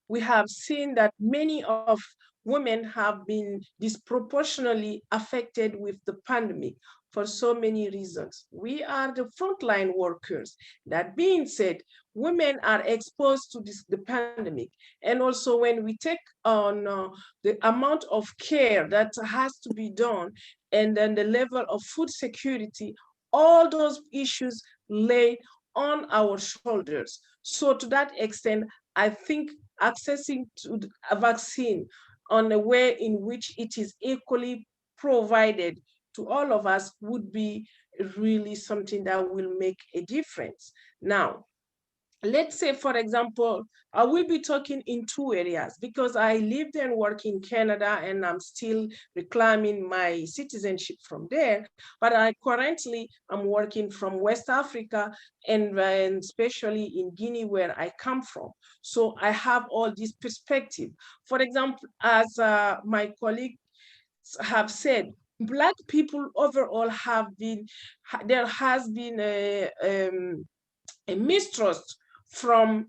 we have seen that many of women have been disproportionately affected with the pandemic for so many reasons. We are the frontline workers. That being said, women are exposed to the pandemic. And also when we take on the amount of care that has to be done, and then the level of food security, all those issues lay on our shoulders. So to that extent, I think accessing to a vaccine on a way in which it is equally provided to all of us would be really something that will make a difference. Now, let's say, for example, I will be talking in two areas because I lived and work in Canada and I'm still reclaiming my citizenship from there. But I currently am working from West Africa and especially in Guinea where I come from. So I have all this perspective. For example, as my colleagues have said, Black people overall there has been a mistrust from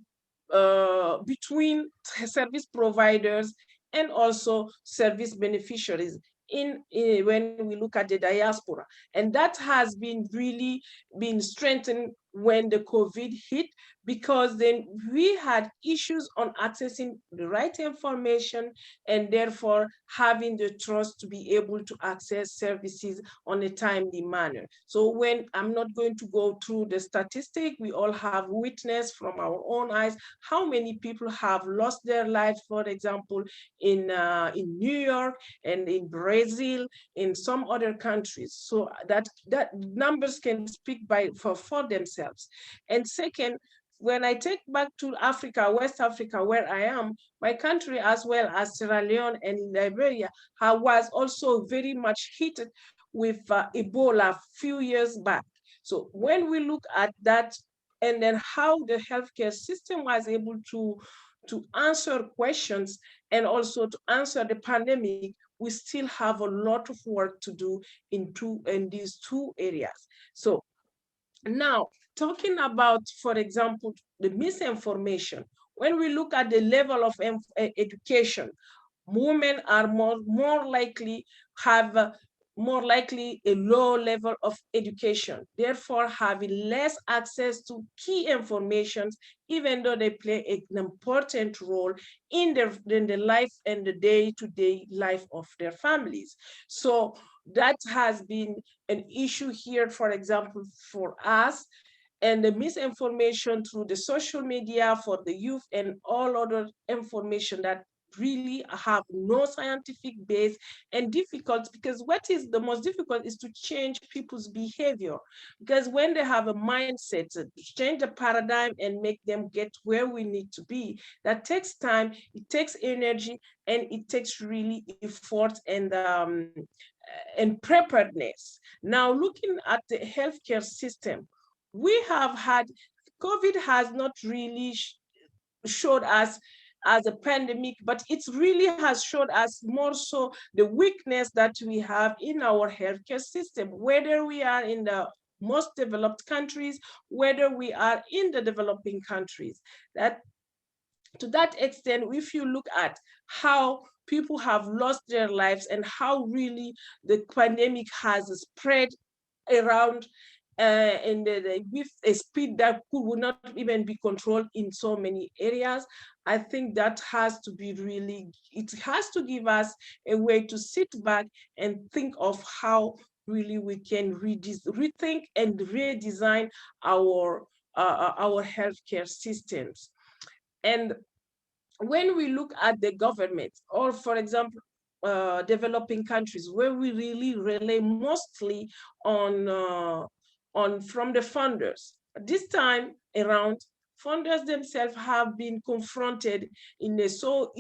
between service providers and also service beneficiaries when we look at the diaspora. And that has been really been strengthened when the COVID hit, because then we had issues on accessing the right information and therefore having the trust to be able to access services on a timely manner. So when I'm not going to go through the statistic, we all have witnessed from our own eyes how many people have lost their lives, for example, in New York and in Brazil, in some other countries. So that numbers can speak for themselves. And second, when I take back to Africa, West Africa, where I am, my country as well as Sierra Leone and Liberia was also very much hit with Ebola a few years back. So when we look at that and then how the healthcare system was able to answer questions and also to answer the pandemic, we still have a lot of work to do in these two areas. So now, talking about, for example, the misinformation, when we look at the level of education, women are more likely have more likely a low level of education, therefore having less access to key information, even though they play an important role in the life and the day-to-day life of their families. So that has been an issue here, for example, for us, and the misinformation through the social media for the youth and all other information that really have no scientific base and difficult, because what is the most difficult is to change people's behavior, because when they have a mindset to change the paradigm and make them get where we need to be, that takes time, it takes energy, and it takes really effort and preparedness. Now, looking at the healthcare system, we have had, COVID has not really showed us as a pandemic, but it really has showed us more so the weakness that we have in our healthcare system, whether we are in the most developed countries, whether we are in the developing countries. That to that extent, if you look at how people have lost their lives and how really the pandemic has spread around with a speed that would not even be controlled in so many areas, I think that has to be really, it has to give us a way to sit back and think of how really we can rethink and redesign our healthcare systems. And when we look at the government, or for example, developing countries, where we really rely mostly on from the funders, this time around, funders themselves have been confronted in so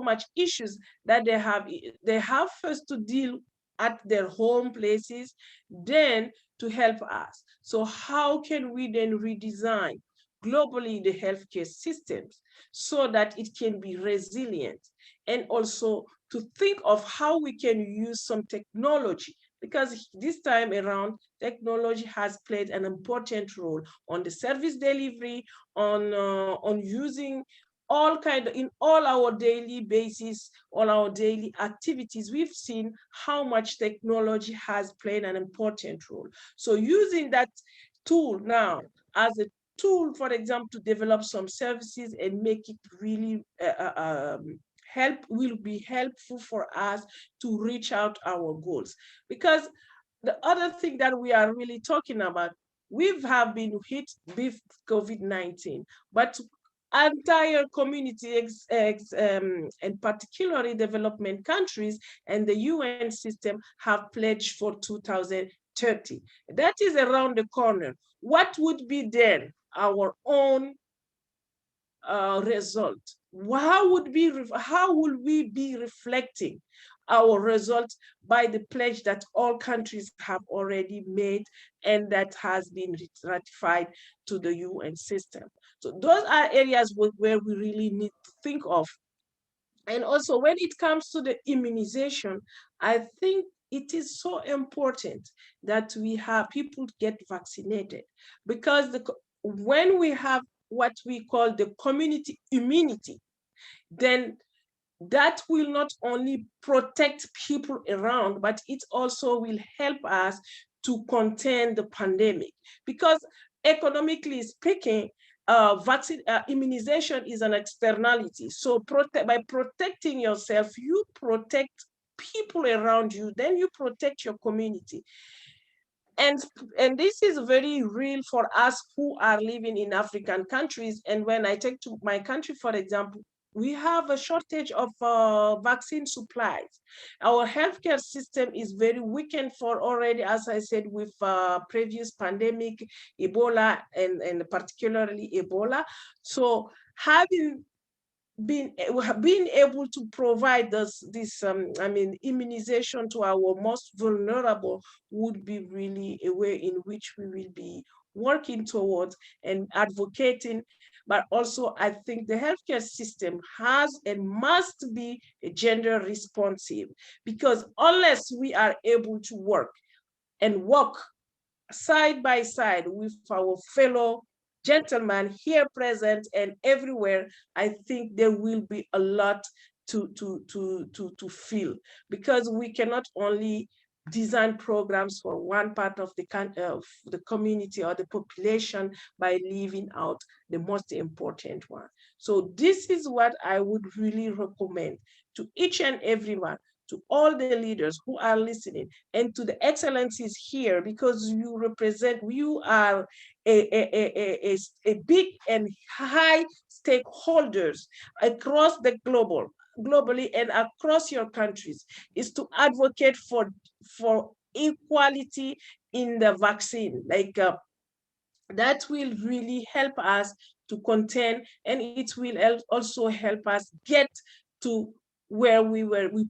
much issues that they have first to deal at their home places, then to help us. So how can we then redesign globally the healthcare systems so that it can be resilient, and also to think of how we can use some technology, because this time around technology has played an important role on the service delivery, on using all kind of, in all our daily basis, all our daily activities. We've seen how much technology has played an important role. So using that tool now as a tool, for example, to develop some services and make it really will be helpful for us to reach out our goals. Because the other thing that we are really talking about, we have been hit with COVID-19, but entire community and particularly development countries and the UN system have pledged for 2030. That is around the corner. What would be then our own result? How would we be reflecting our results by the pledge that all countries have already made and that has been ratified to the UN system? So those are areas where we really need to think of. And also when it comes to the immunization, I think it is so important that we have people get vaccinated, because when we have what we call the community immunity, then that will not only protect people around, but it also will help us to contain the pandemic. Because economically speaking, vaccine immunization is an externality. So by protecting yourself, you protect people around you, then you protect your community. And this is very real for us who are living in African countries. And when I take to my country, for example, we have a shortage of vaccine supplies. Our healthcare system is very weakened for already, as I said, with previous pandemic, Ebola, and particularly Ebola. So being able to provide this immunization to our most vulnerable would be really a way in which we will be working towards and advocating. But also, I think the healthcare system has and must be gender responsive, because unless we are able to work and walk side by side with our fellow gentlemen here present and everywhere, I think there will be a lot to feel, because we cannot only design programs for one part of the community or the population by leaving out the most important one. So this is what I would really recommend to each and everyone, to all the leaders who are listening, and to the excellencies here, because you are a big and high stakeholders across the globally and across your countries, is to advocate for equality in the vaccine. Like that will really help us to contain, and it will also help us get to where we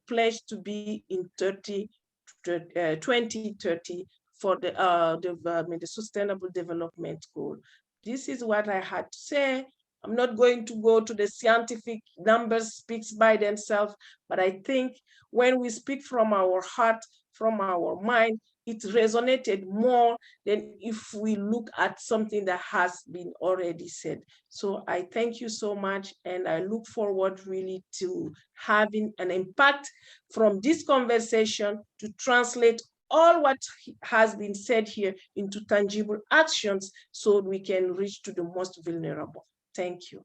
pledged to be in 2030 for the Sustainable Development Goal. This is what I had to say. I'm not going to go to the scientific numbers speaks by themselves, but I think when we speak from our heart, from our mind, it resonated more than if we look at something that has been already said. So I thank you so much, and I look forward really to having an impact from this conversation to translate all what has been said here into tangible actions so we can reach to the most vulnerable. Thank you.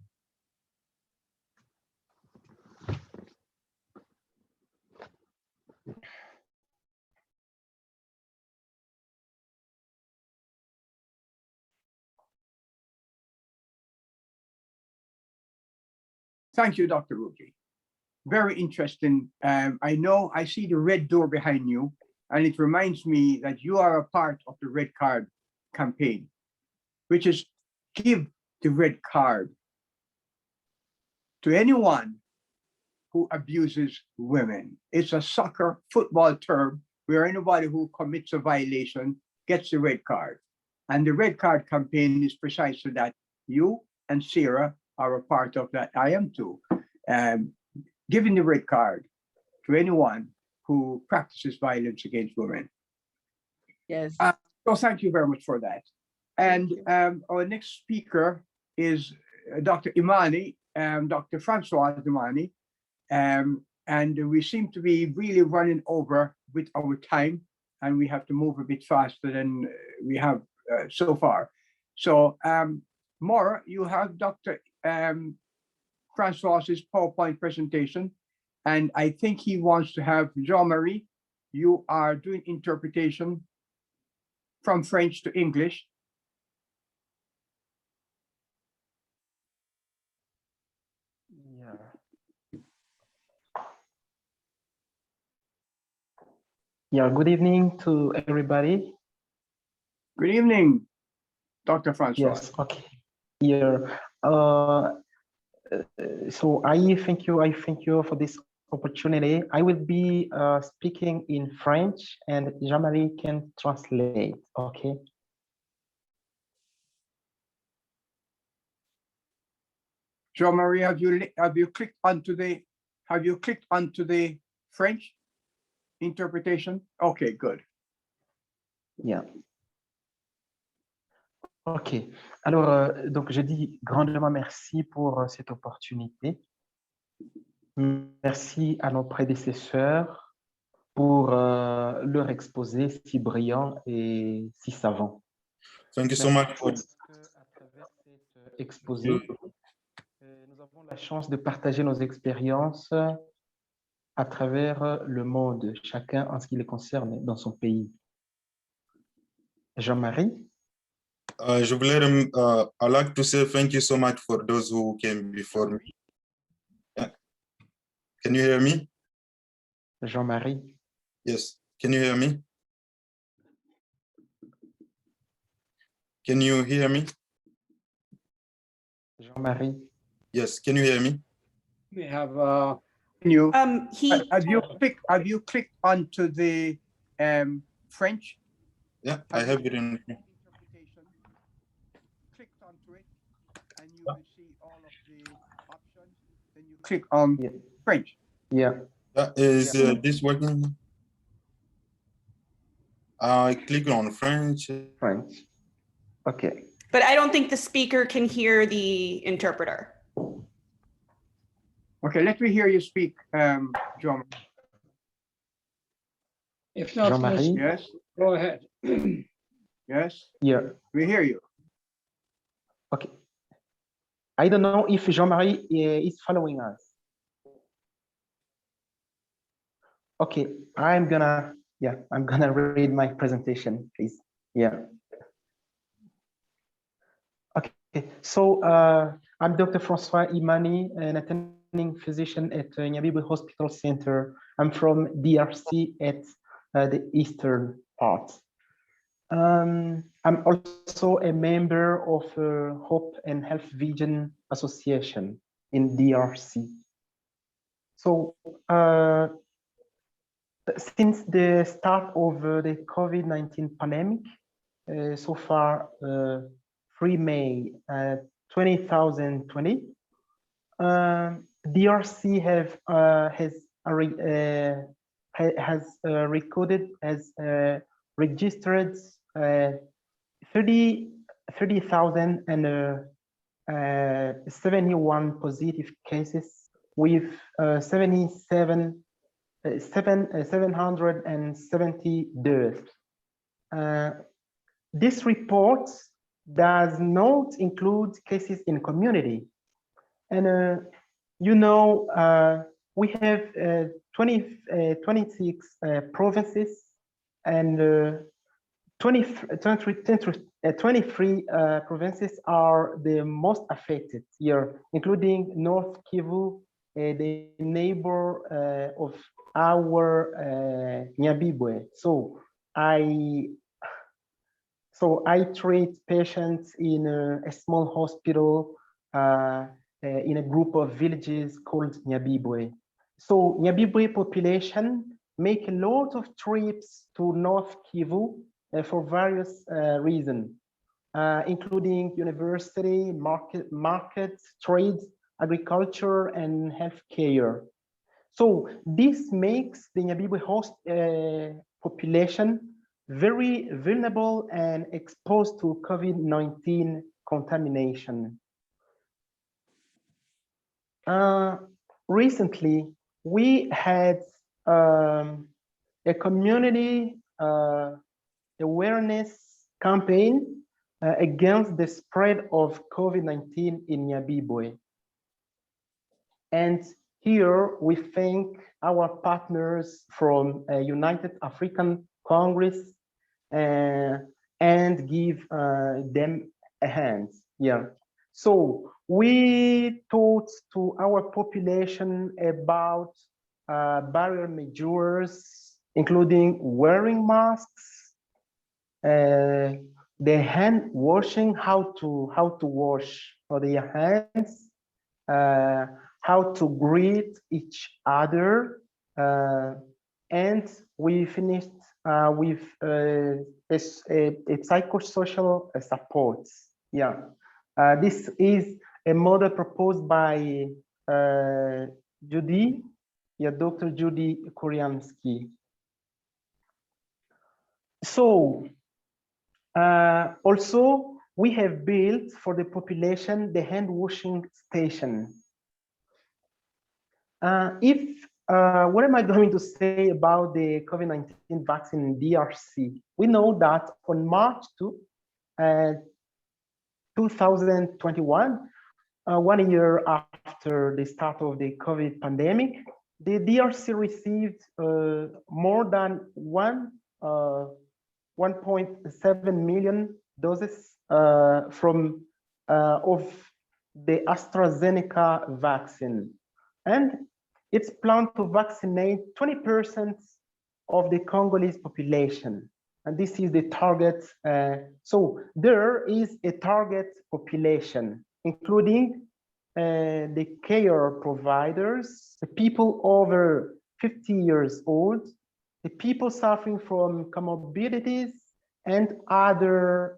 Thank you, Dr. Ruki. Very interesting. I see the red door behind you, and it reminds me that you are a part of the red card campaign, which is give the red card to anyone who abuses women. It's a soccer football term where anybody who commits a violation gets the red card. And the red card campaign is precisely that. You and Sarah are a part of that. I am too. Giving the red card to anyone who practices violence against women. Yes. So thank you very much for that. And our next speaker is Dr. Imani, Dr. Francois Imani. And we seem to be really running over with our time, and we have to move a bit faster than we have so far. So Maura, you have Dr. Francois's PowerPoint presentation, and I think he wants to have Jean-Marie. You are doing interpretation from French to English. Yeah, good evening to everybody. Good evening, Dr. Francois. Yes, okay. Here, so I thank you for this opportunity. I will be speaking in French, and Jean-Marie can translate. Okay. Jean-Marie, have you clicked onto the French interpretation? Okay, good. Yeah. Ok. Alors, donc je dis grandement merci pour cette opportunité. Merci à nos prédécesseurs pour leur exposé si brillant et si savant. Thank you so much. À travers cet exposé, nous avons la chance de partager nos expériences à travers le monde, chacun en ce qui les concerne dans son pays. Jean-Marie? Je voulais, I'd like to say thank you so much for those who came before me. Yeah. Can you hear me? Jean-Marie? Yes. Can you hear me? Can you hear me? Jean-Marie? Yes. Can you hear me? We have have you clicked onto the French? Yeah, I have it in. Clicked onto it, and you will see all of the options. Then you click on French. Yeah. Is this working? I click on French. French. Okay. But I don't think the speaker can hear the interpreter. Okay, let me hear you speak, John. If not, Jean-Marie? yes, go ahead. Yes, Yeah. we hear you. Okay. I don't know if Jean-Marie is following us. Okay, I'm gonna read my presentation, please. Yeah. Okay, so I'm Dr. Francois Imani, an attending physician at Nyabibwe Hospital Center. I'm from DRC at the eastern part. I'm also a member of Hope and Health Vision Association in DRC. So since the start of the COVID-19 pandemic, so far 3 May 2020, DRC has recorded as registered 30,071 positive cases with 770 deaths. This report does not include cases in community. And we have 26 provinces and 23 provinces are the most affected here, including North Kivu, the neighbor of our Nyabibwe. So I treat patients in a small hospital in a group of villages called Nyabibwe. So Nyabibwe population make a lot of trips to North Kivu for various reasons, including university, market, trade, agriculture, and healthcare. So this makes the Nyabibwe host population very vulnerable and exposed to COVID-19 contamination. Recently, we had a community awareness campaign against the spread of COVID-19 in Nyabibwe. And here we thank our partners from United African Congress and give them a hand. Yeah. So we taught to our population about barrier measures, including wearing masks, the hand washing, how to wash their hands, how to greet each other, and we finished with a psychosocial support. Yeah, this is a model proposed by Judy, Dr. Judy Kuriansky. So also we have built for the population the hand washing station. What am I going to say about the COVID-19 vaccine in DRC? We know that on March 2, 2021, 1 year after the start of the COVID pandemic, the DRC received more than 1.7 million doses from of the AstraZeneca vaccine. And it's planned to vaccinate 20% of the Congolese population. And this is the target. So there is a target population, including the care providers, the people over 50 years old, the people suffering from comorbidities, and other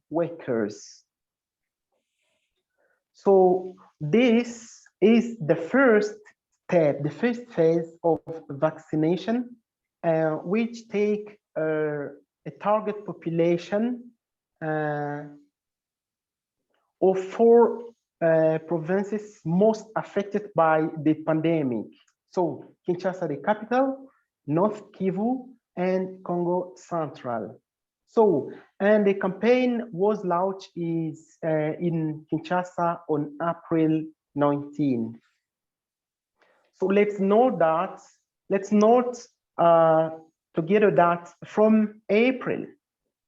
workers. So this is the first step, the first phase of vaccination, which take a target population of 4 provinces most affected by the pandemic. So Kinshasa, the capital, North Kivu, and Congo Central. So, and the campaign was launched in Kinshasa on April 19. So let's note together that from April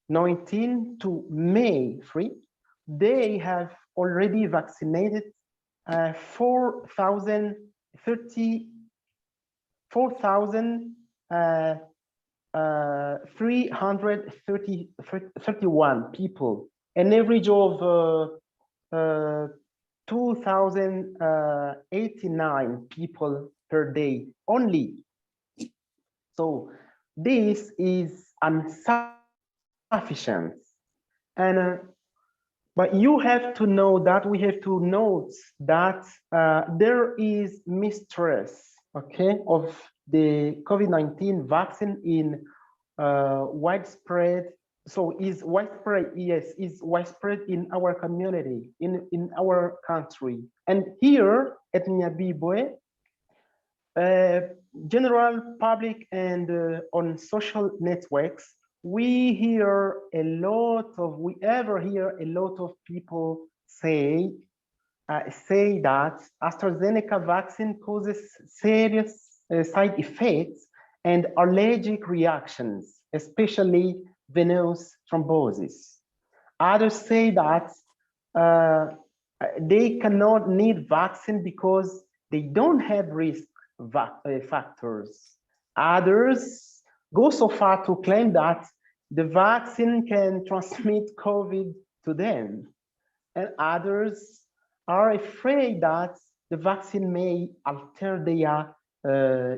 19 to May 3, they have already vaccinated 4,331 people, an average of 2,089 people per day only. So this is insufficient. And but you have to know that we have to note that there is mistrust, okay, of the COVID-19 vaccine in widespread. So is widespread, yes, is widespread in our community, in our country. And here at Nyabibwe, general public and on social networks, we ever hear a lot of people say that AstraZeneca vaccine causes serious side effects and allergic reactions, especially venous thrombosis. Others say that they cannot need vaccine because they don't have risk factors. Others go so far to claim that the vaccine can transmit COVID to them. And others are afraid that the vaccine may alter their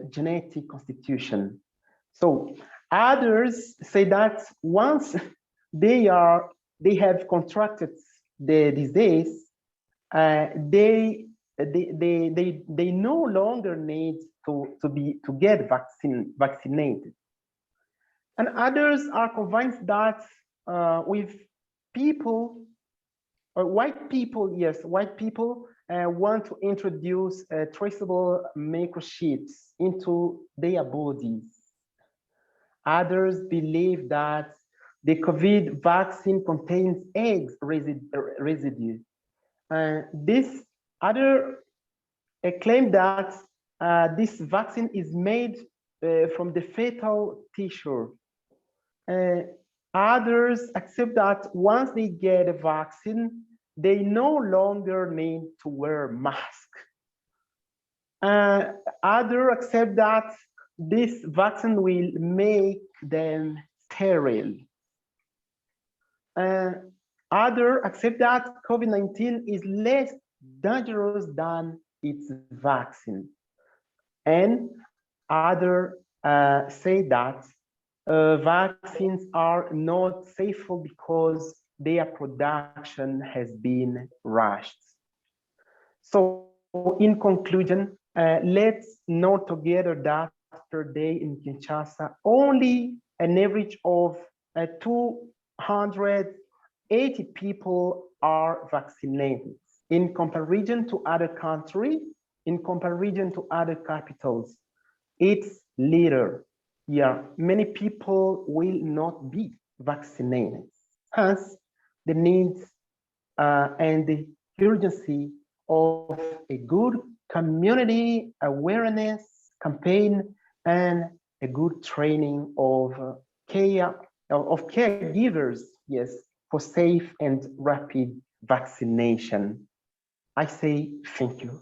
genetic constitution. So others say that once they have contracted the disease, they no longer need to get vaccinated. And others are convinced that with people, white people want to introduce traceable microchips into their bodies. Others believe that the COVID vaccine contains eggs residue. This other claim that this vaccine is made from the fetal tissue. Others accept that once they get a vaccine, they no longer need to wear mask. Others accept that this vaccine will make them sterile. Others accept that COVID-19 is less dangerous than its vaccine. And others say that vaccines are not safe because their production has been rushed. So in conclusion, let's note together that per day in Kinshasa, only an average of 280 people are vaccinated in comparison to other countries, in comparison to other capitals. It's little. Yeah, many people will not be vaccinated. Hence, the needs and the urgency of a good community awareness campaign and a good training of caregivers, yes, for safe and rapid vaccination. I say thank you.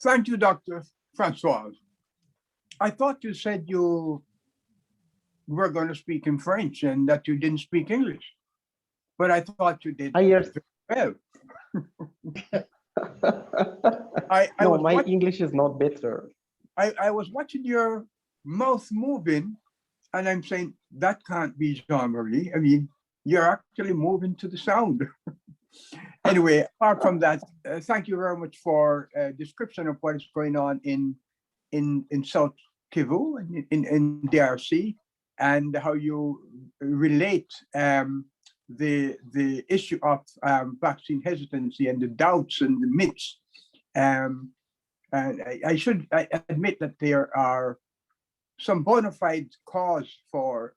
Thank you, Dr. Francois. I thought you said you were going to speak in French and that you didn't speak English, but I thought you did yes. well. No, my English is not better. I was watching your mouth moving, and I'm saying, that can't be Jean-Marie. I mean, you're actually moving to the sound. Anyway, apart from that, thank you very much for a description of what is going on in South Kivu, in DRC, and how you relate the issue of vaccine hesitancy and the doubts and the myths. And I should admit that there are some bona fide cause for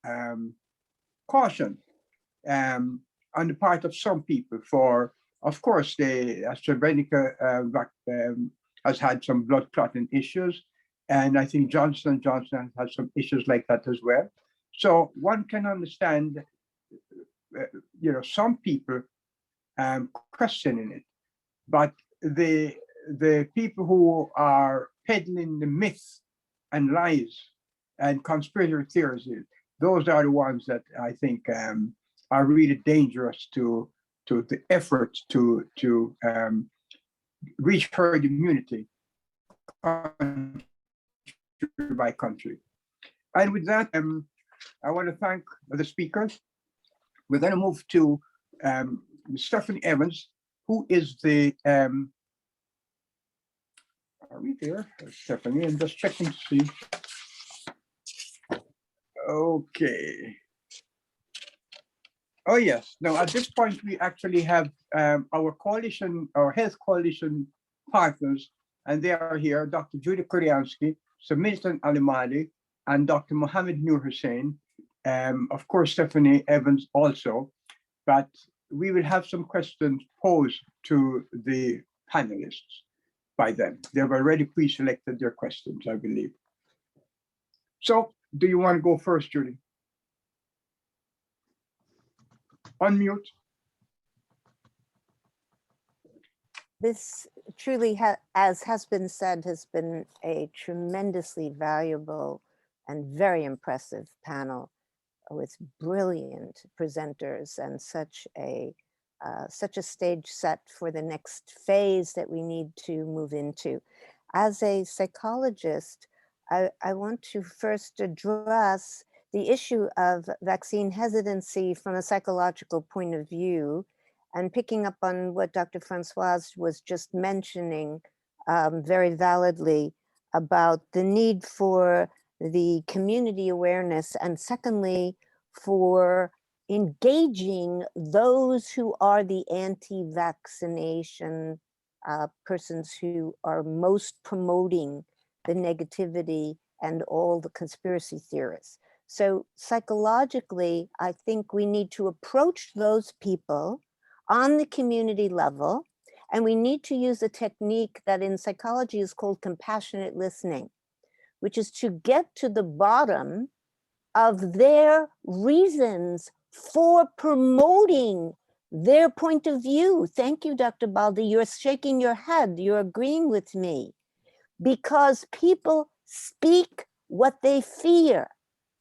caution on the part of some people. For, of course, the AstraZeneca has had some blood clotting issues, and I think Johnson & Johnson has some issues like that as well. So one can understand, some people questioning it, but the people who are peddling the myths and lies and conspiracy theories, those are the ones that I think are really dangerous to the efforts to reach herd immunity country by country. And with that, I want to thank the speakers. We're going to move to Stephanie Evans, who is the, are we there, Stephanie? I'm just checking to see. Okay. Oh, yes. No, at this point, we actually have our coalition, our health coalition partners, and they are here, Dr. Judy Kuryansky, Sir Milton Alimali, and Dr. Mohammed Nur Hussein. Of course, Stephanie Evans also, but we will have some questions posed to the panelists by them. They've already pre-selected their questions, I believe. So, do you want to go first, Judy? Unmute. This truly, as has been said, has been a tremendously valuable and very impressive panel with brilliant presenters and such a stage set for the next phase that we need to move into. As a psychologist, I want to first address the issue of vaccine hesitancy from a psychological point of view, and picking up on what Dr. Francoise was just mentioning very validly about the need for the community awareness, and secondly, for engaging those who are the anti-vaccination persons who are most promoting the negativity and all the conspiracy theorists. So psychologically, I think we need to approach those people on the community level, and we need to use a technique that in psychology is called compassionate listening, which is to get to the bottom of their reasons for promoting their point of view. Thank you, Dr. Baldi. You're shaking your head. You're agreeing with me, because people speak what they fear.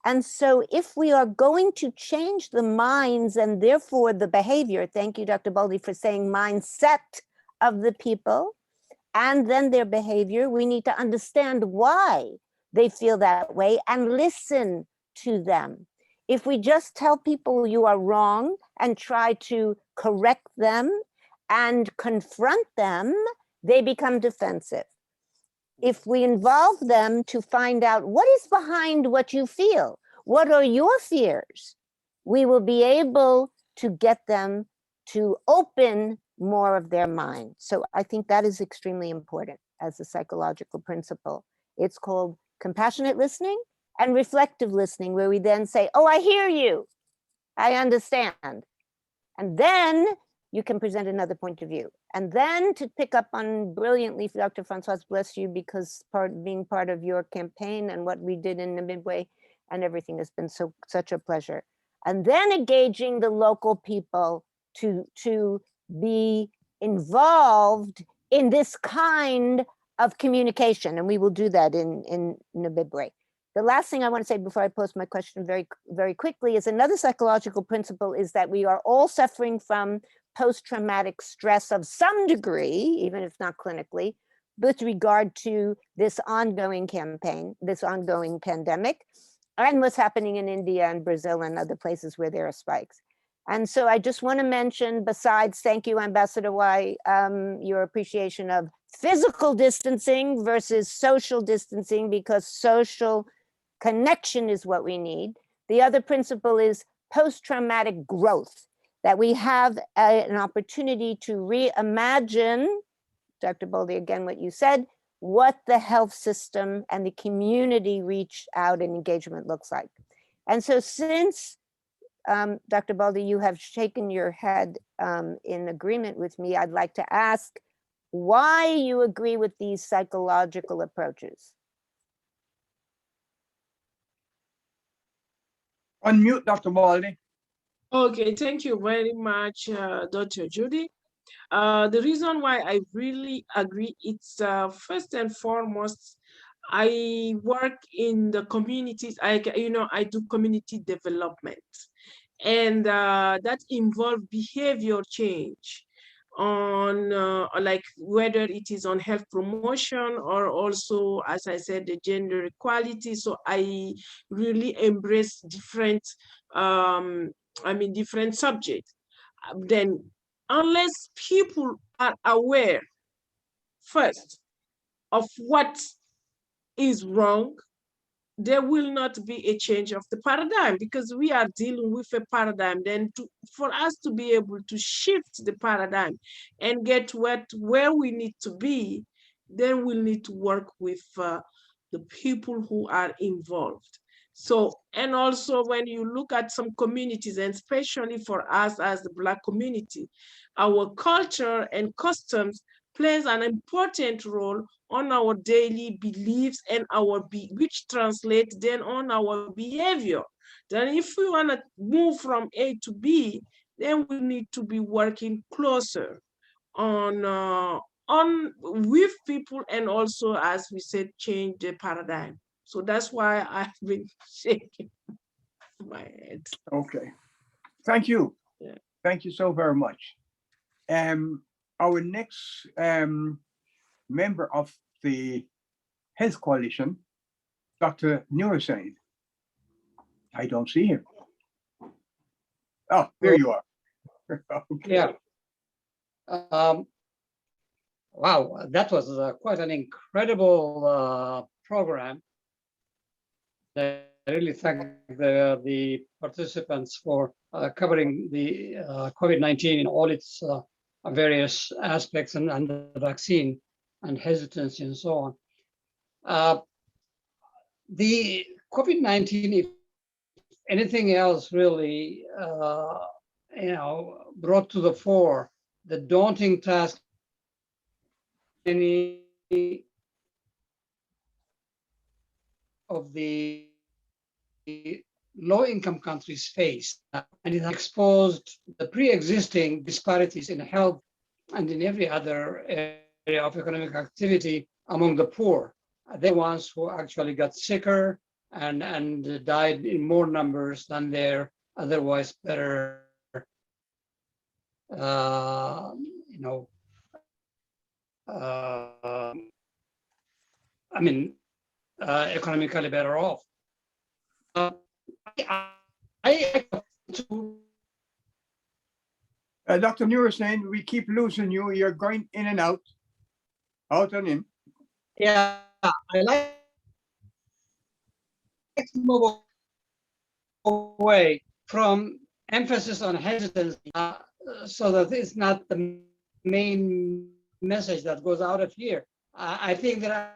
And so if we are going to change the minds and therefore the behavior, thank you, Dr. Baldi, for saying mindset of the people, and then their behavior, we need to understand why they feel that way and listen to them. If we just tell people you are wrong and try to correct them and confront them, they become defensive. If we involve them to find out what is behind what you feel, what are your fears, we will be able to get them to open more of their mind. So I think that is extremely important as a psychological principle. It's called compassionate listening and reflective listening, where we then say, oh, I hear you, I understand. And then you can present another point of view. And then to pick up on brilliantly, Dr. Francoise, bless you, because being part of your campaign and what we did in the Midway and everything has been such a pleasure. And then engaging the local people to be involved in this kind of communication. And we will do that in Namibia. The last thing I want to say before I pose my question very, very quickly is another psychological principle is that we are all suffering from post-traumatic stress of some degree, even if not clinically, with regard to this ongoing campaign, this ongoing pandemic, and what's happening in India and Brazil and other places where there are spikes. And so I just want to mention, besides, thank you, Ambassador Y, your appreciation of physical distancing versus social distancing, because social connection is what we need. The other principle is post-traumatic growth. that we have an opportunity to reimagine, Dr. Baldi, again, what you said, what the health system and the community reach out and engagement looks like. And so since, Dr. Baldi, you have shaken your head in agreement with me, I'd like to ask why you agree with these psychological approaches. Unmute, Dr. Baldi. Okay, thank you very much, Dr. Judy. The reason why I really agree, it's first and foremost, I work in the communities. I do community development, and that involves behavior change on like whether it is on health promotion or also, as I said, the gender equality. So I really embrace different different subjects. Then unless people are aware first of what is wrong, there will not be a change of the paradigm, because we are dealing with a paradigm. Then for us to be able to shift the paradigm and get where we need to be, then we'll need to work with the people who are involved. So, and also when you look at some communities, and especially for us as the Black community, our culture and customs plays an important role on our daily beliefs and which translate then on our behavior. Then if we want to move from A to B, then we need to be working closer on with people, and also, as we said, change the paradigm. So that's why I've been shaking my head. Okay, thank you. Yeah. Thank you so very much. Our next member of the Health Coalition, Dr. Nurhussain. I don't see him. Oh, there you are. Okay. Yeah. Wow, that was quite an incredible program. I really thank the participants for covering the COVID-19 in all its various aspects, and the vaccine and hesitancy and so on. The COVID-19, if anything else, really, brought to the fore the daunting task any of the low-income countries face, and it has exposed the pre-existing disparities in health and in every other area of economic activity among the poor. They're the ones who actually got sicker and died in more numbers than their otherwise better, economically better off. Dr. Nurhussain, we keep losing you. You're going in and out and in. Yeah, I like to move away from emphasis on hesitancy, so that it's not the main message that goes out of here. I think there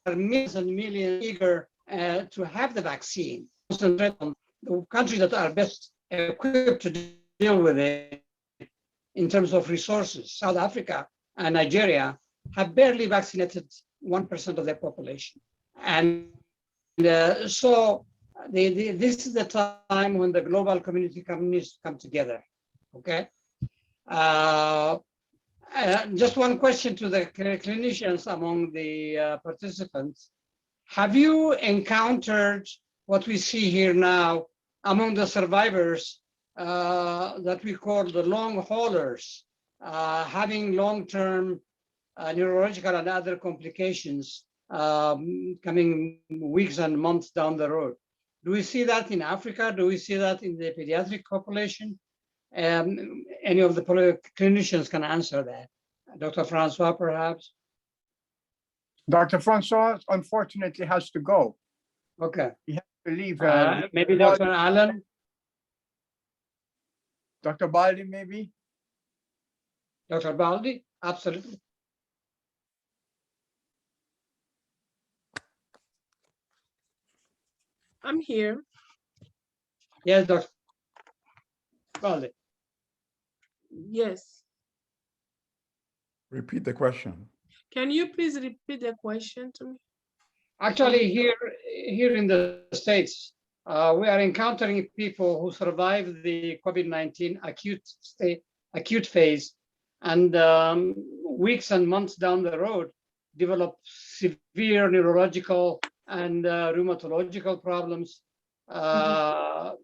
are millions and millions eager to have the vaccine. Concentrate on the countries that are best equipped to deal with it in terms of resources. South Africa and Nigeria have barely vaccinated 1% of their population. And so this is the time when the global community needs to come together, okay? Just one question to the clinicians among the participants. Have you encountered what we see here now among the survivors that we call the long haulers, having long-term neurological and other complications coming weeks and months down the road? Do we see that in Africa? Do we see that in the pediatric population? Any of the clinicians can answer that. Dr. Francois, perhaps? Dr. Francois, unfortunately, has to go. Okay. He has to leave. Maybe Dr. Allen? Dr. Baldi, maybe? Dr. Baldi, absolutely. I'm here. Yes, Dr. Baldi. Yes. Repeat the question. Can you please repeat the question to me? Actually, here in the States, we are encountering people who survive the COVID-19 acute phase, and weeks and months down the road, develop severe neurological and rheumatological problems. That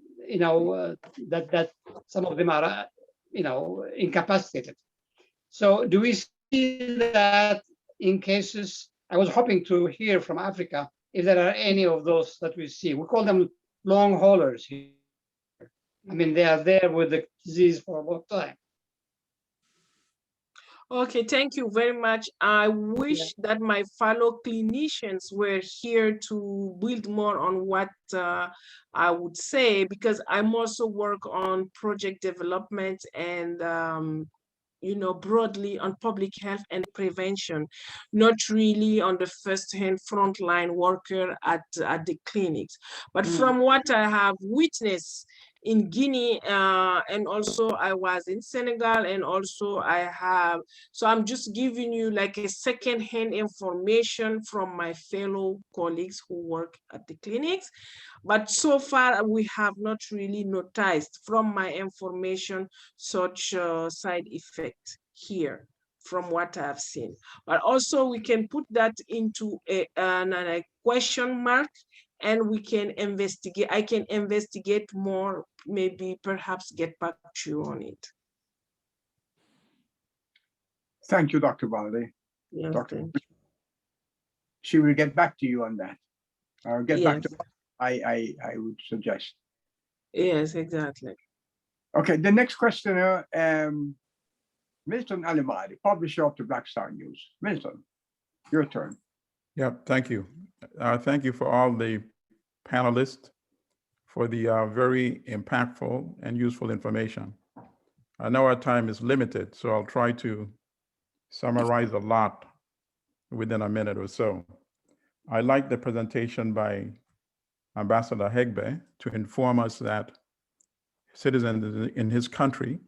some of them are, incapacitated. So, do we see that in cases? I was hoping to hear from Africa if there are any of those that we see. We call them long haulers here. I mean, they are there with the disease for a long time. Okay, thank you very much. I wish that my fellow clinicians were here to build more on what I would say, because I'm also work on project development and broadly on public health and prevention, not really on the first-hand frontline worker at the clinics. But from what I have witnessed in Guinea, and also I was in Senegal, and also so I'm just giving you like a second-hand information from my fellow colleagues who work at the clinics. But so far, we have not really noticed from my information such side effect here from what I've seen. But also we can put that into a question mark, and we can investigate. I can investigate more, maybe perhaps get back to you on it. Thank you, Dr. Baldi. Yes, Dr. She will get back to you on that. Or get back to I would suggest. Yes, exactly. Okay, the next questioner, Milton Alimari, publisher of the Black Star News. Milton, your turn. Yep, thank you. Thank you for all the panelists for the very impactful and useful information. I know our time is limited, so I'll try to summarize a lot within a minute or so. I like the presentation by Ambassador Hegbe to inform us that citizens in his country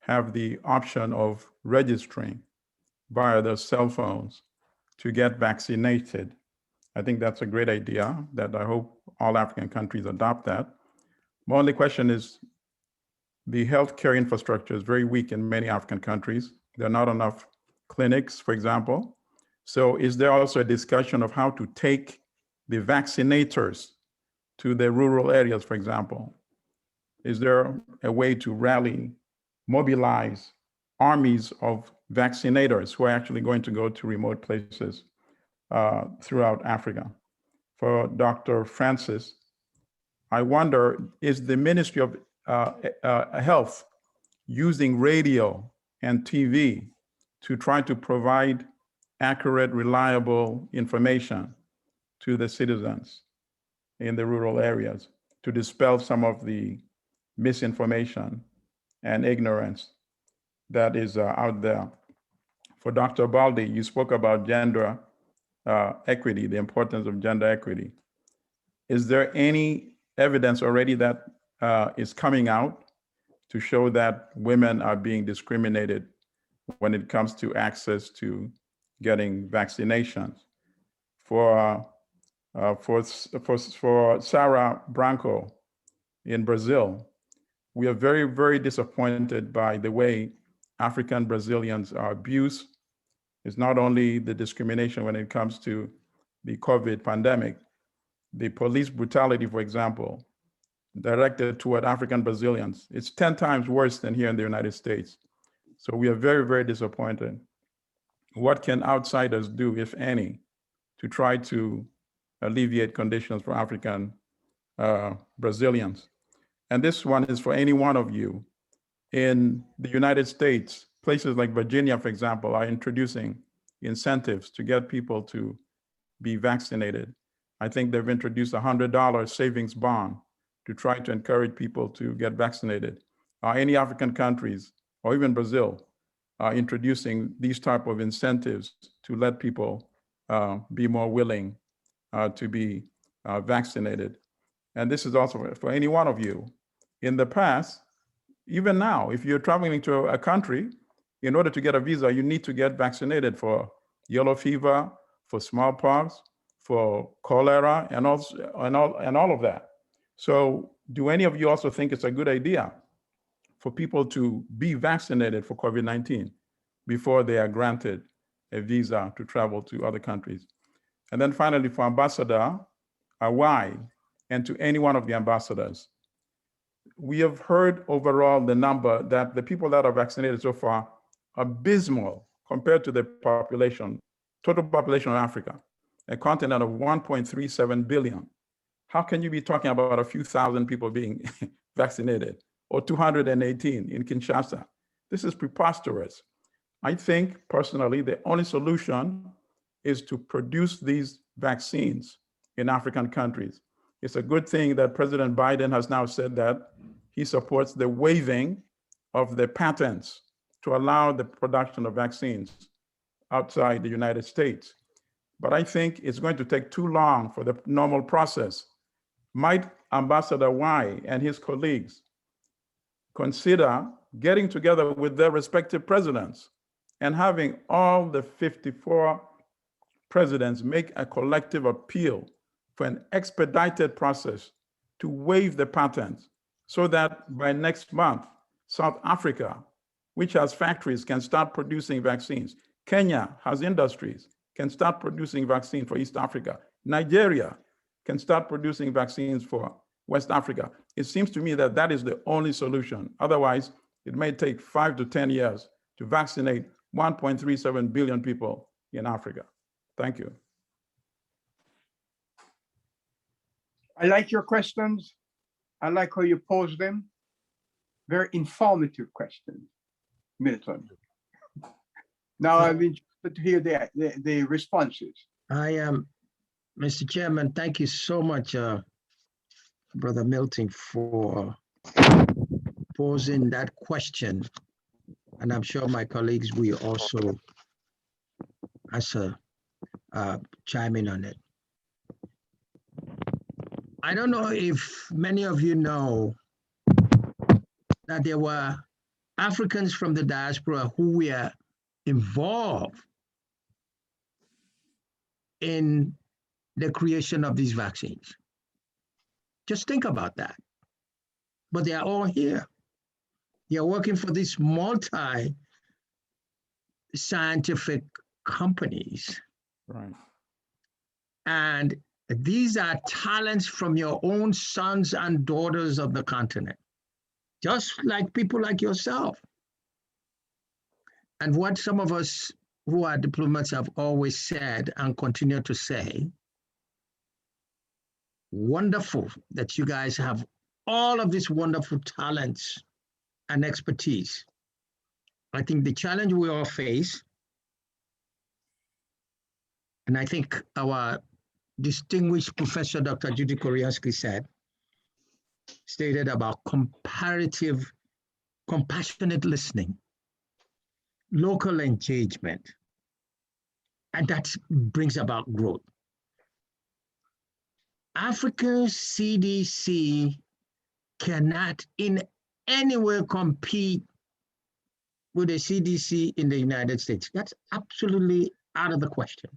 have the option of registering via their cell phones to get vaccinated. I think that's a great idea that I hope all African countries adopt that. My only question is, the healthcare infrastructure is very weak in many African countries. There are not enough clinics, for example. So is there also a discussion of how to take the vaccinators to the rural areas, for example? Is there a way to rally, mobilize armies of vaccinators who are actually going to go to remote places throughout Africa? For Dr. Francis, I wonder, is the Ministry of Health using radio and TV to try to provide accurate, reliable information to the citizens in the rural areas to dispel some of the misinformation and ignorance that is out there? For Dr. Baldi, you spoke about gender equity, the importance of gender equity. Is there any evidence already that is coming out to show that women are being discriminated when it comes to access to getting vaccinations? For Sarah Branco in Brazil, we are very, very disappointed by the way African Brazilians are abused. It's not only the discrimination when it comes to the COVID pandemic, the police brutality, for example, directed toward African Brazilians, it's 10 times worse than here in the United States. So we are very, very disappointed. What can outsiders do, if any, to try to alleviate conditions for African Brazilians? And this one is for any one of you. In the United States, places like Virginia, for example, are introducing incentives to get people to be vaccinated. I think they've introduced a $100 savings bond to try to encourage people to get vaccinated. any African countries or even Brazil introducing these type of incentives to let people be more willing to be vaccinated. And this is also for any one of you. In the past, even now, if you're traveling to a country, in order to get a visa, you need to get vaccinated for yellow fever, for smallpox, for cholera, and all of that. So do any of you also think it's a good idea for people to be vaccinated for COVID-19 before they are granted a visa to travel to other countries? And then finally, for Ambassador Awai, and to any one of the ambassadors, we have heard overall the number that the people that are vaccinated so far are abysmal compared to the population, total population of Africa, a continent of 1.37 billion. How can you be talking about a few thousand people being vaccinated, or 218 in Kinshasa? This is preposterous. I think personally, the only solution is to produce these vaccines in African countries. It's a good thing that President Biden has now said that he supports the waiving of the patents to allow the production of vaccines outside the United States. But I think it's going to take too long for the normal process. Might Ambassador Awai and his colleagues consider getting together with their respective presidents and having all the 54 presidents make a collective appeal for an expedited process to waive the patents, so that by next month, South Africa, which has factories, can start producing vaccines. Kenya has industries, can start producing vaccines for East Africa. Nigeria can start producing vaccines for West Africa. It seems to me that that is the only solution. Otherwise, it may take 5 to 10 years to vaccinate 1.37 billion people in Africa. Thank you. I like your questions. I like how you pose them. Very informative questions, Milton. Now I'm interested to hear the responses. I am, Mr. Chairman, thank you so much, Brother Milton, for posing that question. And I'm sure my colleagues will also chime in on it. I don't know if many of you know that there were Africans from the diaspora who were involved in the creation of these vaccines. Just think about that. But they are all here. They are working for these multi-scientific companies. Right. And these are talents from your own sons and daughters of the continent, just like people like yourself. And what some of us who are diplomats have always said and continue to say, wonderful that you guys have all of these wonderful talents and expertise. I think the challenge we all face, and I think our distinguished Professor Dr. Judy Koriaski stated about compassionate listening, local engagement, and that brings about growth. Africa's CDC cannot in any way compete with the CDC in the United States. That's absolutely out of the question.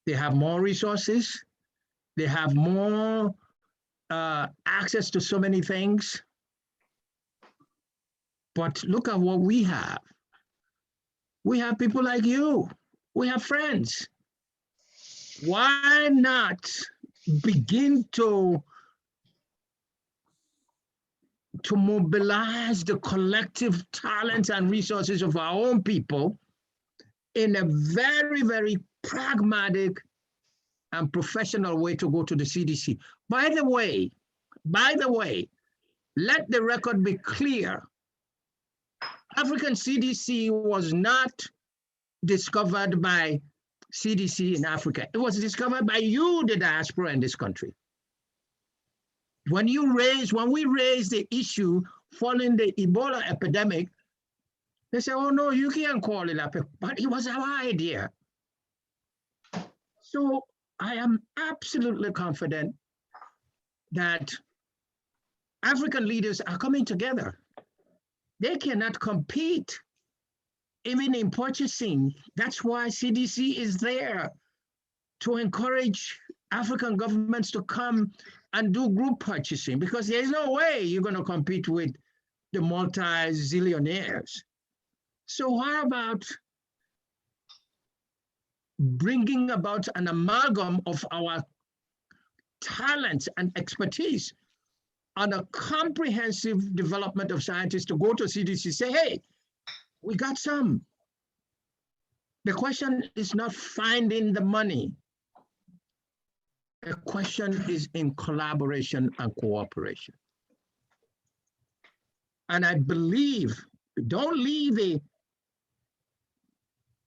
They have more resources. They have more access to so many things. But look at what we have. We have people like you. We have friends. Why not begin to mobilize the collective talents and resources of our own people in a very, very pragmatic and professional way to go to the CDC. By the way, let the record be clear. African CDC was not discovered by CDC in Africa. It was discovered by you, the diaspora in this country. When we raised the issue following the Ebola epidemic, they say, oh no, you can't call it up, but it was our idea. So I am absolutely confident that African leaders are coming together. They cannot compete, even in purchasing. That's why CDC is there, to encourage African governments to come and do group purchasing, because there's no way you're going to compete with the multi-zillionaires. So how about bringing about an amalgam of our talents and expertise on a comprehensive development of scientists to go to CDC, say, hey, we got some. The question is not finding the money. The question is in collaboration and cooperation. And I believe, don't leave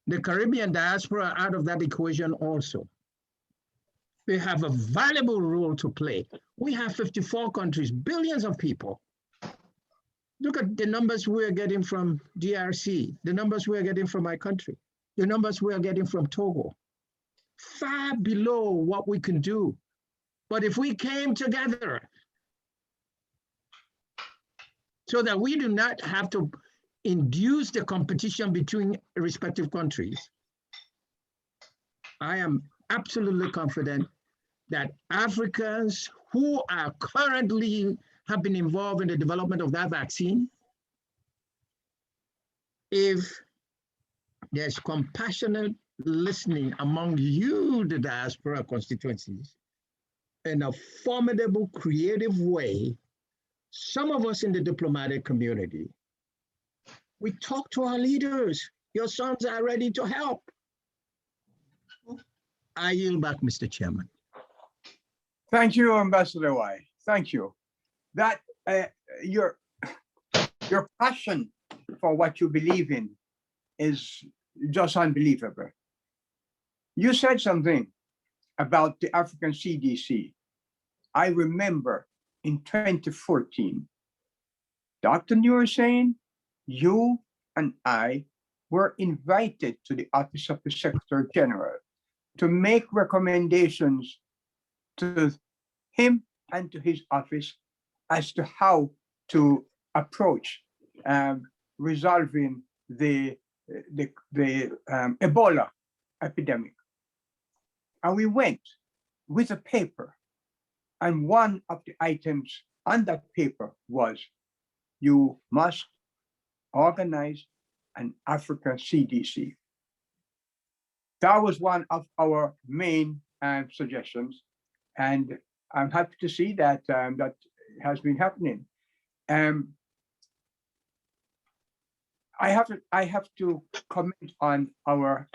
the Caribbean diaspora out of that equation also. They have a valuable role to play. We have 54 countries, billions of people. Look at the numbers we're getting from DRC, the numbers we're getting from my country, the numbers we're getting from Togo. Far below what we can do. But if we came together so that we do not have to induce the competition between respective countries, I am absolutely confident that Africans who are currently have been involved in the development of that vaccine, if there's compassionate listening among you, the diaspora constituencies, in a formidable, creative way, some of us in the diplomatic community, we talk to our leaders. Your sons are ready to help. I yield back, Mr. Chairman. Thank you, Ambassador Y. Thank you. That your passion for what you believe in is just unbelievable. You said something about the African CDC. I remember in 2014, Dr. Nursain, you and I were invited to the Office of the Secretary General to make recommendations to him and to his office as to how to approach resolving the Ebola epidemic. And we went with a paper, and one of the items on that paper was, you must organize an African CDC. That was one of our main suggestions, and I'm happy to see that that has been happening. I have to comment on our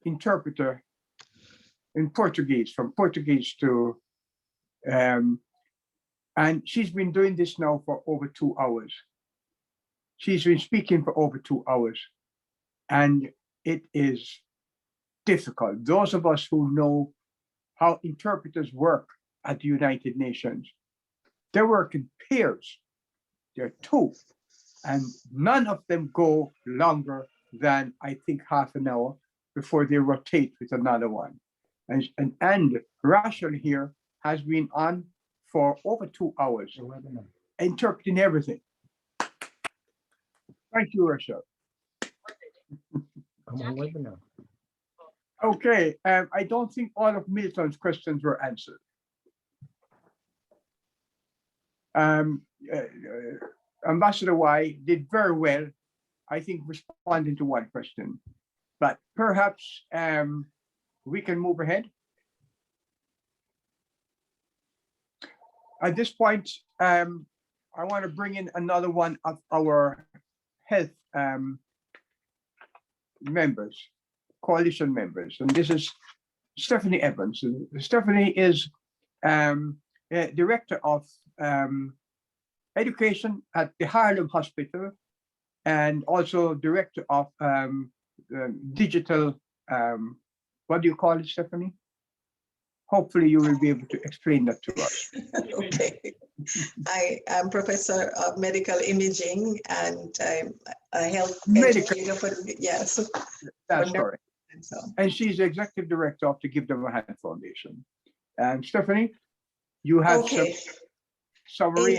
interpreter in Portuguese, from Portuguese to, and she's been doing this now for over 2 hours. She's been speaking for over 2 hours, and it is difficult. Those of us who know how interpreters work at the United Nations, they work in pairs. There are two, and none of them go longer than, I think, half an hour before they rotate with another one. And Rachel here has been on for over 2 hours, interpreting everything. Thank you, Rachel. I'm on webinar. Okay, I don't think all of Milton's questions were answered. Ambassador Y did very well, I think, responding to one question, but perhaps we can move ahead. At this point, I want to bring in another one of our health members, coalition members, and this is Stephanie Evans. Stephanie is director of education at the Harlem Hospital, and also director of digital, what do you call it, Stephanie? hopefully you will be able to explain that to us. Okay. I am professor of medical imaging and I'm a health educator for, yes. That's correct. And she's the executive director of the Give Them a Hand Foundation. And Stephanie, you had Okay. some summary.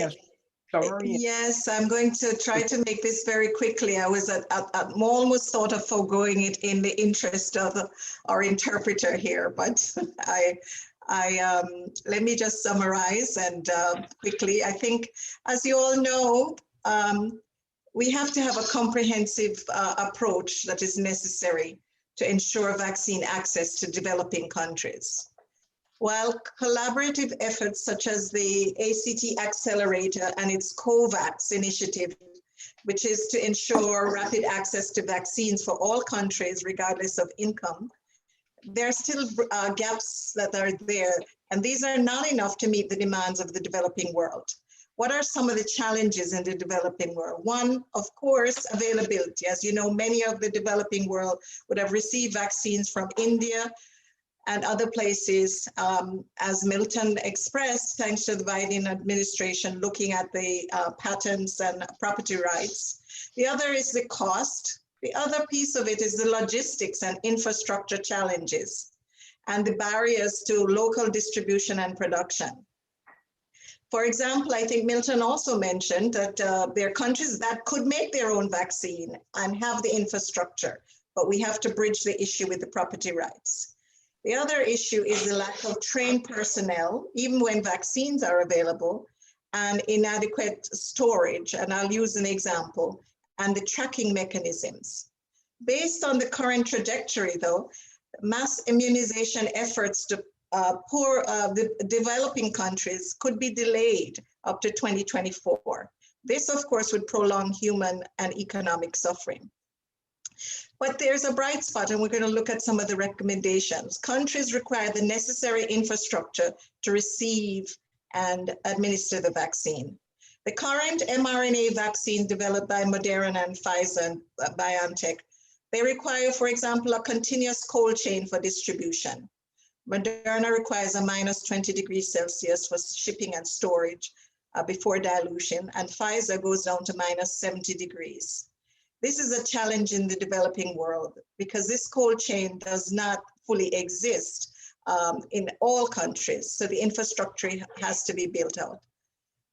Yes, I'm going to try to make this very quickly. I was almost thought of foregoing it in the interest of our interpreter here, but let me just summarize and quickly. I think, as you all know, we have to have a comprehensive approach that is necessary to ensure vaccine access to developing countries. While collaborative efforts such as the ACT Accelerator and its COVAX initiative, which is to ensure rapid access to vaccines for all countries regardless of income, there are still gaps that are there, and these are not enough to meet the demands of the developing world. What are some of the challenges in the developing world? One, of course, availability. As you know, many of the developing world would have received vaccines from India and other places, as Milton expressed, thanks to the Biden administration looking at the patents and property rights. The other is the cost. The other piece of it is the logistics and infrastructure challenges and the barriers to local distribution and production. For example, I think Milton also mentioned that there are countries that could make their own vaccine and have the infrastructure, but we have to bridge the issue with the property rights. The other issue is the lack of trained personnel, even when vaccines are available, and inadequate storage, and I'll use an example, and the tracking mechanisms. Based on the current trajectory, though, mass immunization efforts to the developing countries could be delayed up to 2024. This, of course, would prolong human and economic suffering. But there's a bright spot, and we're going to look at some of the recommendations. Countries require the necessary infrastructure to receive and administer the vaccine. The current mRNA vaccine developed by Moderna and Pfizer and BioNTech, they require, for example, a continuous cold chain for distribution. Moderna requires a -20 degrees Celsius for shipping and storage before dilution, and Pfizer goes down to -70 degrees. This is a challenge in the developing world because this cold chain does not fully exist in all countries. So the infrastructure has to be built out.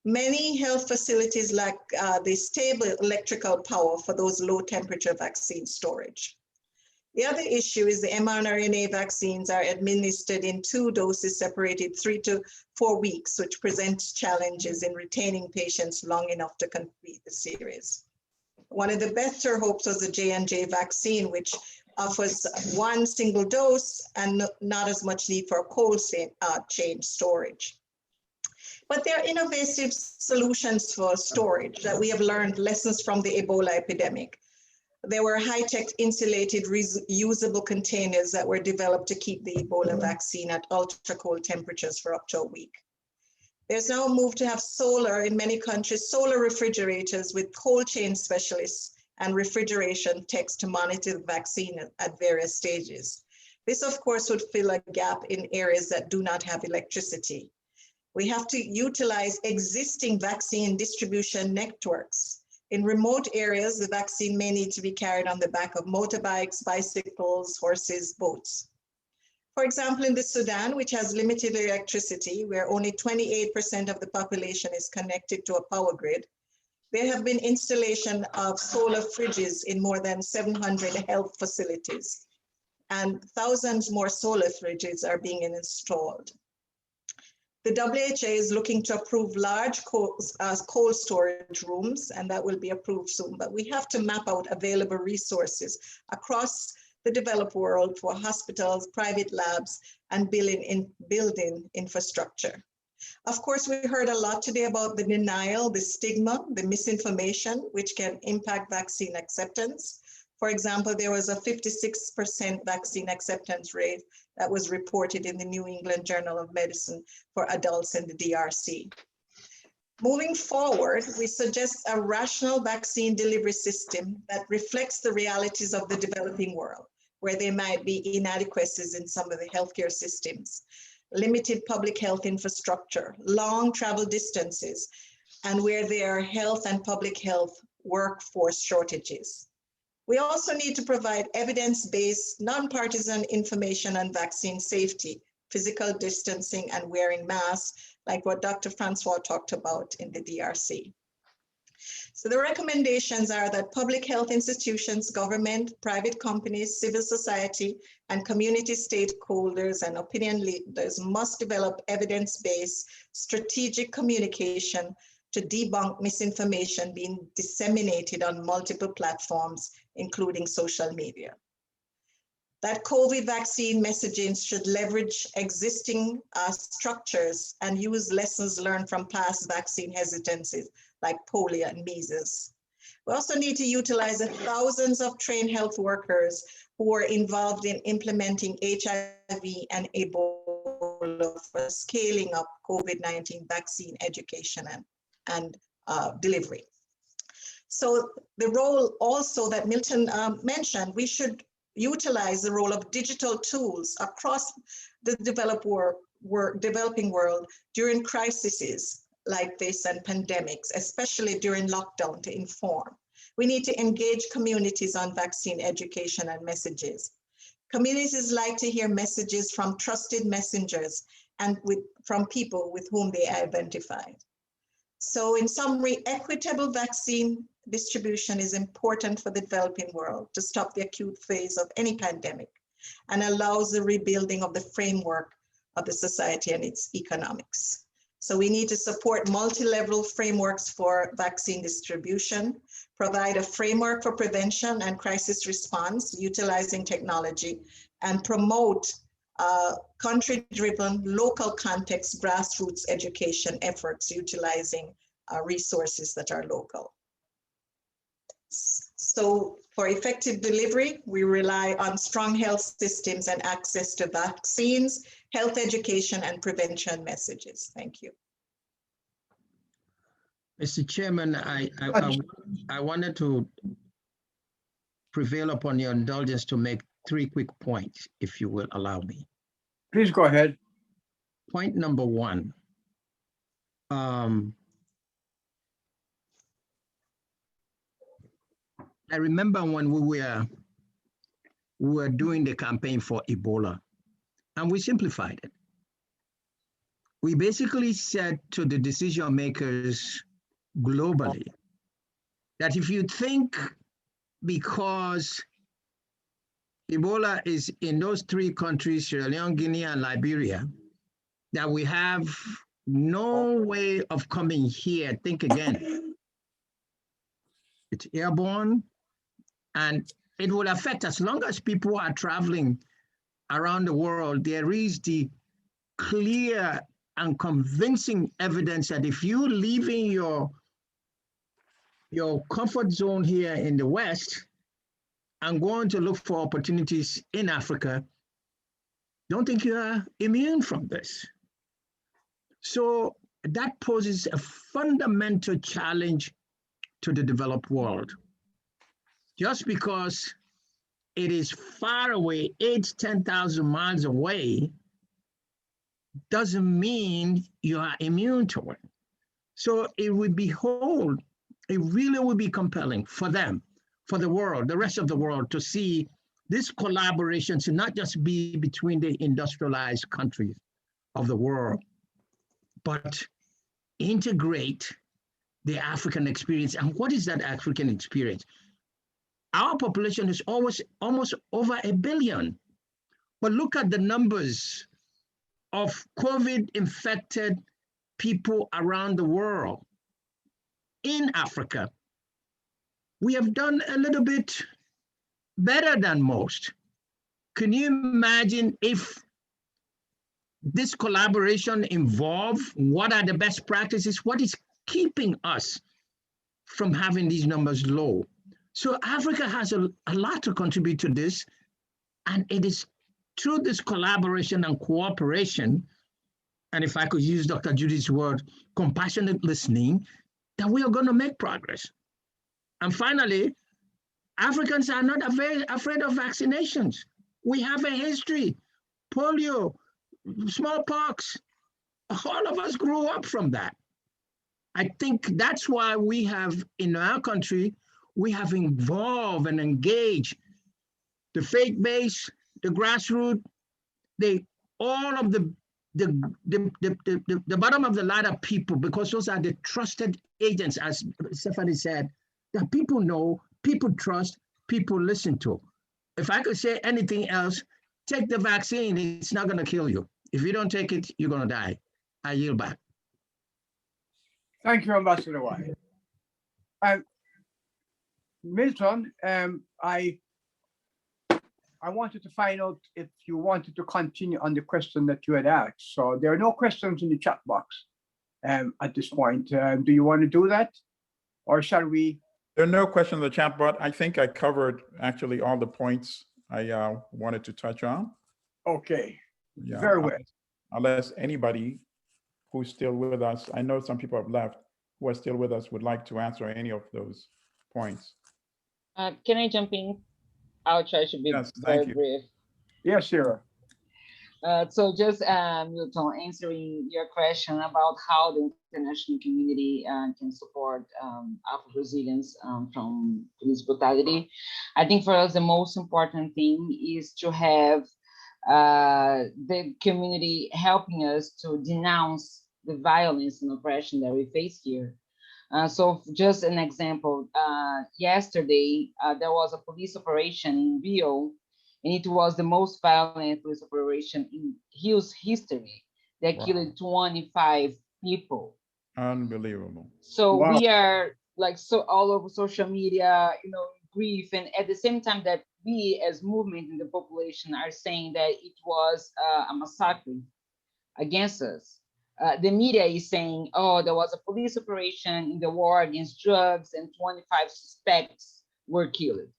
Many health facilities lack the stable electrical power for those low temperature vaccine storage. The other issue is the mRNA vaccines are administered in 2 doses separated 3 to 4 weeks, which presents challenges in retaining patients long enough to complete the series. One of the better hopes was the J&J vaccine, which offers 1 single dose and not as much need for cold chain storage. But there are innovative solutions for storage that we have learned lessons from the Ebola epidemic. There were high-tech insulated reusable containers that were developed to keep the Ebola vaccine at ultra-cold temperatures for up to a week. There's now a move to have solar in many countries, solar refrigerators with cold chain specialists and refrigeration techs to monitor the vaccine at various stages. This, of course, would fill a gap in areas that do not have electricity. We have to utilize existing vaccine distribution networks. In remote areas, the vaccine may need to be carried on the back of motorbikes, bicycles, horses, boats. For example, in the Sudan, which has limited electricity, where only 28% of the population is connected to a power grid, there have been installation of solar fridges in more than 700 health facilities, and thousands more solar fridges are being installed. The WHO is looking to approve large cold storage rooms, and that will be approved soon, but we have to map out available resources across the developed world for hospitals, private labs, and building infrastructure. Of course, we heard a lot today about the denial, the stigma, the misinformation, which can impact vaccine acceptance. For example, there was a 56% vaccine acceptance rate that was reported in the New England Journal of Medicine for adults in the DRC. Moving forward, we suggest a rational vaccine delivery system that reflects the realities of the developing world, where there might be inadequacies in some of the healthcare systems. limited public health infrastructure, long travel distances, and where there are health and public health workforce shortages. We also need to provide evidence-based, nonpartisan information on vaccine safety, physical distancing, and wearing masks, like what Dr. Francois talked about in the DRC. So the recommendations are that public health institutions, government, private companies, civil society, and community stakeholders and opinion leaders must develop evidence-based strategic communication to debunk misinformation being disseminated on multiple platforms, including social media. That COVID vaccine messaging should leverage existing structures and use lessons learned from past vaccine hesitancies like polio and measles. We also need to utilize the thousands of trained health workers who are involved in implementing HIV and Ebola for scaling up COVID-19 vaccine education and delivery. So the role also that Milton mentioned, we should utilize the role of digital tools across the developing world during crises like this and pandemics, especially during lockdown, to inform. We need to engage communities on vaccine education and messages. Communities like to hear messages from trusted messengers and from people with whom they identify. So in summary, equitable vaccine distribution is important for the developing world to stop the acute phase of any pandemic and allows the rebuilding of the framework of the society and its economics. So we need to support multi-level frameworks for vaccine distribution, provide a framework for prevention and crisis response utilizing technology, and promote country-driven, local context, grassroots education efforts utilizing resources that are local. So for effective delivery, we rely on strong health systems and access to vaccines, health education, and prevention messages. Thank you. Mr. Chairman, I wanted to prevail upon your indulgence to make 3 quick points, if you will allow me. Please go ahead. Point number 1. I remember when we were doing the campaign for Ebola, and we simplified it. We basically said to the decision makers globally that if you think because Ebola is in those 3 countries, Sierra Leone, Guinea, and Liberia, that we have no way of coming here, think again. It's airborne, and it will affect, as long as people are traveling around the world, there is the clear and convincing evidence that if you leaving your comfort zone here in the West and going to look for opportunities in Africa, don't think you are immune from this. So that poses a fundamental challenge to the developed world. Just because it is far away, 8,000 to 10,000 miles away, doesn't mean you are immune to it. So it would it really would be compelling for them, for the world, the rest of the world, to see this collaboration to not just be between the industrialized countries of the world, but integrate the African experience. And what is that African experience? Our population is almost over 1 billion. But look at the numbers of COVID-infected people around the world. In Africa, we have done a little bit better than most. Can you imagine if this collaboration involved what are the best practices? What is keeping us from having these numbers low? So Africa has a lot to contribute to this, and it is through this collaboration and cooperation, and if I could use Dr. Judy's word, compassionate listening, that we are going to make progress. And finally, Africans are not very afraid of vaccinations. We have a history. Polio, smallpox. All of us grew up from that. I think that's why we have, in our country, we have involved and engaged the faith base, the grassroots, all of the bottom of the ladder people, because those are the trusted agents, as Stephanie said, that people know, people trust, people listen to. If I could say anything else, take the vaccine, it's not gonna kill you. If you don't take it, you're gonna die. I yield back. Thank you, Ambassador White. Milton, I wanted to find out if you wanted to continue on the question that you had asked. So there are no questions in the chat box at this point. Do you want to do that? Or shall we? There are no questions in the chat box. I think I covered actually all the points I wanted to touch on. Okay, Yeah, very well. Unless anybody who's still with us, I know some people have left, who are still with us would like to answer any of those points. Can I jump in? I'll try to be very brief. Yes, Sarah. So just Milton, answering your question about how the international community can support Afro-Brazilians from police brutality. I think for us, the most important thing is to have the community helping us to denounce the violence and oppression that we face here. So just an example, yesterday, there was a police operation in Rio, and it was the most violent police operation in Rio's history. They killed 25 people. Unbelievable. So we are like so all over social media, grief, and at the same time that we as movement in the population are saying that it was a massacre against us. The media is saying, oh, there was a police operation in the war against drugs and 25 suspects were killed.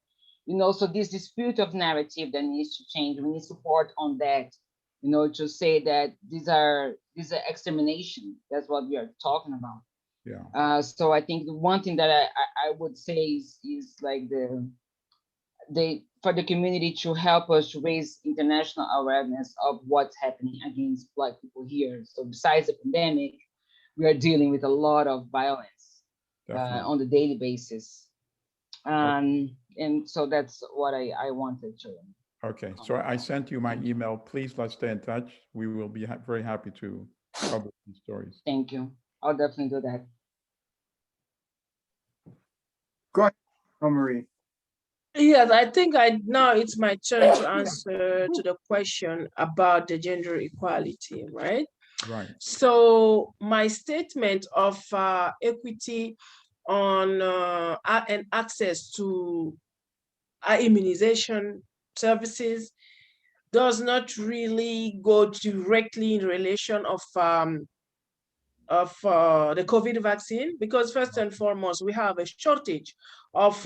So this dispute of narrative that needs to change. We need support on that, to say that these are extermination. That's what we are talking about. Yeah. So I think the one thing that I would say is like for the community to help us to raise international awareness of what's happening against Black people here. So besides the pandemic, we are dealing with a lot of violence on the daily basis. And so that's what I wanted to. Okay, so I sent you my email. Please let's stay in touch. We will be very happy to cover these stories. Thank you. I'll definitely do that. Go ahead, Marie. Yes, I think now it's my turn to answer to the question about the gender equality, right? Right. So my statement of equity on and access to immunization services does not really go directly in relation of the COVID vaccine, because first and foremost, we have a shortage of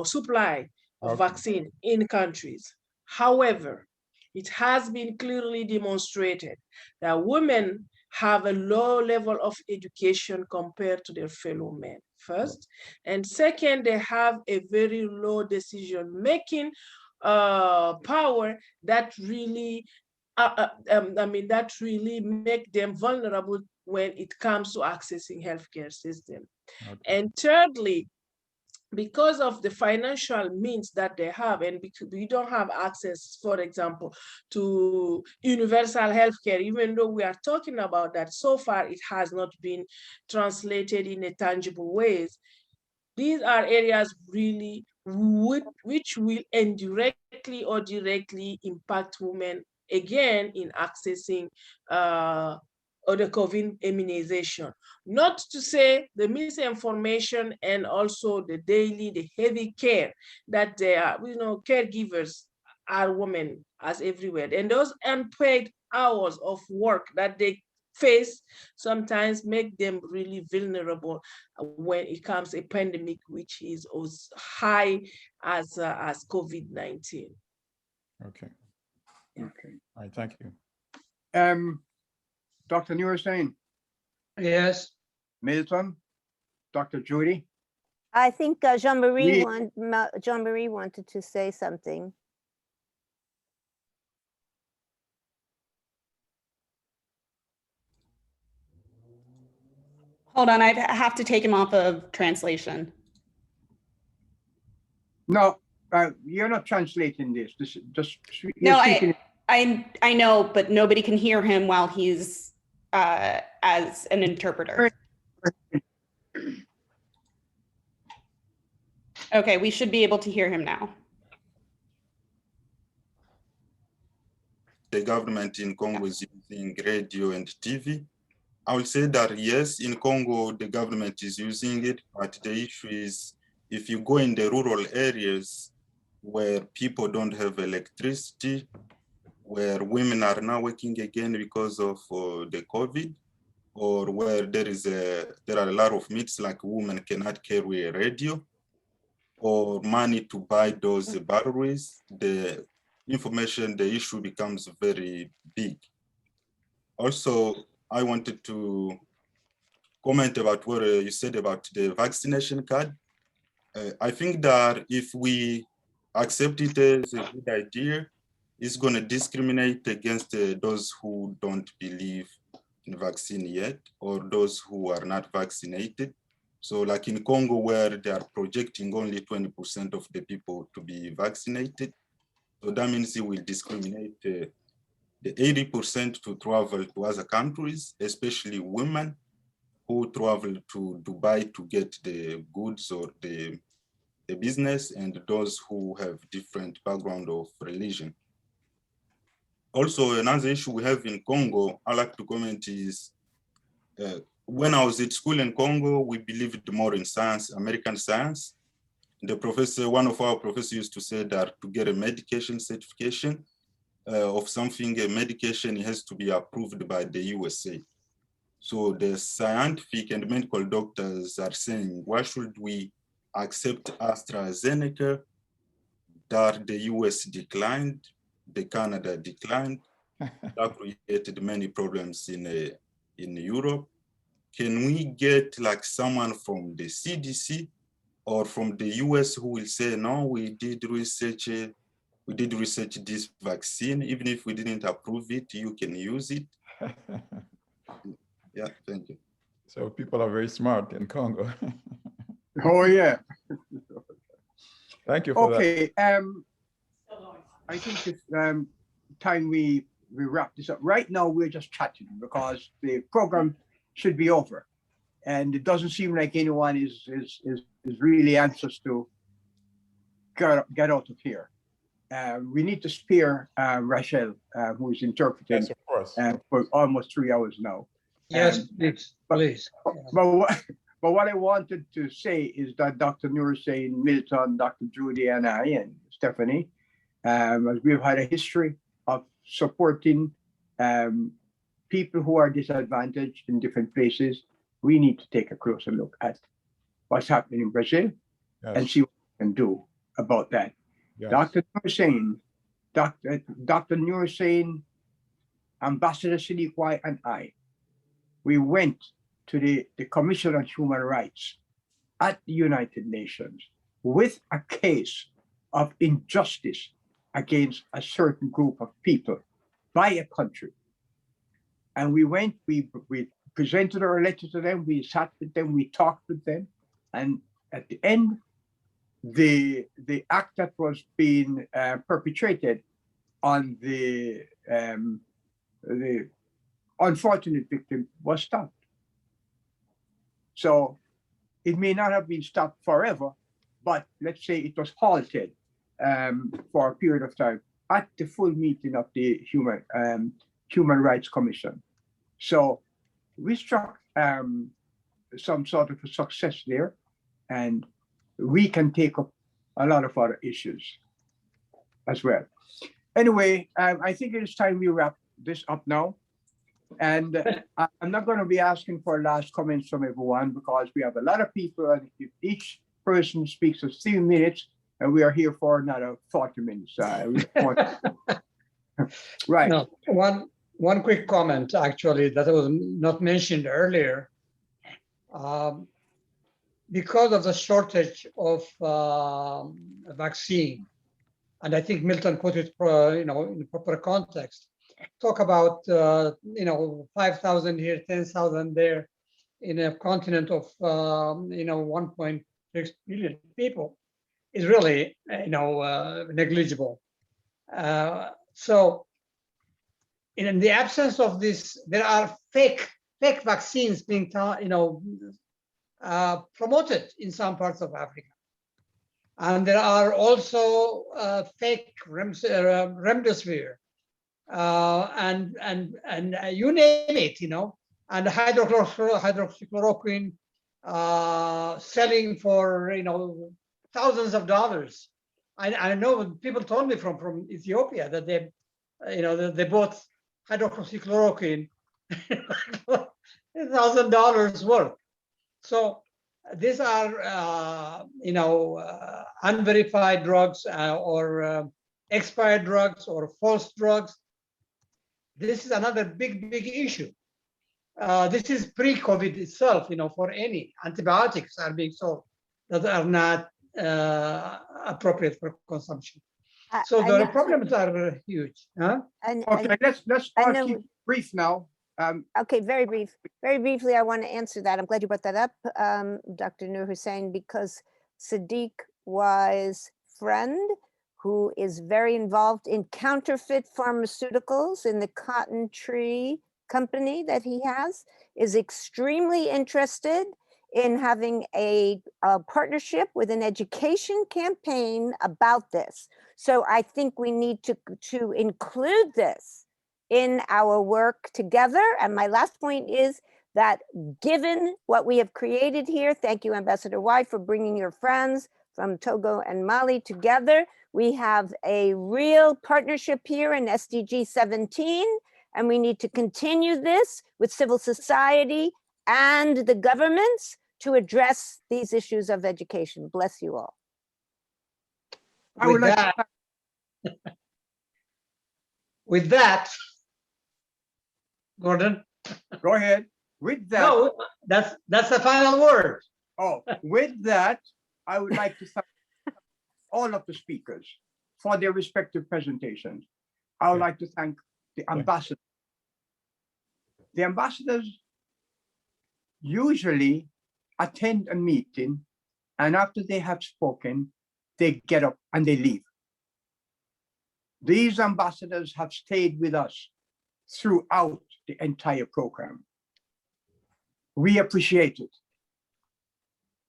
supply of vaccine in countries. However, it has been clearly demonstrated that women have a low level of education compared to their fellow men, first. And second, they have a very low decision-making power that really, that really make them vulnerable when it comes to accessing healthcare system. And thirdly, because of the financial means that they have, and because we don't have access, for example, to universal healthcare, even though we are talking about that, so far it has not been translated in a tangible ways. These are areas really which will indirectly or directly impact women again in accessing or the COVID immunization. Not to say the misinformation and also the heavy care that they are, caregivers are women as everywhere. And those unpaid hours of work that they face sometimes make them really vulnerable when it comes a pandemic which is as high as COVID-19. Okay. Okay. All right, thank you. Dr. Neuerstein. Yes. Milton. Dr. Judy. I think Jean-Marie wanted to say something. Hold on, I have to take him off of translation. No, you're not translating this. This just you're No, speaking. I know, but nobody can hear him while he's as an interpreter. Okay, we should be able to hear him now. The government in Congo is using radio and TV. I will say that yes, in Congo, the government is using it, but the issue is if you go in the rural areas where people don't have electricity, where women are now working again because of the COVID, or where there are a lot of myths like women cannot carry a radio or money to buy those batteries, the issue becomes very big. Also, I wanted to comment about what you said about the vaccination card. I think that if we accept it as a good idea, it's going to discriminate against those who don't believe in vaccine yet, or those who are not vaccinated. So like in Congo, where they are projecting only 20% of the people to be vaccinated. So that means it will discriminate the 80% to travel to other countries, especially women who travel to Dubai to get the goods or the business, and those who have different background of religion. Also, another issue we have in Congo, I like to comment is, when I was at school in Congo, we believed more in science, American science. One of our professors used to say that to get a medication certification of something, a medication has to be approved by the USA. So the scientific and medical doctors are saying, why should we accept AstraZeneca that the US declined, the Canada declined, that created many problems in Europe. Can we get like someone from the CDC or from the US who will say, no, we did research this vaccine, even if we didn't approve it, you can use it. Yeah, thank you. So people are very smart in Congo. Oh yeah. Thank you for that. Okay. I think it's time we wrap this up. Right now, we're just chatting because the program should be over, and it doesn't seem like anyone is really anxious to get out of here. We need to spare Rachel, who is interpreting, yes, of course. For almost 3 hours now. Yes, please. But what I wanted to say is that Dr. Nursain, Milton, Dr. Judy, and I, and Stephanie, as we've had a history of supporting people who are disadvantaged in different places, we need to take a closer look at what's happening in Brazil, yes, and see what we can do about that. Yes. Dr. Nursain, Ambassador Silikwai, and I, we went to the Commission on Human Rights at the United Nations with a case of injustice against a certain group of people by a country. And we went, we presented our letter to them, we sat with them, we talked with them, and at the end, the act that was being perpetrated on the unfortunate victim was stopped. So it may not have been stopped forever, but let's say it was halted for a period of time at the full meeting of the Human Rights Commission. So we struck some sort of a success there, and we can take up a lot of other issues as well. Anyway, I think it is time we wrap this up now. And I'm not going to be asking for last comments from everyone because we have a lot of people, and if each person speaks for 3 minutes, and we are here for another 40 minutes. Right. No, one quick comment, actually, that was not mentioned earlier. Because of the shortage of vaccine, and I think Milton put it, in the proper context. Talk about 5,000 here, 10,000 there. in a continent of 1.6 billion people is really negligible. So in the absence of this, there are fake vaccines being promoted in some parts of Africa. And there are also fake remdesivir and you name it, and hydroxychloroquine selling for thousands of dollars. I know people told me from Ethiopia that they bought hydroxychloroquine $1,000 worth. So these are unverified drugs or expired drugs or false drugs. This is another big issue. This is pre-COVID itself, for any antibiotics are being sold that are not appropriate for consumption. So the problems are huge. Huh? Okay, let's keep brief now. Okay, very brief. Very briefly, I want to answer that. I'm glad you brought that up, Dr. Nur Hussein, because Sadiq was friend who is very involved in counterfeit pharmaceuticals in the cotton tree company that he has, is extremely interested in having a partnership with an education campaign about this. So I think we need to include this in our work together. And my last point is that given what we have created here, thank you, Ambassador White, for bringing your friends from Togo and Mali together. We have a real partnership here in SDG 17, and we need to continue this with civil society and the governments to address these issues of education. Bless you all. With that, Gordon, go ahead. With that, no, that's the final word. Oh, with that, I would like to thank all of the speakers for their respective presentations. I would like to thank the ambassadors. The ambassadors usually attend a meeting, and after they have spoken, they get up and they leave. These ambassadors have stayed with us throughout the entire program. We appreciate it.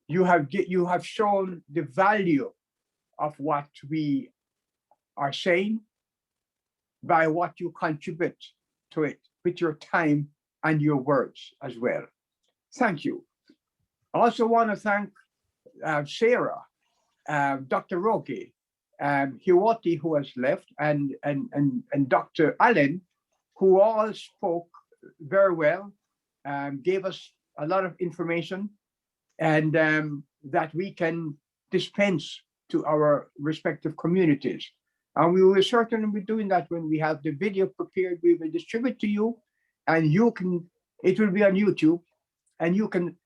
You have shown the value of what we are saying by what you contribute to it with your time and your words as well. Thank you. I also want to thank Sarah, Dr. Rogi, Hiwati, who has left, and Dr. Allen, who all spoke very well, gave us a lot of information, and that we can dispense to our respective communities. And we will certainly be doing that when we have the video prepared. We will distribute to you, and it will be on YouTube, and you can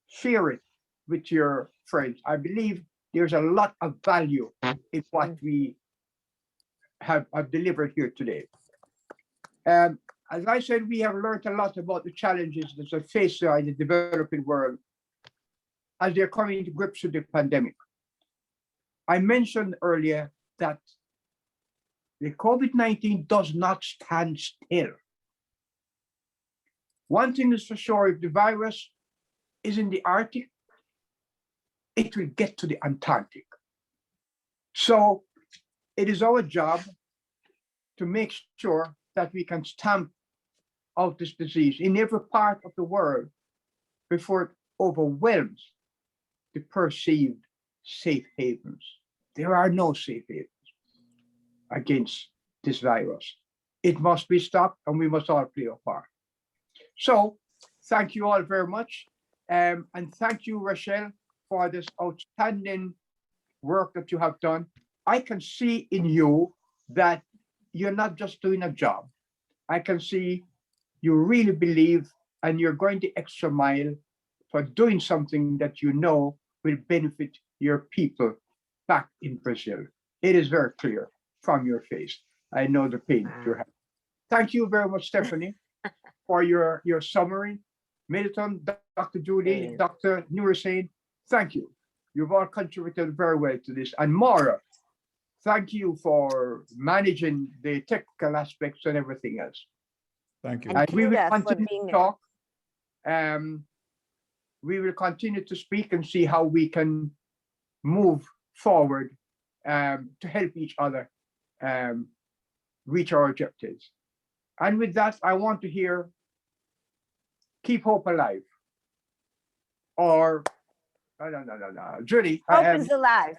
share it with your friends. I believe there's a lot of value in what we have delivered here today. As I said, we have learned a lot about the challenges that are faced in the developing world as they're coming to grips with the pandemic. I mentioned earlier that the COVID-19 does not stand still. One thing is for sure, if the virus is in the Arctic, it will get to the Antarctic. So it is our job to make sure that we can stamp out this disease in every part of the world before it overwhelms the perceived safe havens. There are no safe havens against this virus. It must be stopped, and we must all play our part. So thank you all very much. And thank you, Rochelle, for this outstanding work that you have done. I can see in you that you're not just doing a job. I can see you really believe, and you're going the extra mile for doing something that you know will benefit your people back in Brazil. It is very clear from your face. I know the pain that you're having. Thank you very much, Stephanie, for your summary. Milton, Dr. Judy, Dr. Nurasane, thank you. You've all contributed very well to this. And Maura, thank you for managing the technical aspects and everything else. Thank you. And And we will Kuda for continue being to talk. We will continue to speak and see how we can move forward to help each other reach our objectives. And with that, I want to hear Keep Hope Alive. Or, no. Judy. Hope is alive.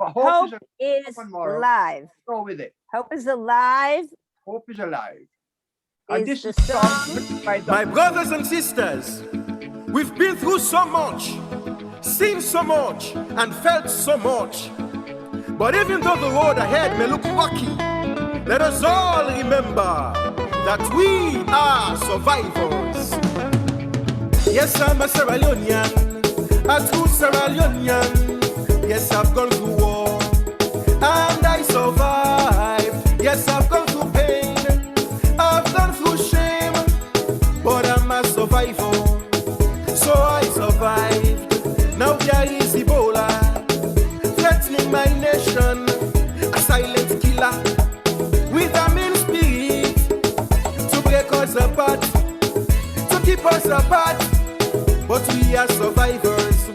Hope is alive. Go with it. Hope is alive. Hope is alive. And Is this the is song by My brothers and sisters, we've been through so much, seen so much, and felt so much. But even though the road ahead may look rocky, let us all remember that we are survivors. Yes, I'm a Sierra Leonean, a true Sierra Leonean. Yes, I've gone through war, and I survived. Yes, I've gone through pain, I've gone through shame, but I'm a survivor. So I survived. Now there is Ebola threatening my nation, a silent killer with a mean spirit to break us apart, to keep us apart. But we are survivors,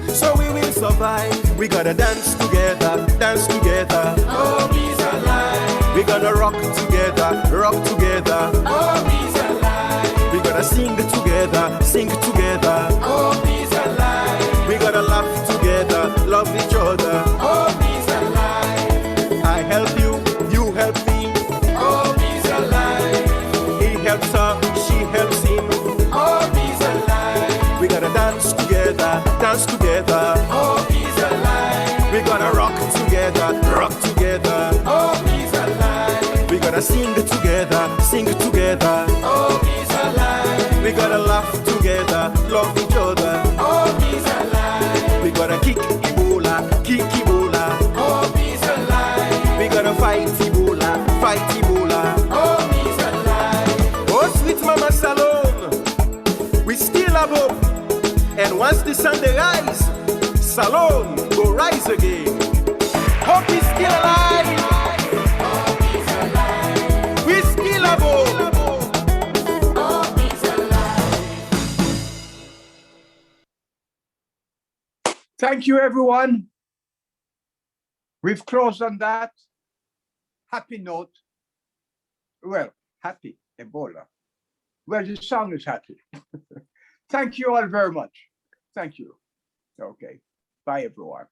so we will survive. We gotta dance together, dance together. Hope is alive. We gotta rock together, rock together. Hope is alive. We gotta sing together, sing together. Hope is alive. We gotta laugh together, love each other. Hope is alive. I help you, you help me. Hope is alive. He helps her, she helps him. Hope is alive. We gotta dance together, dance together. Hope is alive. We gotta rock together, rock together. Hope is alive. We gotta sing together, sing together. Hope is alive. We gotta laugh together, love each other. Hope is alive. We gotta kick Ebola, kick Ebola. Hope is alive. We gotta fight Ebola, fight Ebola. Hope is alive. Oh, sweet Mama Salome, we still have hope. And once the sun they rise, Salome go rise again. Hope is still alive. Hope is alive. We still have hope. Hope is alive. Thank you, everyone. We've closed on that happy note. Well, happy Ebola. Well, the song is happy. Thank you all very much. Thank you. Okay. Bye, everyone.